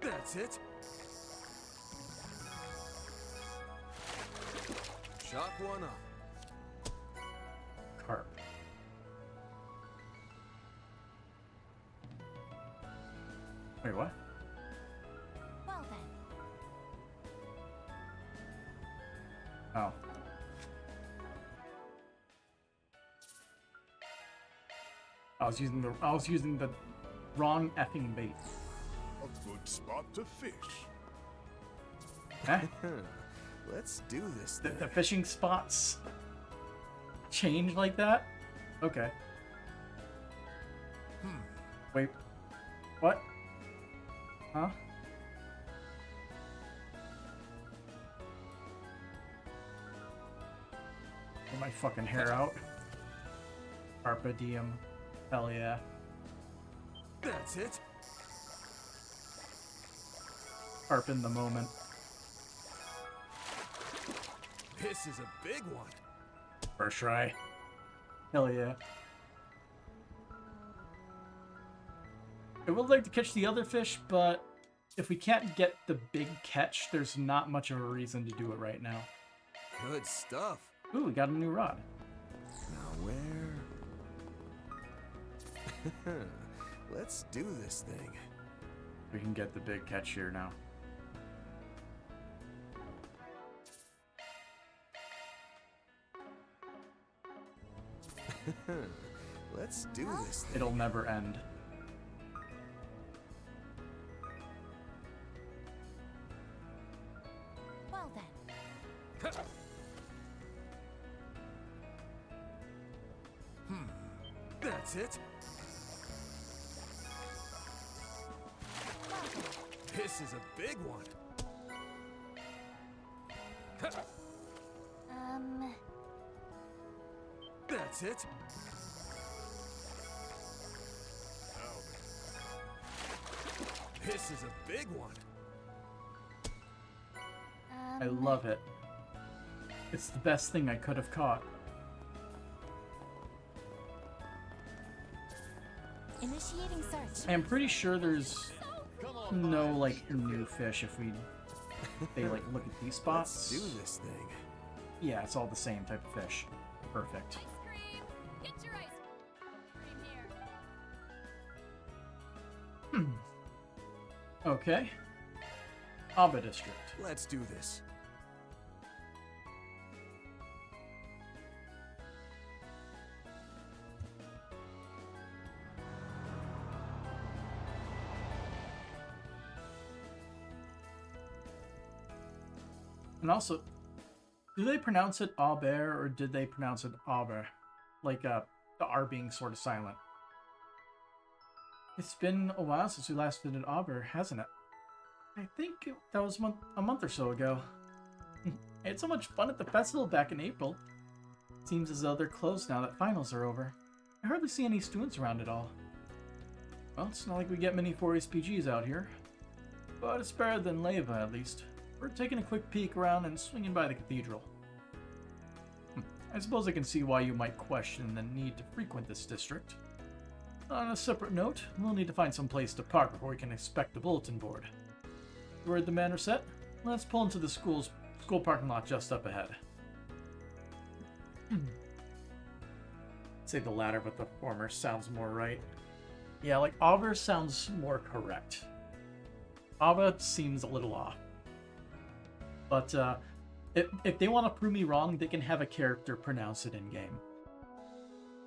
That's it. Chalk one up. Carp. Wait, what? Well then. Oh. I was using the wrong effing bait. A good spot to fish. Huh? Let's do this The, thing. the fishing spots change like that? Okay. Wait. What? Huh? Pull my fucking hair out. Carpe diem. Hell yeah. That's it. Carp in the moment. This is a big one. First try. Hell yeah. I would like to catch the other fish, but if we can't get the big catch, there's not much of a reason to do it right now. Good stuff. Ooh, we got a new rod. Now where? Let's do this thing. We can get the big catch here now. Let's do this thing. It'll never end. Well then. That's it. This is a big one. That's it. This is a big one. I love it. It's the best thing I could have caught. Initiating search. I'm pretty sure there's no, like, new fish if they, like, look at these spots. Let's do this thing. Yeah, it's all the same type of fish. Perfect. Ice cream! Get your ice cream here. Okay. Abba District. Let's do this. And also, do they pronounce it Aubert or did they pronounce it Auber? Like, the R being sort of silent. It's been a while since we last visited Auber, hasn't it? I think that was a month or so ago. I had so much fun at the festival back in April. Seems as though they're closed now that finals are over. I hardly see any students around at all. Well, it's not like we get many 4SPGs out here. But it's better than Leva, at least. We're taking a quick peek around and swinging by the cathedral. I suppose I can see why you might question the need to frequent this district. On a separate note, we'll need to find some place to park before we can inspect the bulletin board. Word the manor set? Let's pull into the school parking lot just up ahead. Say the latter, but the former sounds more right. Yeah, like Auber sounds more correct. Abba seems a little off. But if they want to prove me wrong, they can have a character pronounce it in-game.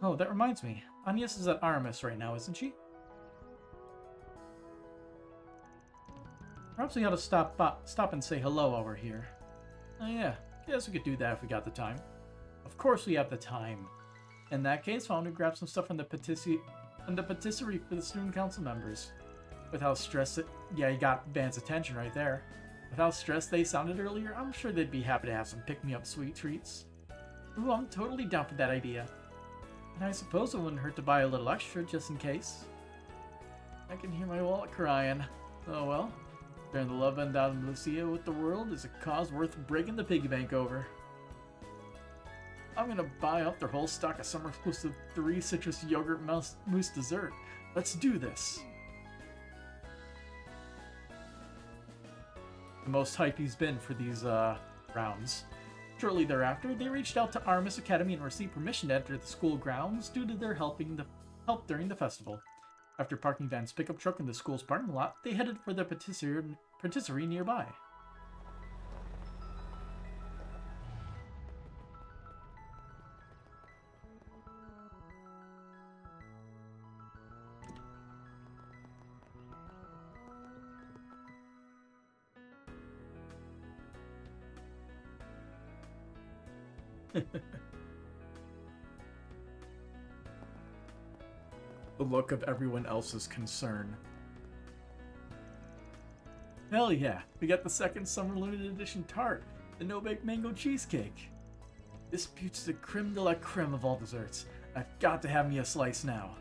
Oh, that reminds me. Agnes is at Aramis right now, isn't she? Perhaps we ought to stop and say hello while we're here. Oh yeah, guess we could do that if we got the time. Of course we have the time. In that case, why don't we grab some stuff from the patisserie for the student council members? With how stressed it... Yeah, you got Van's attention right there. With how stressed they sounded earlier, I'm sure they'd be happy to have some pick-me-up sweet treats. Ooh, I'm totally down for that idea. And I suppose it wouldn't hurt to buy a little extra, just in case. I can hear my wallet crying. Oh well. Sharing the love and Lucia with the world is a cause worth breaking the piggy bank over. I'm gonna buy up their whole stock of summer exclusive 3 citrus yogurt mousse dessert. Let's do this. The most hype he's been for these rounds. Shortly thereafter, they reached out to Armis Academy and received permission to enter the school grounds due to their help during the festival. After parking Van's pickup truck in the school's parking lot, they headed for the patisserie nearby. The look of everyone else's concern. Hell yeah, we got the second summer limited edition tart, the no-bake mango cheesecake. This beauty's the creme de la creme of all desserts. I've got to have me a slice now.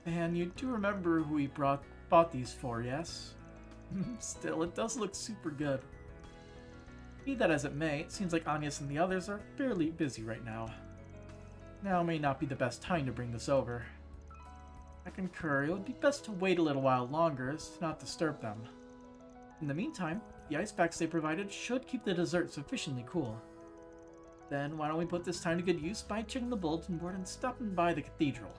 And you do remember who we bought these for, yes? Still, it does look super good. Be that as it may, it seems like Agnes and the others are fairly busy right now. Now may not be the best time to bring this over. I concur, it would be best to wait a little while longer as to not disturb them. In the meantime, the ice packs they provided should keep the dessert sufficiently cool. Then why don't we put this time to good use by checking the bulletin board and stopping by the cathedral?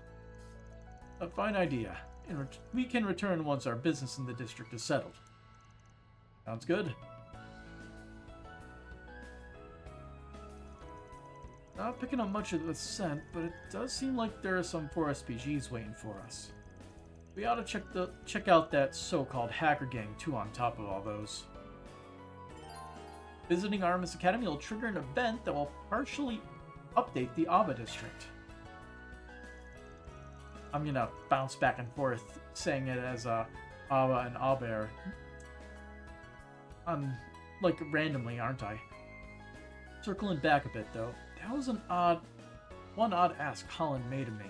A fine idea, and we can return once our business in the district is settled. Sounds good. Not picking up much of the scent, but it does seem like there are some 4 SPGs waiting for us. We ought to check out that so-called hacker gang too on top of all those. Visiting Armis Academy will trigger an event that will partially update the Aba district. I'm gonna bounce back and forth saying it as Aba and Aber. Like randomly, aren't I? Circling back a bit though, that was one odd ask Holland made of me.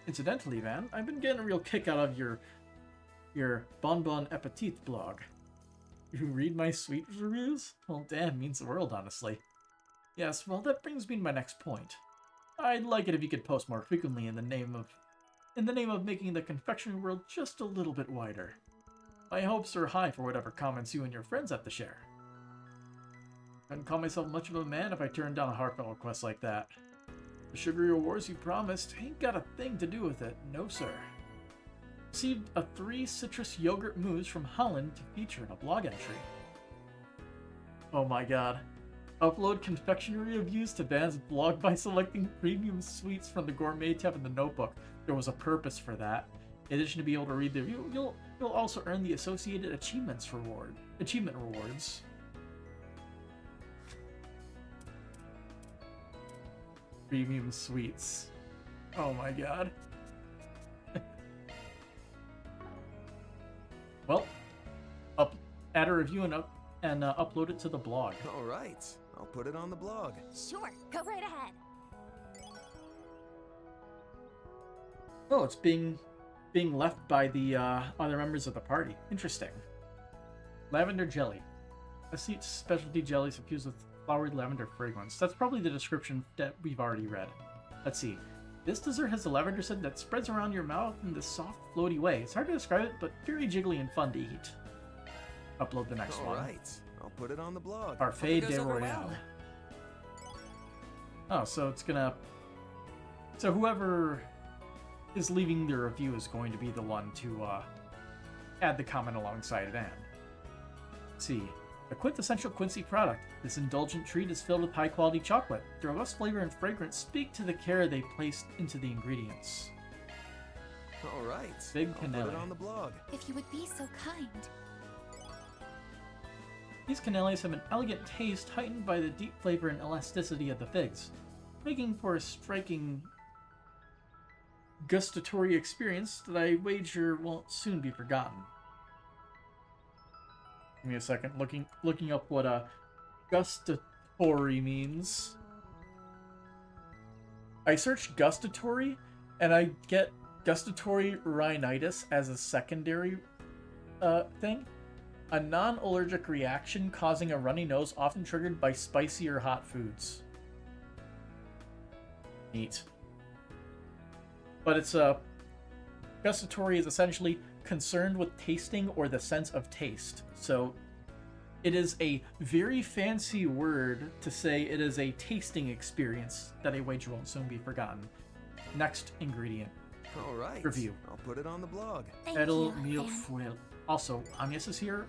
Incidentally, Van, I've been getting a real kick out of your Bon Bon Appetit blog. You read my sweet reviews? Well, damn, means the world, honestly. Yes, well, that brings me to my next point. I'd like it if you could post more frequently in the name of making the confectionery world just a little bit wider. My hopes are high for whatever comments you and your friends have to share. Couldn't call myself much of a man if I turned down a heartfelt request like that. The sugary rewards you promised ain't got a thing to do with it, no sir. Received a 3 citrus yogurt mousse from Holland to feature in a blog entry. Oh my god. Upload confectionery reviews to Van's blog by selecting premium sweets from the gourmet tab in the notebook. There was a purpose for that. In addition to be able to read the review, you'll also earn the associated achievement rewards. Premium sweets. Oh my god. Well, add a review and upload it to the blog. All right, I'll put it on the blog. Sure, go right ahead. Oh, it's being left by the other members of the party. Interesting. Lavender jelly. A sweet specialty jelly infused with flowery lavender fragrance. That's probably the description that we've already read. Let's see. This dessert has a lavender scent that spreads around your mouth in this soft, floaty way. It's hard to describe it, but very jiggly and fun to eat. Upload the next one. All right, I'll put it on the blog. Parfait de Royale. Oh, so it's gonna... So whoever is leaving the review is going to be the one to add the comment alongside Van. Let's see. A quintessential Quincy product, this indulgent treat is filled with high-quality chocolate. The robust flavor and fragrance speak to the care they placed into the ingredients. All right, Big I'll put it on the blog. If you would be so kind. These canellis have an elegant taste heightened by the deep flavor and elasticity of the figs, making for a striking gustatory experience that I wager won't soon be forgotten. Give me a second, looking up what gustatory means. I searched gustatory, and I get gustatory rhinitis as a secondary thing. A non-allergic reaction causing a runny nose often triggered by spicy or hot foods. Neat. But it's gustatory is essentially concerned with tasting or the sense of taste. So it is a very fancy word to say it is a tasting experience that I wager won't soon be forgotten. Next ingredient. All right. Review. I'll put it on the blog. Edel meal foil. Also, Agnes is here.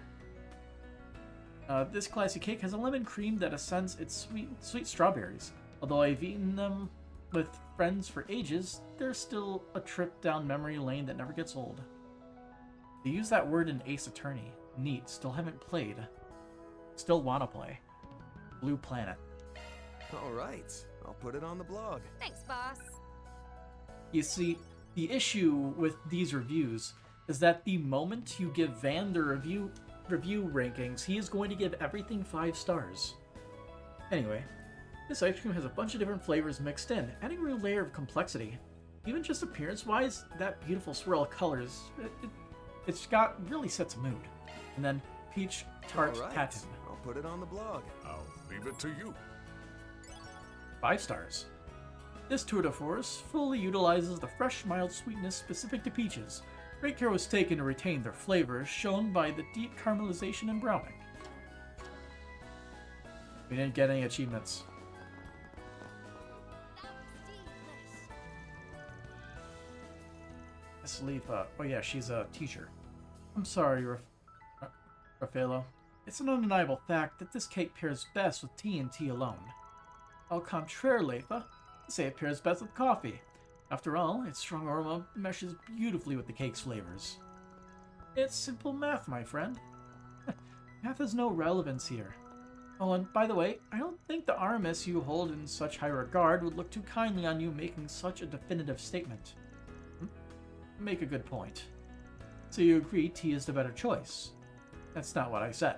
This classy cake has a lemon cream that ascends its sweet strawberries. Although I've eaten them with friends for ages, there's still a trip down memory lane that never gets old. They use that word in Ace Attorney. Neat. Still haven't played. Still wanna play. Blue Planet. All right. I'll put it on the blog. Thanks, boss. You see, the issue with these reviews is that the moment you give Van the review rankings, he is going to give everything 5 stars. Anyway, this ice cream has a bunch of different flavors mixed in, adding a real layer of complexity. Even just appearance-wise, that beautiful swirl of colors, it's got really sets a mood. And then peach tart All right. tatin. I'll put it on the blog. I'll leave it to you. 5 stars. This tour de force fully utilizes the fresh, mild sweetness specific to peaches. Great care was taken to retain their flavors, shown by the deep caramelization and browning. We didn't get any achievements. Let's leave, oh yeah, she's a teacher. I'm sorry, Raffaello. It's an undeniable fact that this cake pairs best with tea and tea alone. Au contraire, Leitha, I say it pairs best with coffee. After all, its strong aroma meshes beautifully with the cake's flavors. It's simple math, my friend. Math has no relevance here. Oh, and by the way, I don't think the Aramis you hold in such high regard would look too kindly on you making such a definitive statement. Make a good point. So you agree tea is the better choice? That's not what I said.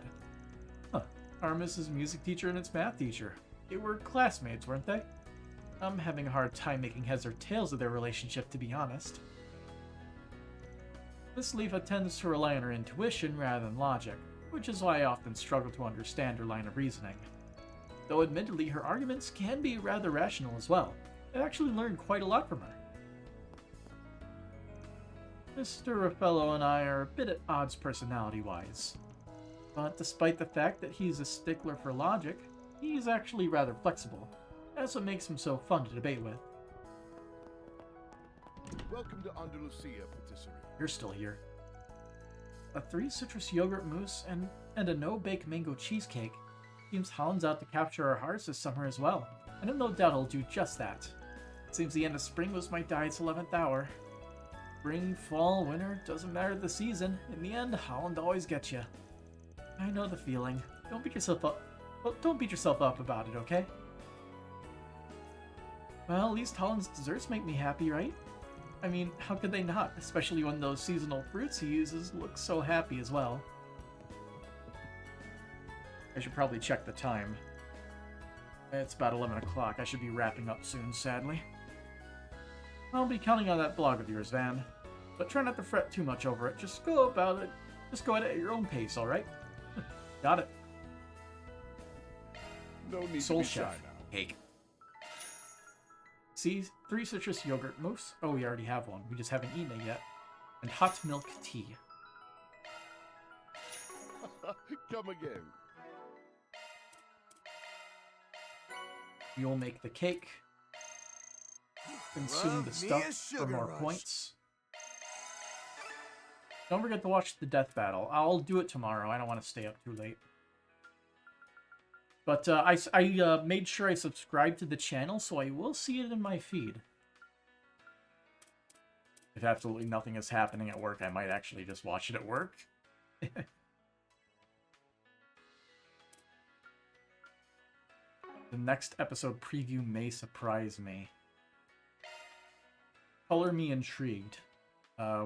Huh. Aramis' music teacher and its math teacher. They were classmates, weren't they? I'm having a hard time making heads or tails of their relationship, to be honest. Miss Leafa tends to rely on her intuition rather than logic, which is why I often struggle to understand her line of reasoning. Though admittedly, her arguments can be rather rational as well. I've actually learned quite a lot from her. Mr. Raffaello and I are a bit at odds personality-wise. But despite the fact that he's a stickler for logic, he's actually rather flexible. That's what makes him so fun to debate with. Welcome to Andalusia, Patisserie. You're still here. A 3 citrus yogurt mousse and a no-bake mango cheesecake. Seems Holland's out to capture our hearts this summer as well, and I've no doubt it'll do just that. It seems the end of spring was my diet's 11th hour. Spring, fall, winter, doesn't matter the season. In the end, Holland always gets you. I know the feeling. Don't beat yourself up. Well, don't beat yourself up about it, okay? Well, at least Holland's desserts make me happy, right? I mean, how could they not? Especially when those seasonal fruits he uses look so happy as well. I should probably check the time. It's about 11 o'clock. I should be wrapping up soon, sadly. I'll be counting on that blog of yours, Van. But try not to fret too much over it. Just go about it. Just go at it at your own pace, alright? Got it. No need Soul to be shy Chef. now. Cake. See, 3 citrus yogurt mousse. Oh, we already have one. We just haven't eaten it yet. And hot milk tea. Come again. You'll make the cake. Consume Love the me stuff a for sugar more rush. points. Don't forget to watch the death battle. I'll do it tomorrow. I don't want to stay up too late. But I made sure I subscribed to the channel, so I will see it in my feed. If absolutely nothing is happening at work, I might actually just watch it at work. The next episode preview may surprise me. Color me intrigued.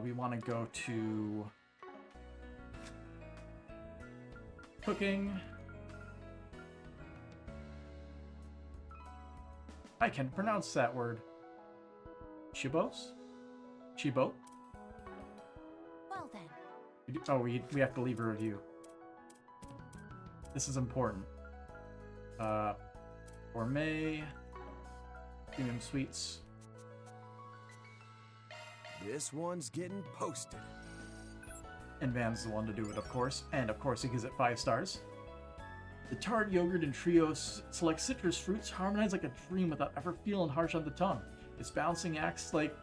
We want to go to cooking. I can pronounce that word. Chibos? Chibot? Well then. Oh, we have to leave a review. This is important. Gourmet. Premium sweets. This one's getting posted. And Van's the one to do it, of course. And of course, he gives it 5 stars. The tart yogurt and trio select citrus fruits harmonize like a dream without ever feeling harsh on the tongue. Its balancing acts like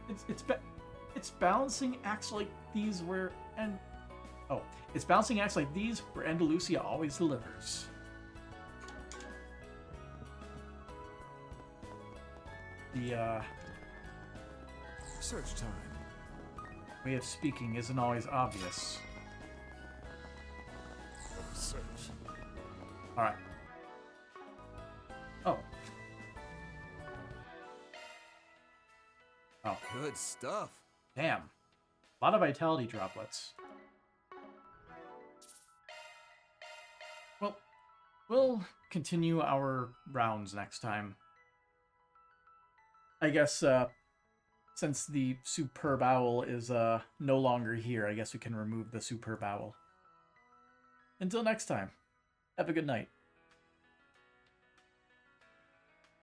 its balancing acts like these where its balancing acts like these where Andalusia always delivers. The search time. Way of speaking isn't always obvious. Search. Alright. Oh. Oh. Good stuff. Damn. A lot of vitality droplets. Well, we'll continue our rounds next time. I guess, since the Superb Owl is no longer here, I guess we can remove the Superb Owl. Until next time, have a good night.